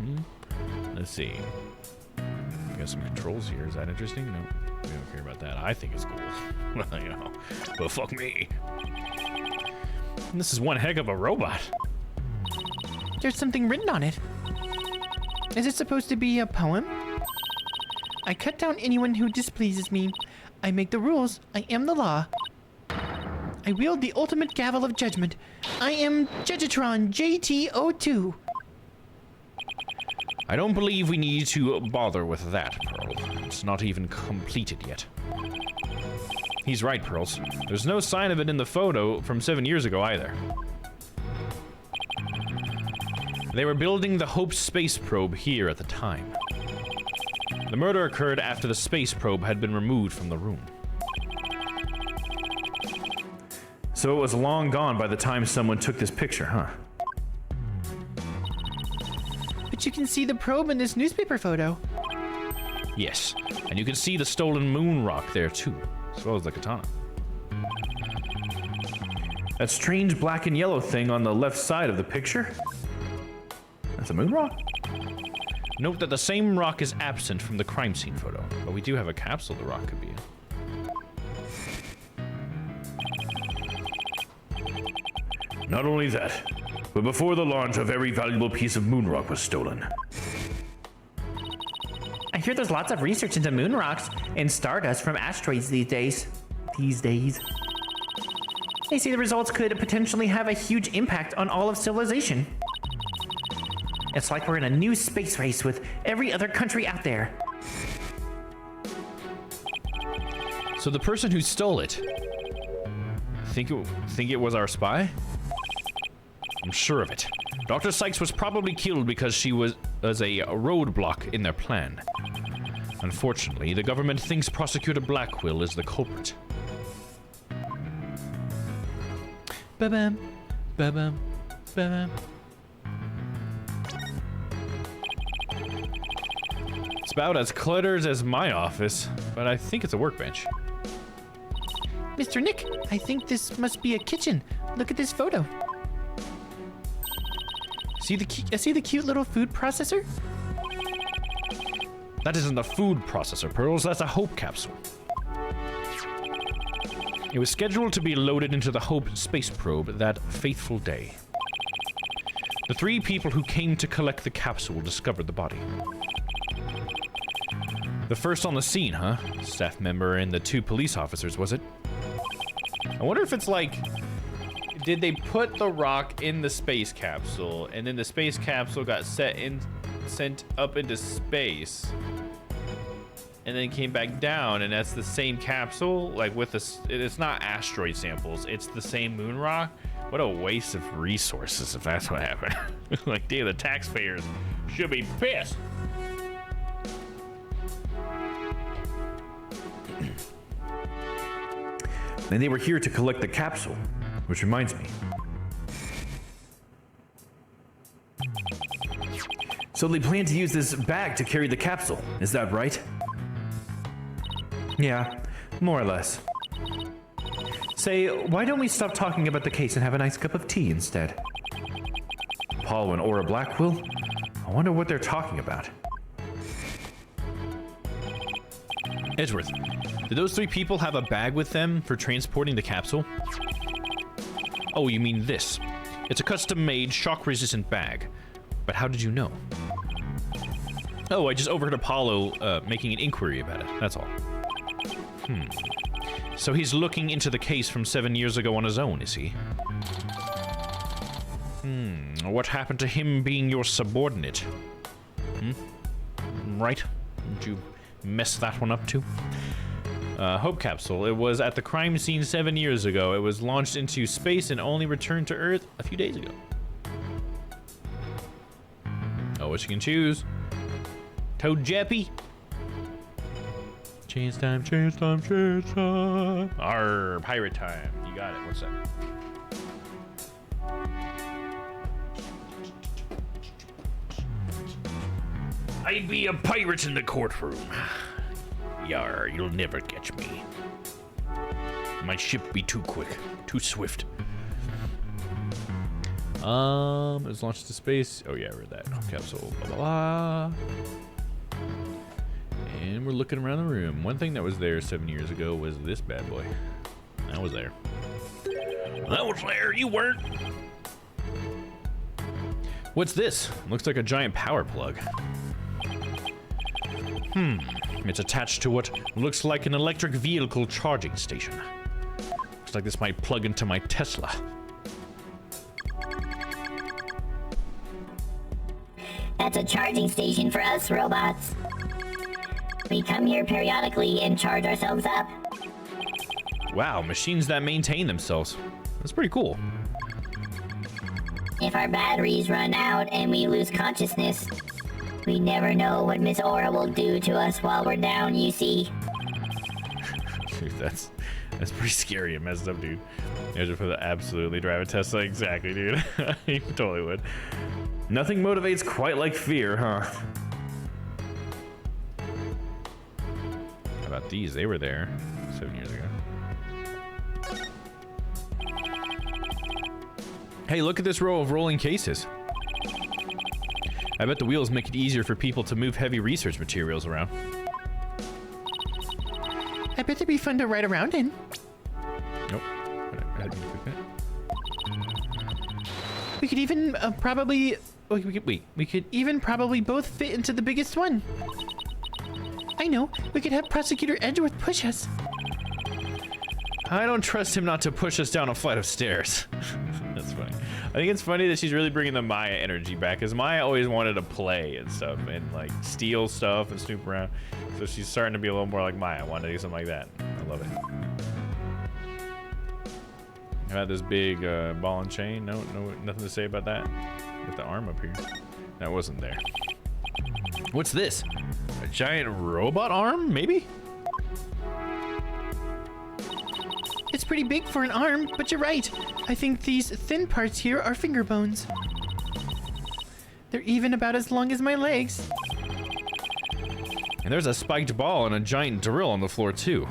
Let's see. We got some controls here. Is that interesting? No, we don't care about that. I think it's cool. You know, but fuck me. And this is one heck of a robot. There's something written on it. Is it supposed to be a poem? I cut down anyone who displeases me. I make the rules. I am the law. I wield the ultimate gavel of judgment. I am Judgetron JT02. I don't believe we need to bother with that, Pearl. It's not even completed yet. He's right, Pearls. There's no sign of it in the photo from 7 years ago either. They were building the Hope space probe here at the time. The murder occurred after the space probe had been removed from the room. So it was long gone by the time someone took this picture, huh? But you can see the probe in this newspaper photo. Yes, and you can see the stolen moon rock there too, as well as the katana. That strange black and yellow thing on the left side of the picture? That's a moon rock? Note that the same rock is absent from the crime scene photo, but we do have a capsule the rock could be in. Not only that, but before the launch, a very valuable piece of moon rock was stolen. I hear there's lots of research into moon rocks and stardust from asteroids these days. They say the results could potentially have a huge impact on all of civilization. It's like we're in a new space race with every other country out there. So the person who stole it Think it was our spy? I'm sure of it. Dr. Sykes was probably killed because she was a roadblock in their plan. Unfortunately, the government thinks Prosecutor Blackwell is the culprit. Ba-bam, ba-bam, ba-bam. It's about as cluttered as my office, but I think it's a workbench. Mr. Nick, I think this must be a kitchen. Look at this photo. See the cute little food processor? That isn't a food processor, Pearls. That's a Hope capsule. It was scheduled to be loaded into the Hope space probe that fateful day. The 3 people who came to collect the capsule discovered the body. The first on the scene, huh? Staff member and the 2 police officers, was it? I wonder if it's like... Did they put the rock in the space capsule, and then the space capsule got sent up into space, and then came back down, and that's the same capsule? Like with the... It's not asteroid samples, it's the same moon rock? What a waste of resources if that's what happened. Like, damn, the taxpayers should be pissed. And they were here to collect the capsule, which reminds me. So they plan to use this bag to carry the capsule, is that right? Yeah, more or less. Say, why don't we stop talking about the case and have a nice cup of tea instead? Apollo and Aura Blackwell? I wonder what they're talking about. Edgeworth, did those 3 people have a bag with them for transporting the capsule? Oh, you mean this. It's a custom-made, shock-resistant bag. But how did you know? Oh, I just overheard Apollo making an inquiry about it, that's all. So he's looking into the case from 7 years ago on his own, is he? What happened to him being your subordinate? Right? Did you mess that one up too? Hope capsule. It was at the crime scene 7 years ago. It was launched into space and only returned to Earth a few days ago. Oh, what you can choose? Toad Jeppy. Chance time, chance time, chance time. Arr, pirate time. You got it. What's that? I'd be a pirate in the courtroom. Yar, you'll never catch me. My ship be too quick, too swift. It was launched to space. Oh yeah, I read that. Capsule, blah, blah, blah. And we're looking around the room. One thing that was there 7 years ago was this bad boy. That was there. That was there, you weren't. What's this? Looks like a giant power plug. It's attached to what looks like an electric vehicle charging station. Looks like this might plug into my Tesla. That's a charging station for us robots. We come here periodically and charge ourselves up. Wow, machines that maintain themselves. That's pretty cool. If our batteries run out and we lose consciousness, we never know what Miss Aura will do to us while we're down, you see. Dude, that's pretty scary and messed up, dude. You guys would absolutely drive a Tesla? Exactly, dude. You totally would. Nothing motivates quite like fear, huh? How about these? They were there 7 years ago. Hey, look at this row of rolling cases. I bet the wheels make it easier for people to move heavy research materials around. I bet they'd be fun to ride around in. Nope. We could even probably... We could even probably both fit into the biggest one. I know. We could have Prosecutor Edgeworth push us. I don't trust him not to push us down a flight of stairs. That's funny. I think it's funny that she's really bringing the Maya energy back, because Maya always wanted to play and stuff and like steal stuff and snoop around. So she's starting to be a little more like Maya. I want to do something like that. I love it. About this big ball and chain. No, nothing to say about that. Get the arm up here. That wasn't there. What's this? A giant robot arm, maybe? It's pretty big for an arm, but you're right. I think these thin parts here are finger bones. They're even about as long as my legs. And there's a spiked ball and a giant drill on the floor, too.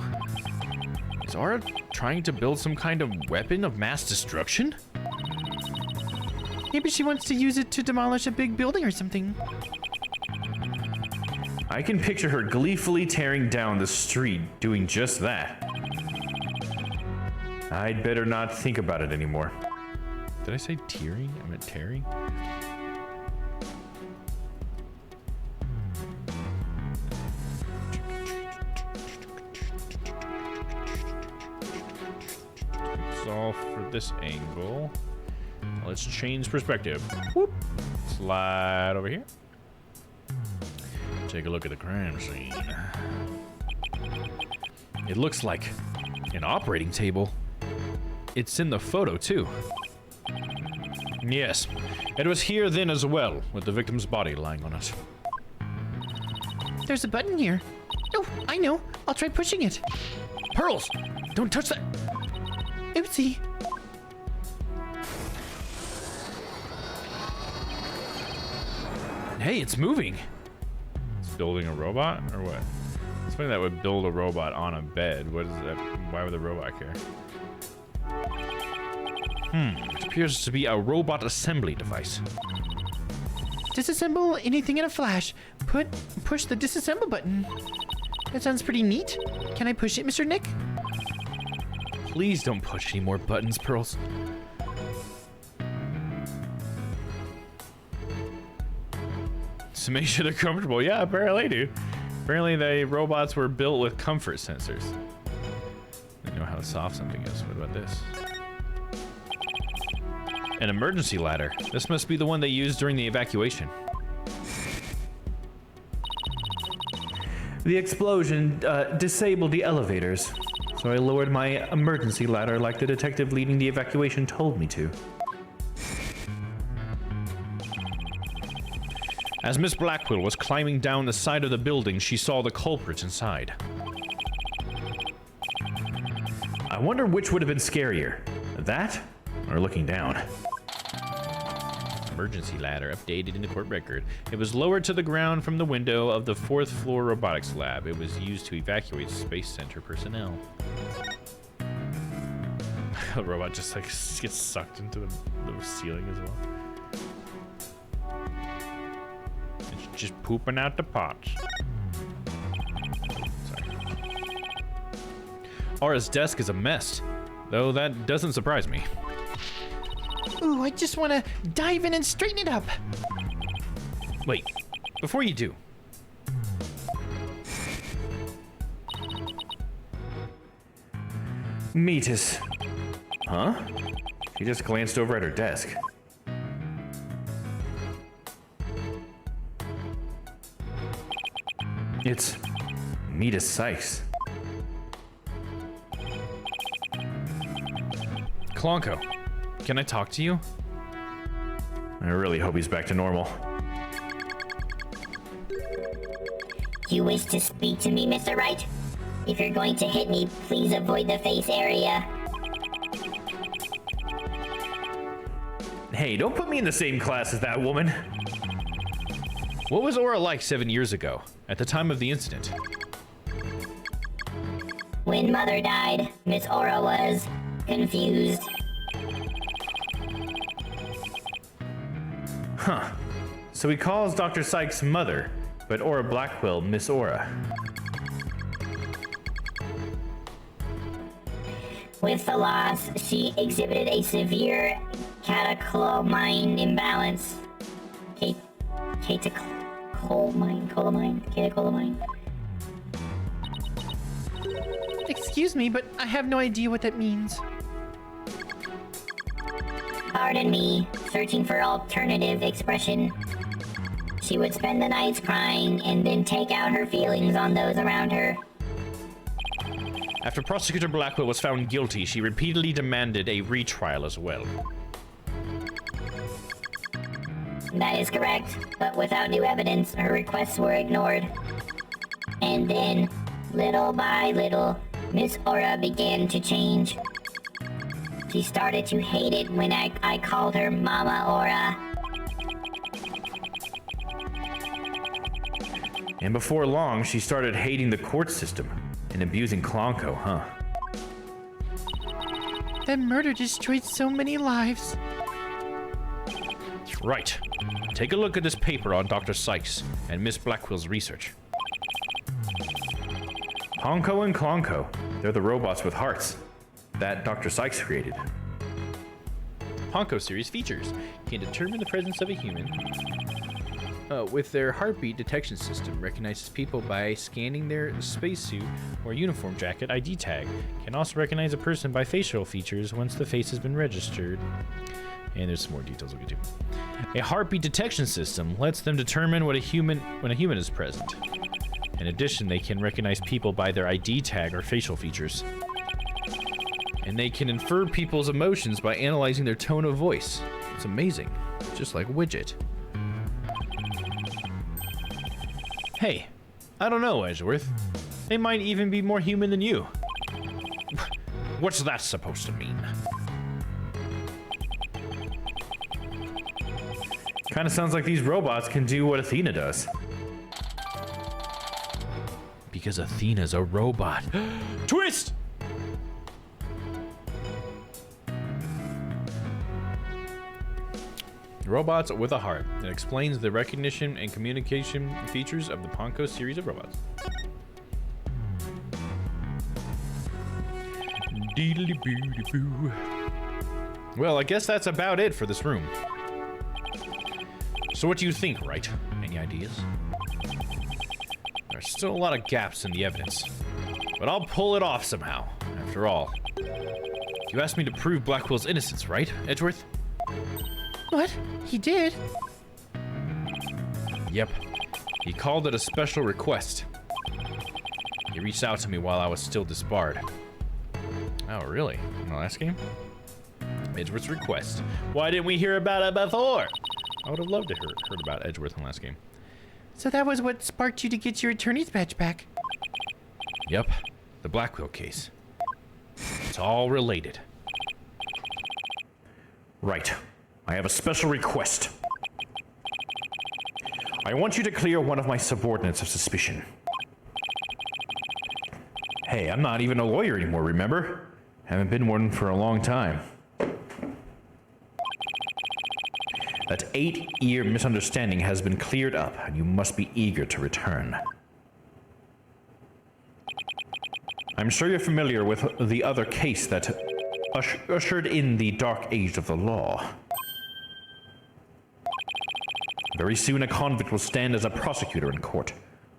Is Aura trying to build some kind of weapon of mass destruction? Maybe she wants to use it to demolish a big building or something. I can picture her gleefully tearing down the street doing just that. I'd better not think about it anymore. Did I say tearing? I meant tearing? It's all for this angle. Let's change perspective. Whoop. Slide over here. Take a look at the crime scene. It looks like an operating table. It's in the photo, too. Yes, it was here then as well, with the victim's body lying on it. There's a button here. Oh, I know. I'll try pushing it. Pearls! Don't touch that! Oopsie. Hey, it's moving. It's building a robot, or what? It's funny that would build a robot on a bed. What is that? Why would the robot care? It appears to be a robot assembly device. Disassemble anything in a flash. Push the disassemble button. That sounds pretty neat. Can I push it, Mr. Nick? Please don't push any more buttons, Pearls. To make sure they're comfortable. Yeah, apparently, dude. Apparently, the robots were built with comfort sensors. They know how soft something is. What about this? An emergency ladder. This must be the one they used during the evacuation. The explosion disabled the elevators, so I lowered my emergency ladder like the detective leading the evacuation told me to. As Miss Blackwell was climbing down the side of the building, she saw the culprit inside. I wonder which would have been scarier, that or looking down. Emergency ladder updated in the court record. It was lowered to the ground from the window of the 4th floor robotics lab. It was used to evacuate Space Center personnel. The robot just like gets sucked into the ceiling as well. It's just pooping out the pots. Sorry. Aura's desk is a mess, though that doesn't surprise me. Ooh, I just want to dive in and straighten it up. Wait, before you do. Metis. Huh? She just glanced over at her desk. It's Metis Sykes. Klonko, can I talk to you? I really hope he's back to normal. You wish to speak to me, Mr. Wright? If you're going to hit me, please avoid the face area. Hey, don't put me in the same class as that woman. What was Aura like 7 years ago, at the time of the incident? When Mother died, Miss Aura was confused. Huh. So he calls Dr. Sykes mother, but Aura Blackwell Miss Aura. With the loss, she exhibited a severe catecholaminé imbalance. Catecholaminé. Excuse me, but I have no idea what that means. Pardon me, searching for alternative expression. She would spend the nights crying and then take out her feelings on those around her. After Prosecutor Blackwell was found guilty, she repeatedly demanded a retrial as well. That is correct, but without new evidence, her requests were ignored. And then, little by little, Miss Aura began to change. She started to hate it when I called her Mama Aura. And before long, she started hating the court system and abusing Klonko, huh? That murder destroyed so many lives. Right. Take a look at this paper on Dr. Sykes and Miss Blackwell's research. Honko and Klonko, they're the robots with hearts that Dr. Sykes created. Honko series features can determine the presence of a human with their heartbeat detection system, recognizes people by scanning their spacesuit or uniform jacket ID tag, can also recognize a person by facial features once the face has been registered. And there's some more details we'll get to. A heartbeat detection system lets them determine when a human is present. In addition, they can recognize people by their ID tag or facial features. And they can infer people's emotions by analyzing their tone of voice. It's amazing. Just like Widget. Hey, I don't know, Edgeworth. They might even be more human than you. What's that supposed to mean? Kind of sounds like these robots can do what Athena does. Because Athena's a robot. Twist! Robots with a heart. It explains the recognition and communication features of the Ponko series of robots. Well, I guess that's about it for this room. So what do you think, Wright? Any ideas? There's still a lot of gaps in the evidence, but I'll pull it off somehow. After all, you asked me to prove Blackwell's innocence, right, Edgeworth? What? He did? Yep. He called it a special request. He reached out to me while I was still disbarred. Oh, really? In the last game? Edgeworth's request. Why didn't we hear about it before? I would have loved to heard about Edgeworth in the last game. So that was what sparked you to get your attorney's badge back? Yep. The Blackwell case. It's all related. Right. I have a special request. I want you to clear one of my subordinates of suspicion. Hey, I'm not even a lawyer anymore, remember? Haven't been one for a long time. That 8-year misunderstanding has been cleared up, and you must be eager to return. I'm sure you're familiar with the other case that ushered in the dark age of the law. Very soon a convict will stand as a prosecutor in court.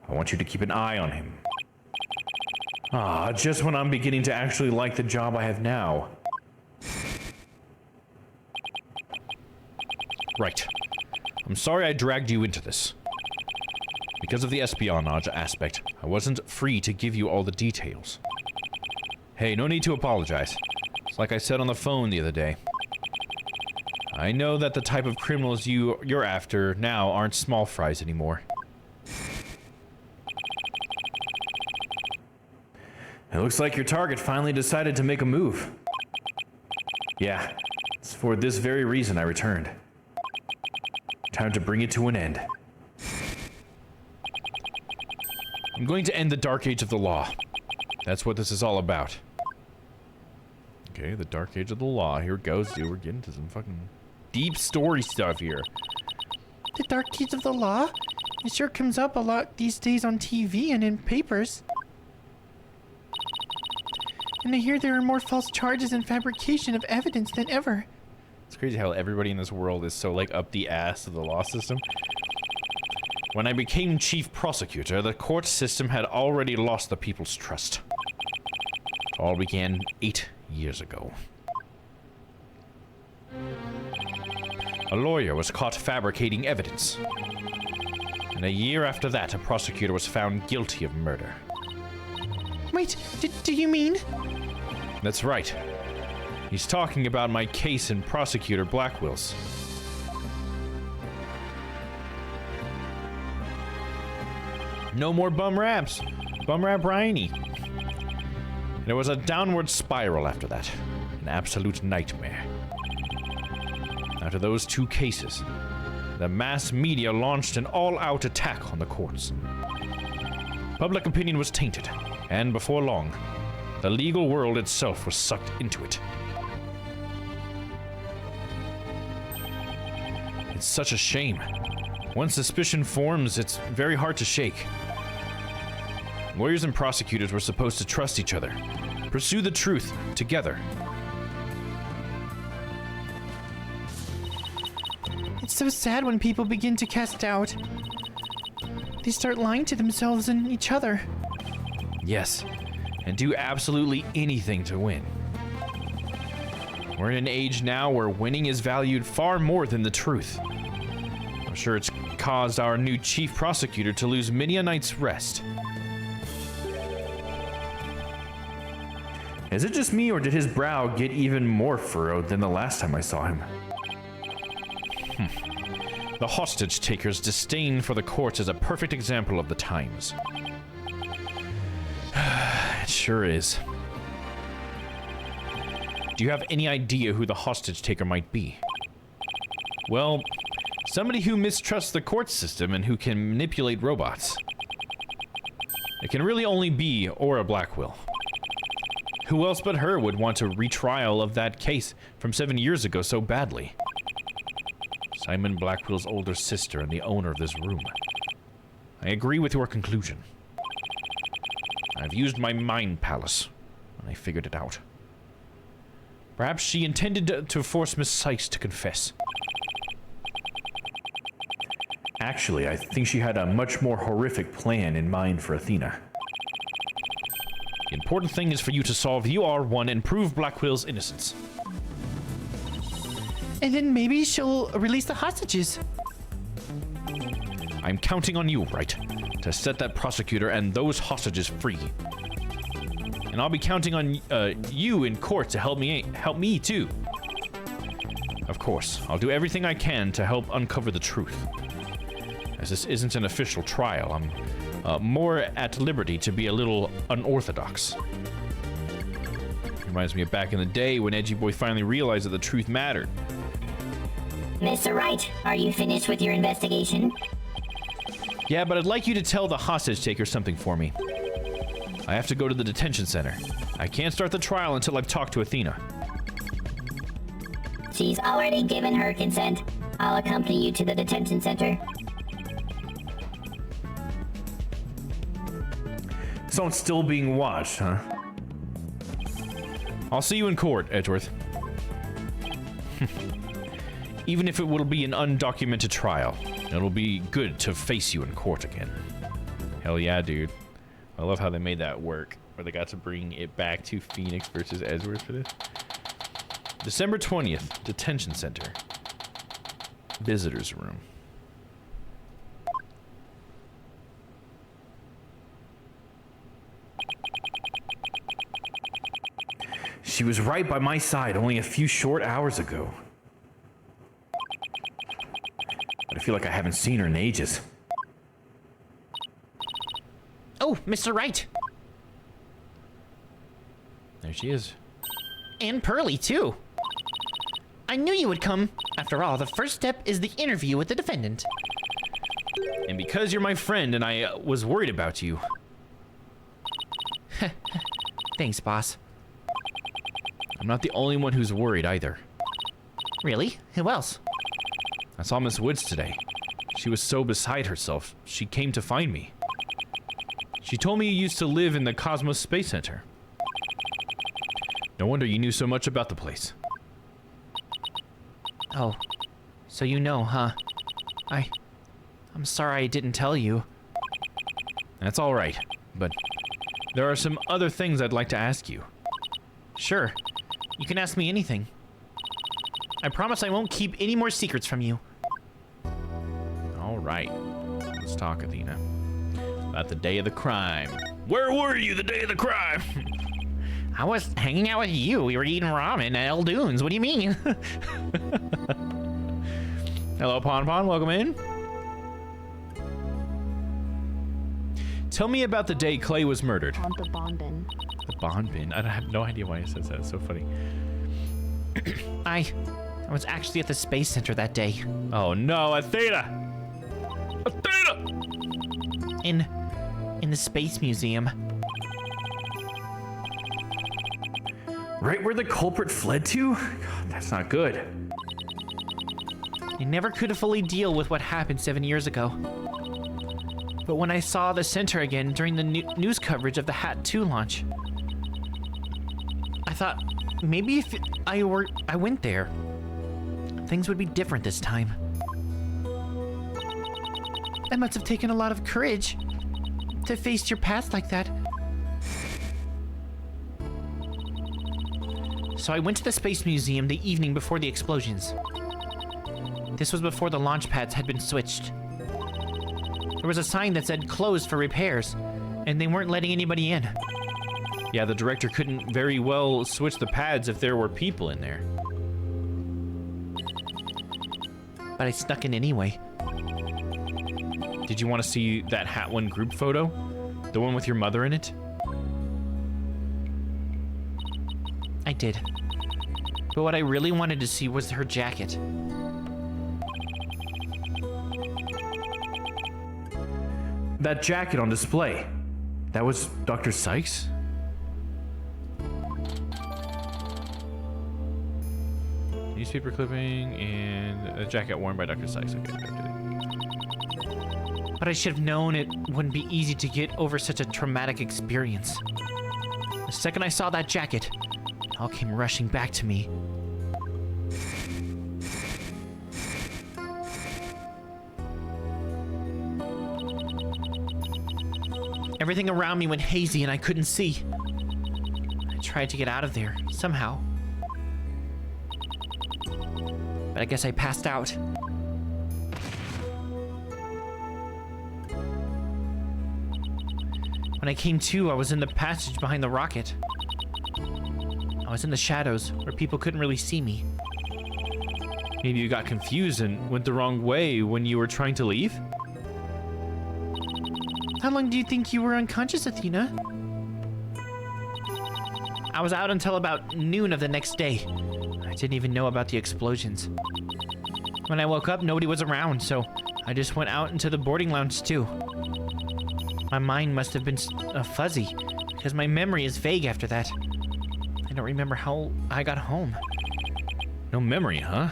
I want you to keep an eye on him. Just when I'm beginning to actually like the job I have now. Right. I'm sorry I dragged you into this. Because of the espionage aspect, I wasn't free to give you all the details. Hey, no need to apologize. It's like I said on the phone the other day. I know that the type of criminals you're after now aren't small fries anymore. It looks like your target finally decided to make a move. Yeah, it's for this very reason I returned. Time to bring it to an end. I'm going to end the Dark Age of the Law. That's what this is all about. Okay, the Dark Age of the Law. Here it goes, dude. We're getting to some fucking deep story stuff here. The Dark Age of the Law? It sure comes up a lot these days on TV and in papers. And I hear there are more false charges and fabrication of evidence than ever. It's crazy how everybody in this world is so, like, up the ass of the law system. When I became chief prosecutor, the court system had already lost the people's trust. It all began 8 years ago. A lawyer was caught fabricating evidence. And a year after that, a prosecutor was found guilty of murder. Wait, do you mean? That's right. He's talking about my case in Prosecutor Blackwell's. No more bum raps. Bum rap Rhiney. There was a downward spiral after that. An absolute nightmare. After those 2 cases, the mass media launched an all-out attack on the courts. Public opinion was tainted, and before long, the legal world itself was sucked into it. It's such a shame. Once suspicion forms, it's very hard to shake. Lawyers and prosecutors were supposed to trust each other, pursue the truth together. It's so sad when people begin to cast doubt. They start lying to themselves and each other. Yes, and do absolutely anything to win. We're in an age now where winning is valued far more than the truth. I'm sure it's caused our new chief prosecutor to lose many a night's rest. Is it just me, or did his brow get even more furrowed than the last time I saw him? The hostage taker's disdain for the courts is a perfect example of the times. It sure is. Do you have any idea who the hostage taker might be? Well, somebody who mistrusts the court system and who can manipulate robots. It can really only be Aura Blackwell. Who else but her would want a retrial of that case from 7 years ago so badly? Simon Blackwell's older sister and the owner of this room. I agree with your conclusion. I've used my mind palace, and I figured it out. Perhaps she intended to force Miss Sykes to confess. Actually, I think she had a much more horrific plan in mind for Athena. The important thing is for you to solve UR1 and prove Blackwell's innocence. And then maybe she'll release the hostages. I'm counting on you, right, to set that prosecutor and those hostages free. And I'll be counting on you in court to help me too. Of course, I'll do everything I can to help uncover the truth. As this isn't an official trial, I'm more at liberty to be a little unorthodox. Reminds me of back in the day when Edgy Boy finally realized that the truth mattered. Mr. Wright, are you finished with your investigation? Yeah, but I'd like you to tell the hostage taker something for me. I have to go to the detention center. I can't start the trial until I've talked to Athena. She's already given her consent. I'll accompany you to the detention center. So it's still being watched, huh? I'll see you in court, Edgeworth. Even if it will be an undocumented trial, it'll be good to face you in court again. Hell yeah, dude. I love how they made that work, where they got to bring it back to Phoenix versus Edgeworth for this. December 20th, detention center. Visitor's room. She was right by my side only a few short hours ago. But I feel like I haven't seen her in ages. Oh, Mr. Wright. There she is. And Pearly, too. I knew you would come. After all, the first step is the interview with the defendant. And because you're my friend and I was worried about you. Thanks, boss. I'm not the only one who's worried either. Really? Who else? I saw Miss Woods today. She was so beside herself, she came to find me. She told me you used to live in the Cosmos Space Center. No wonder you knew so much about the place. Oh, so you know, huh? I'm sorry I didn't tell you. That's all right, but there are some other things I'd like to ask you. Sure. You can ask me anything. I promise I won't keep any more secrets from you. All right. Let's talk, Athena. About the day of the crime. Where were you the day of the crime? I was hanging out with you. We were eating ramen at El Dunes. What do you mean? Hello, Pon Pon. Welcome in. Tell me about the day Clay was murdered. On the bond bin. The bond bin? I have no idea why he says that. It's so funny. I was actually at the Space Center that day. Oh no, Athena! Athena! In the Space Museum. Right where the culprit fled to? God, that's not good. I never could fully deal with what happened 7 years ago. But when I saw the center again during the news coverage of the Hat 2 launch, I thought maybe if I went there, things would be different this time. That must have taken a lot of courage to face your past like that. So I went to the Space Museum the evening before the explosions. This was before the launch pads had been switched. There was a sign that said closed for repairs, and they weren't letting anybody in. Yeah, the director couldn't very well switch the pads if there were people in there. But I snuck in anyway. Did you want to see that Hat 1 group photo? The one with your mother in it? I did. But what I really wanted to see was her jacket. That jacket on display. That was Dr. Sykes? Newspaper clipping and a jacket worn by Dr. Sykes. Okay. But I should have known it wouldn't be easy to get over such a traumatic experience. The second I saw that jacket, it all came rushing back to me. Everything around me went hazy and I couldn't see. I tried to get out of there, somehow. But I guess I passed out. When I came to, I was in the passage behind the rocket. I was in the shadows where people couldn't really see me. Maybe you got confused and went the wrong way when you were trying to leave? How long do you think you were unconscious, Athena? I was out until about noon of the next day. I didn't even know about the explosions. When I woke up, nobody was around, so I just went out into the boarding lounge too. My mind must have been fuzzy, because my memory is vague after that. I don't remember how I got home. No memory, huh?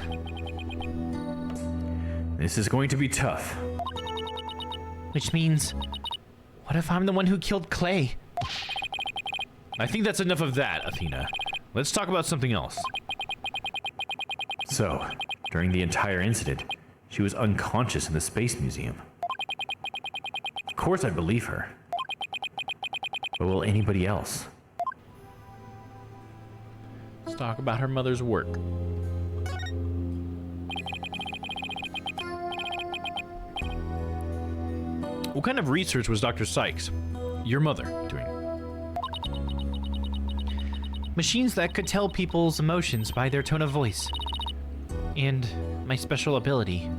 This is going to be tough. Which means, what if I'm the one who killed Clay? I think that's enough of that, Athena. Let's talk about something else. So, during the entire incident, she was unconscious in the Space Museum. Of course I believe her. But will anybody else? Let's talk about her mother's work. What kind of research was Dr. Sykes, your mother, doing? Machines that could tell people's emotions by their tone of voice. And my special ability.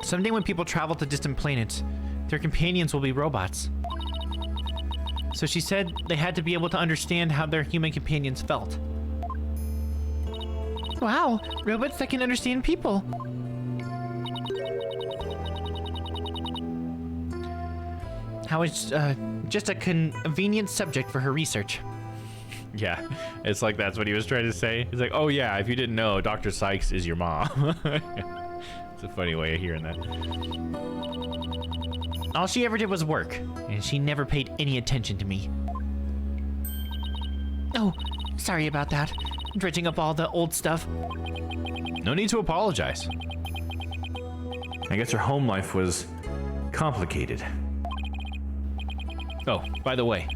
Someday when people travel to distant planets, their companions will be robots. So she said they had to be able to understand how their human companions felt. Wow, robots that can understand people. How it's just a convenient subject for her research. Yeah, it's like that's what he was trying to say. He's like, oh yeah, if you didn't know, Dr. Sykes is your mom. It's a funny way of hearing that. All she ever did was work, and she never paid any attention to me. Oh, sorry about that. Dredging up all the old stuff. No need to apologize. I guess her home life was complicated. Oh, by the way,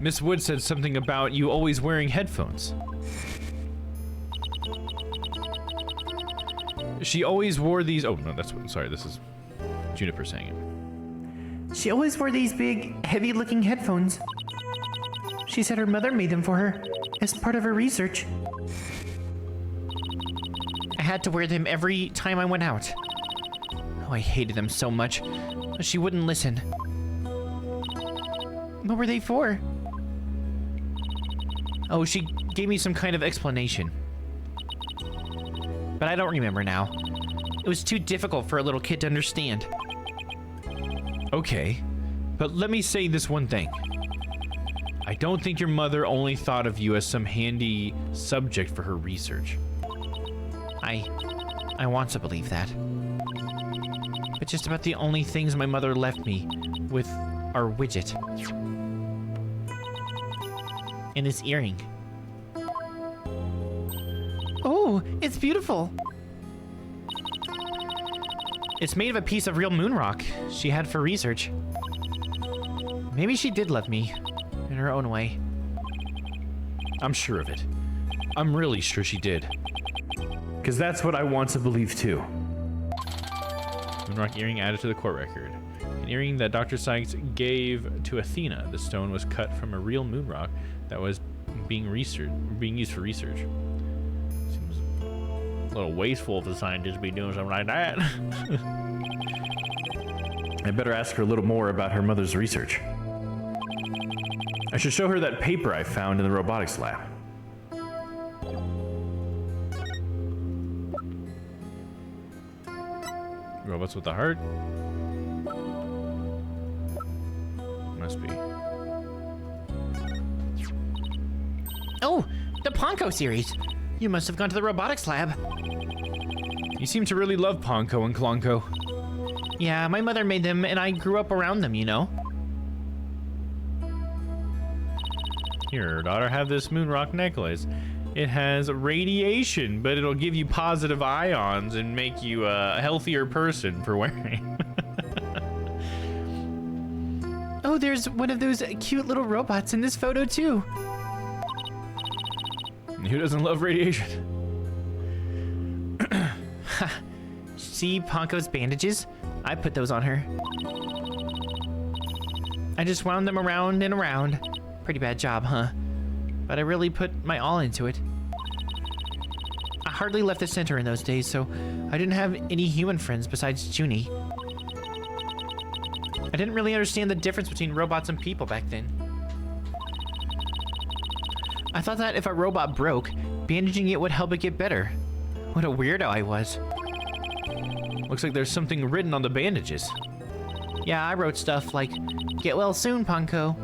Miss Wood said something about you always wearing headphones. She always wore these. Oh, no, that's what. Sorry, this is Juniper saying it. She always wore these big, heavy-looking headphones. She said her mother made them for her as part of her research. I had to wear them every time I went out. Oh, I hated them so much. She wouldn't listen. What were they for? Oh, she gave me some kind of explanation. But I don't remember now. It was too difficult for a little kid to understand. Okay, but let me say this one thing. I don't think your mother only thought of you as some handy subject for her research. I want to believe that. But just about the only things my mother left me with are widget. And this earring. Oh, it's beautiful. It's made of a piece of real moon rock she had for research. Maybe she did love me in her own way. I'm sure of it. I'm really sure she did. Because that's what I want to believe too. Moonrock earring added to the court record. An earring that Dr. Sykes gave to Athena. The stone was cut from a real moonrock that was being used for research. Seems a little wasteful if the scientists be doing something like that. I better ask her a little more about her mother's research. I should show her that paper I found in the robotics lab. Robots with the heart? Must be. Oh, the Ponko series. You must have gone to the robotics lab. You seem to really love Ponko and Klonko. Yeah, my mother made them and I grew up around them, you know. Here, daughter, have this moonrock necklace. It has radiation, but it'll give you positive ions and make you a healthier person for wearing. Oh, there's one of those cute little robots in this photo too. Who doesn't love radiation? See Ponko's bandages? I put those on her. I just wound them around and around. Pretty bad job, huh? But I really put my all into it. I hardly left the center in those days, so I didn't have any human friends besides Junie. I didn't really understand the difference between robots and people back then. I thought that if a robot broke, bandaging it would help it get better. What a weirdo I was. Looks like there's something written on the bandages. Yeah, I wrote stuff like, "Get well soon, Ponko."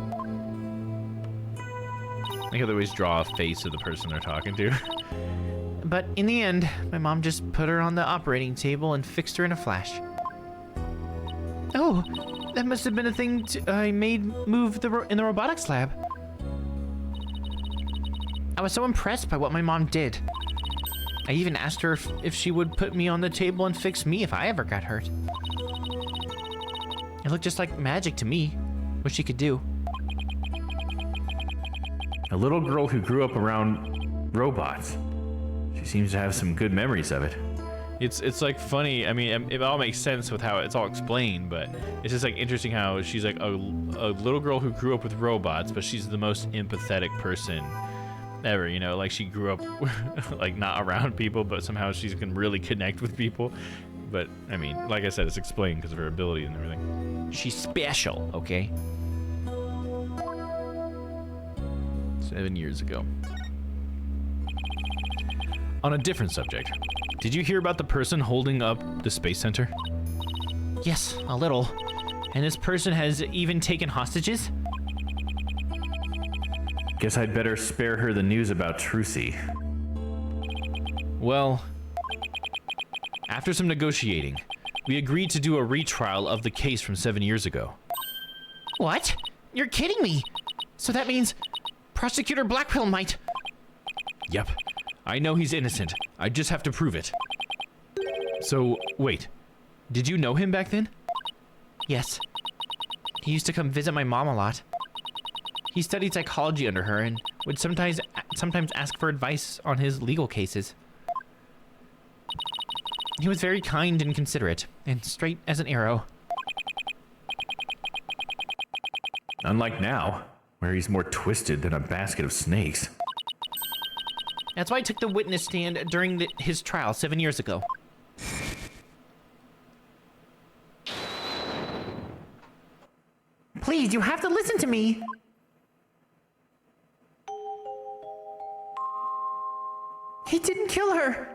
I think they always draw a face of the person they're talking to. But in the end, my mom just put her on the operating table and fixed her in a flash. Oh, that must have been a thing I made move in the robotics lab. I was so impressed by what my mom did. I even asked her if she would put me on the table and fix me if I ever got hurt. It looked just like magic to me, what she could do. A little girl who grew up around robots. She seems to have some good memories of it. It's like funny. I mean, it all makes sense with how it's all explained, but it's just like interesting how she's like a little girl who grew up with robots, but she's the most empathetic person ever. You know, like she grew up like not around people, but somehow she can really connect with people. But I mean, like I said, it's explained because of her ability and everything. She's special, okay? 7 years ago. On a different subject, did you hear about the person holding up the Space Center? Yes, a little. And this person has even taken hostages? Guess I'd better spare her the news about Trucy. Well, after some negotiating, we agreed to do a retrial of the case from 7 years ago. What? You're kidding me! So that means Prosecutor Blackpill might... Yep. I know he's innocent. I just have to prove it. So, wait. Did you know him back then? Yes. He used to come visit my mom a lot. He studied psychology under her and would sometimes ask for advice on his legal cases. He was very kind and considerate, and straight as an arrow. Unlike now, where he's more twisted than a basket of snakes. That's why I took the witness stand during his trial 7 years ago. Please, you have to listen to me. He didn't kill her.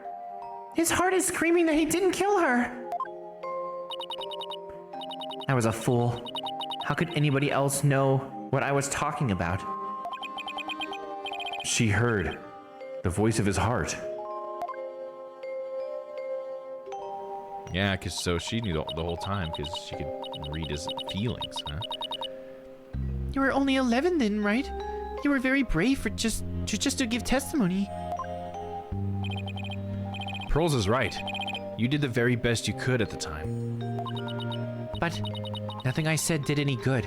His heart is screaming that he didn't kill her. I was a fool. How could anybody else know what I was talking about? She heard the voice of his heart. Yeah, cause so she knew the whole time because she could read his feelings, huh? You were only 11 then, right? You were very brave for just to give testimony. Pearls is right. You did the very best you could at the time. But nothing I said did any good.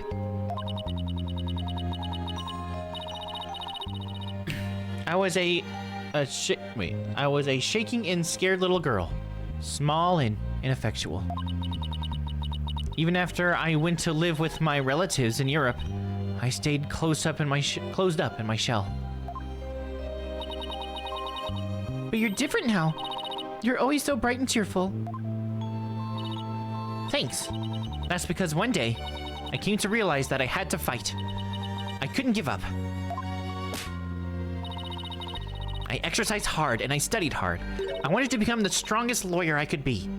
I was a shaking and scared little girl, small and ineffectual. Even after I went to live with my relatives in Europe, I stayed closed up in my shell. But you're different now. You're always so bright and cheerful. Thanks. That's because one day, I came to realize that I had to fight. I couldn't give up. I exercised hard and I studied hard. I wanted to become the strongest lawyer I could be.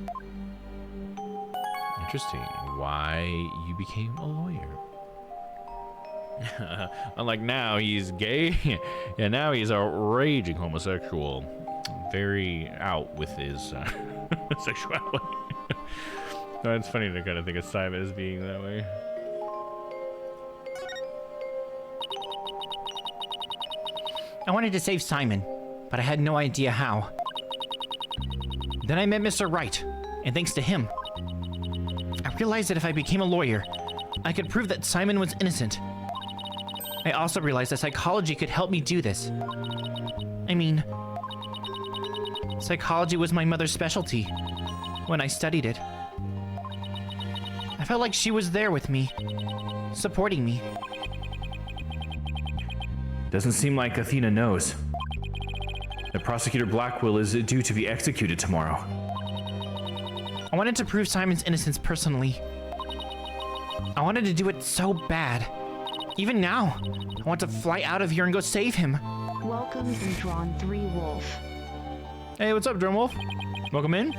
Interesting. Why you became a lawyer? Unlike now, he's gay. Yeah, now he's a raging homosexual. Very out with his sexuality. No, it's funny to kind of think of Simon as being that way. I wanted to save Simon, but I had no idea how. Then I met Mr. Wright, and thanks to him, I realized that if I became a lawyer, I could prove that Simon was innocent. I also realized that psychology could help me do this. I mean, psychology was my mother's specialty when I studied it. I felt like she was there with me, supporting me. Doesn't seem like Athena knows that Prosecutor Blackwell is due to be executed tomorrow. I wanted to prove Simon's innocence personally. I wanted to do it so bad. Even now, I want to fly out of here and go save him. Welcome in Drawn 3 Wolf. Hey, what's up, Drone Wolf? Welcome in.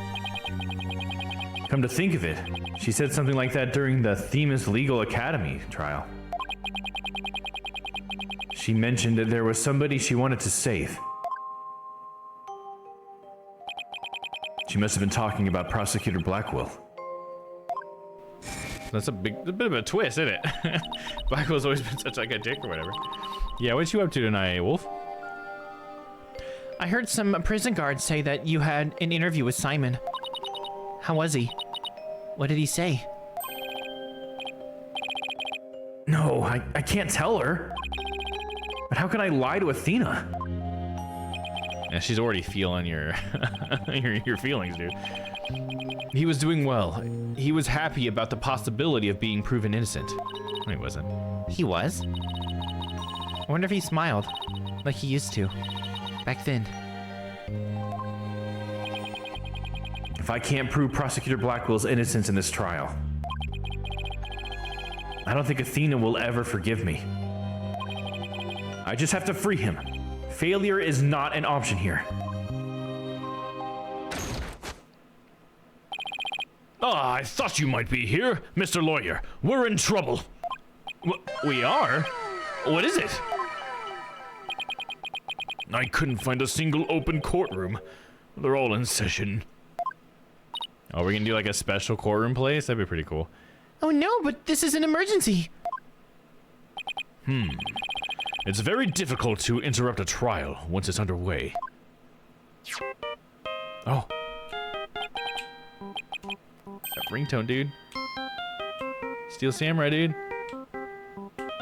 Come to think of it, she said something like that during the Themis Legal Academy trial. She mentioned that there was somebody she wanted to save. She must have been talking about Prosecutor Blackwell. That's a bit of a twist, isn't it? Blackwell's always been such like a dick or whatever. Yeah, what you up to tonight, Wolf? I heard some prison guards say that you had an interview with Simon. How was he? What did he say? No, I can't tell her. But how can I lie to Athena? Yeah, she's already feeling your your feelings, dude. He was doing well. He was happy about the possibility of being proven innocent. No, he wasn't. He was? I wonder if he smiled, like he used to, back then. If I can't prove Prosecutor Blackwell's innocence in this trial, I don't think Athena will ever forgive me. I just have to free him. Failure is not an option here. Ah, I thought you might be here, Mr. Lawyer. We're in trouble. We are? What is it? I couldn't find a single open courtroom. They're all in session. Oh, we're gonna do like a special courtroom place? That'd be pretty cool. Oh no, but this is an emergency. It's very difficult to interrupt a trial once it's underway. Oh. That ringtone, dude. Steel Samurai, dude.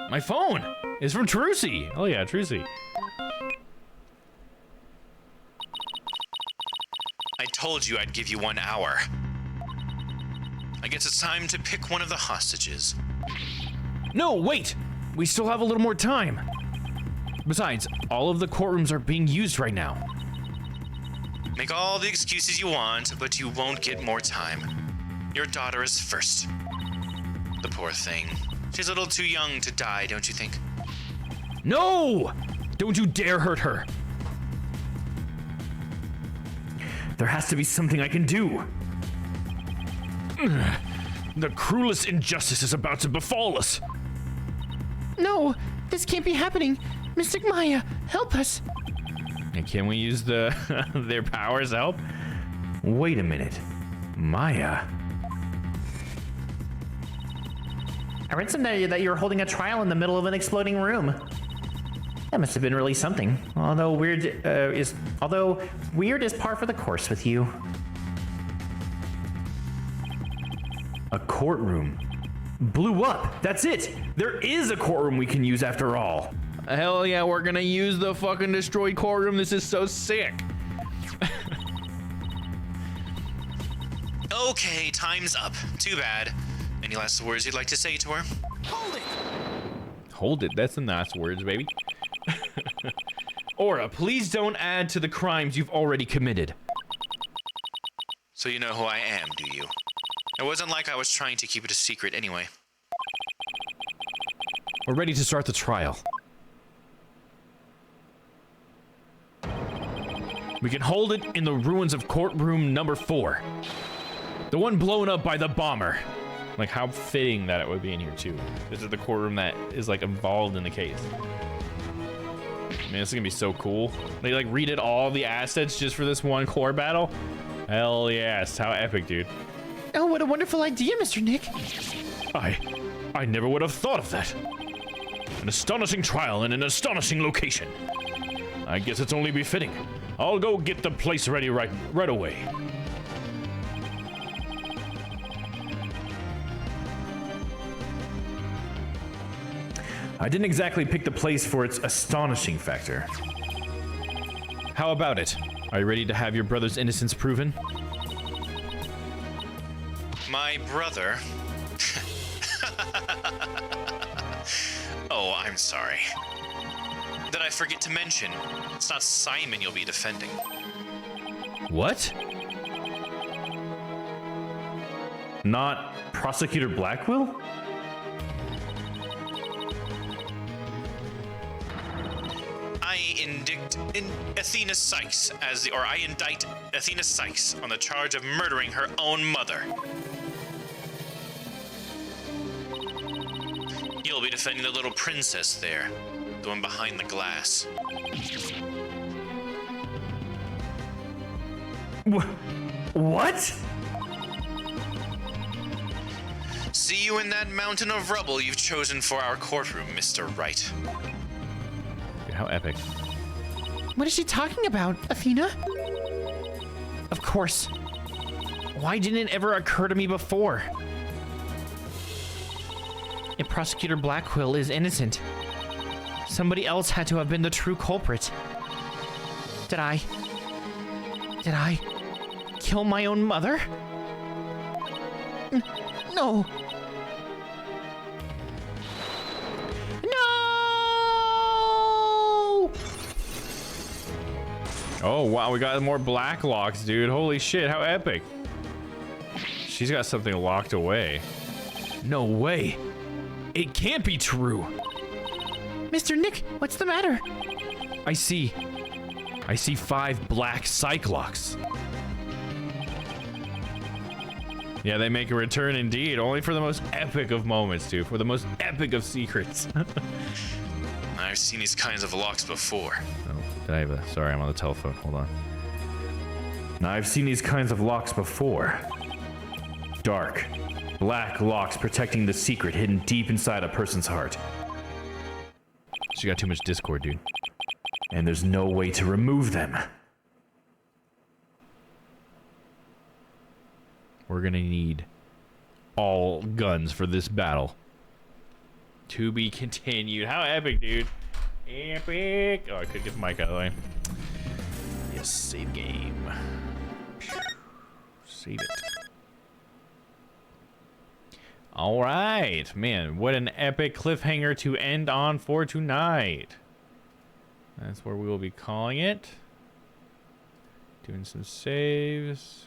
My phone is from Trucy. Oh yeah, Trucy. I told you I'd give you 1 hour. I guess it's time to pick one of the hostages. No, wait! We still have a little more time. Besides, all of the courtrooms are being used right now. Make all the excuses you want, but you won't get more time. Your daughter is first. The poor thing. She's a little too young to die, don't you think? No! Don't you dare hurt her. There has to be something I can do. The cruelest injustice is about to befall us. No, this can't be happening. Mystic Maya, help us. And can we use the their powers to help? Wait a minute. Maya. I read somewhere that you were holding a trial in the middle of an exploding room. That must have been really something. Although weird is par for the course with you. A courtroom. Blew up. That's it. There is a courtroom we can use after all. Hell yeah, we're gonna use the fucking destroyed courtroom. This is so sick. Okay, time's up. Too bad. Any last words you'd like to say to her? Hold it! Hold it. That's the nice words, baby. Aura, please don't add to the crimes you've already committed. So you know who I am, do you? It wasn't like I was trying to keep it a secret anyway. We're ready to start the trial. We can hold it in the ruins of courtroom number 4. The one blown up by the bomber. Like, how fitting that it would be in here, too. This is the courtroom that is, like, involved in the case. Man, this is gonna be so cool. They, like, redid all the assets just for this one core battle. Hell yes. How epic, dude. Oh, what a wonderful idea, Mr. Nick. I never would have thought of that. An astonishing trial in an astonishing location. I guess it's only befitting. I'll go get the place ready right away. I didn't exactly pick the place for its astonishing factor. How about it? Are you ready to have your brother's innocence proven? My brother? Oh, I'm sorry. Did I forget to mention, it's not Simon you'll be defending. What? Not Prosecutor Blackwell? I indict Athena Sykes I indict Athena Sykes on the charge of murdering her own mother. You'll be defending the little princess there, the one behind the glass. What? See you in that mountain of rubble you've chosen for our courtroom, Mr. Wright. How epic. What is she talking about, Athena? Of course. Why didn't it ever occur to me before? If Prosecutor Blackwell is innocent, somebody else had to have been the true culprit. Did I kill my own mother? No. Oh, wow, we got more black locks, dude. Holy shit, how epic. She's got something locked away. No way. It can't be true. Mr. Nick, what's the matter? I see 5 black Cyclocks. Yeah, they make a return indeed, only for the most epic of moments, dude. For the most epic of secrets. I've seen these kinds of locks before. Oh, did I have a... Sorry, I'm on the telephone. Hold on. Now, I've seen these kinds of locks before. Dark, black locks protecting the secret hidden deep inside a person's heart. She got too much Discord, dude. And there's no way to remove them. We're gonna need all guns for this battle. To be continued. How epic, dude. Epic. Oh, I could get the mic out of the way. Yes, save game. Save it. All right, man, what an epic cliffhanger to end on for tonight. That's where we will be calling it. Doing some saves.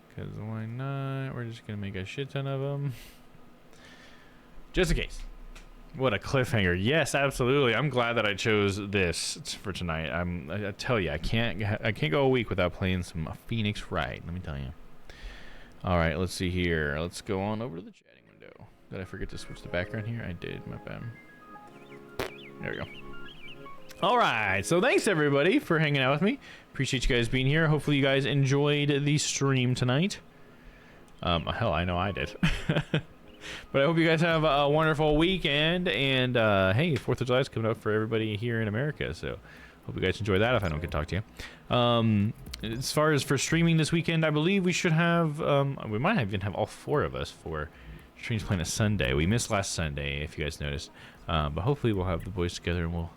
Because why not? We're just going to make a shit ton of them. Just in case. What a cliffhanger. Yes, absolutely. I'm glad that I chose this for tonight. I tell you, I can't go a week without playing some Phoenix Wright. Let me tell you. All right, let's see here. Let's go on over to the chatting window. Did I forget to switch the background here? I did. My bad. There we go. All right, so thanks everybody for hanging out with me. Appreciate you guys being here. Hopefully you guys enjoyed the stream tonight. Hell, I know I did. But I hope you guys have a wonderful weekend. And hey, 4th of July is coming up for everybody here in America, so hope you guys enjoy that if I don't get to talk to you. As far as for streaming this weekend, I believe we should have, we might even have all 4 of us for Streams Planet Sunday. We missed last Sunday, if you guys noticed. But hopefully we'll have the boys together and we'll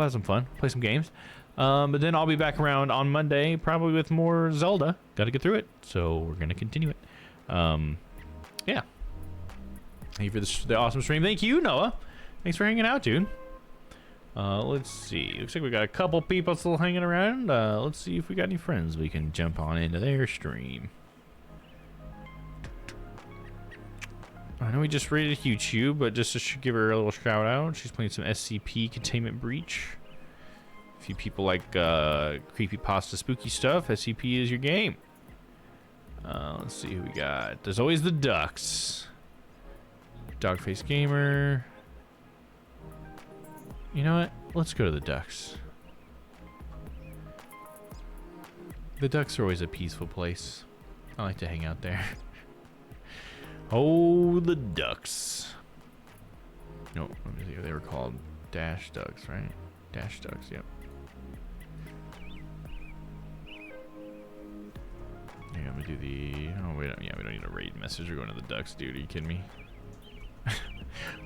have some fun, play some games. But then I'll be back around on Monday, probably with more Zelda. Got to get through it, so we're gonna continue it. Yeah. Thank you for the awesome stream. Thank you, Noah. Thanks for hanging out, dude. Let's see. Looks like we got a couple people still hanging around. Let's see if we got any friends we can jump on into their stream. I know we just rated YouTube, but just to give her a little shout out, she's playing some SCP Containment Breach. If you people like creepypasta spooky stuff, SCP is your game. Let's see who we got. There's always the Ducks. Dogface Gamer. You know what? Let's go to the Ducks. The Ducks are always a peaceful place. I like to hang out there. Oh, the Ducks. No, let me see. They were called Dash Ducks, right? Dash Ducks, yep. Yeah, I'm gonna do the. Oh, wait. Yeah, we don't need a raid message. We're going to the Ducks, dude. Are you kidding me?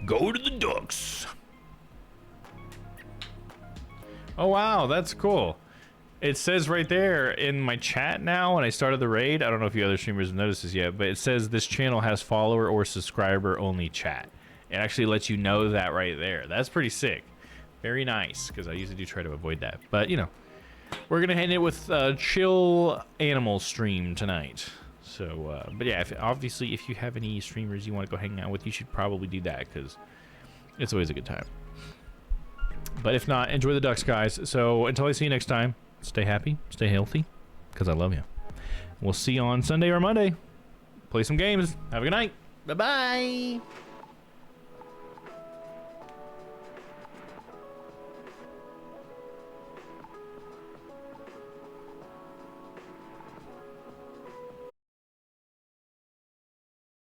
Go to the Ducks. Oh, wow. That's cool. It says right there in my chat now when I started the raid. I don't know if you other streamers have noticed this yet, but it says this channel has follower or subscriber only chat. It actually lets you know that right there. That's pretty sick. Very nice, because I usually do try to avoid that. But, you know, we're going to end it with a chill animal stream tonight. So, but yeah, obviously, if you have any streamers you want to go hang out with, you should probably do that, because it's always a good time. But if not, enjoy the Ducks, guys. So until I see you next time, stay happy, stay healthy, because I love you. We'll see you on Sunday or Monday. Play some games. Have a good night. Bye-bye.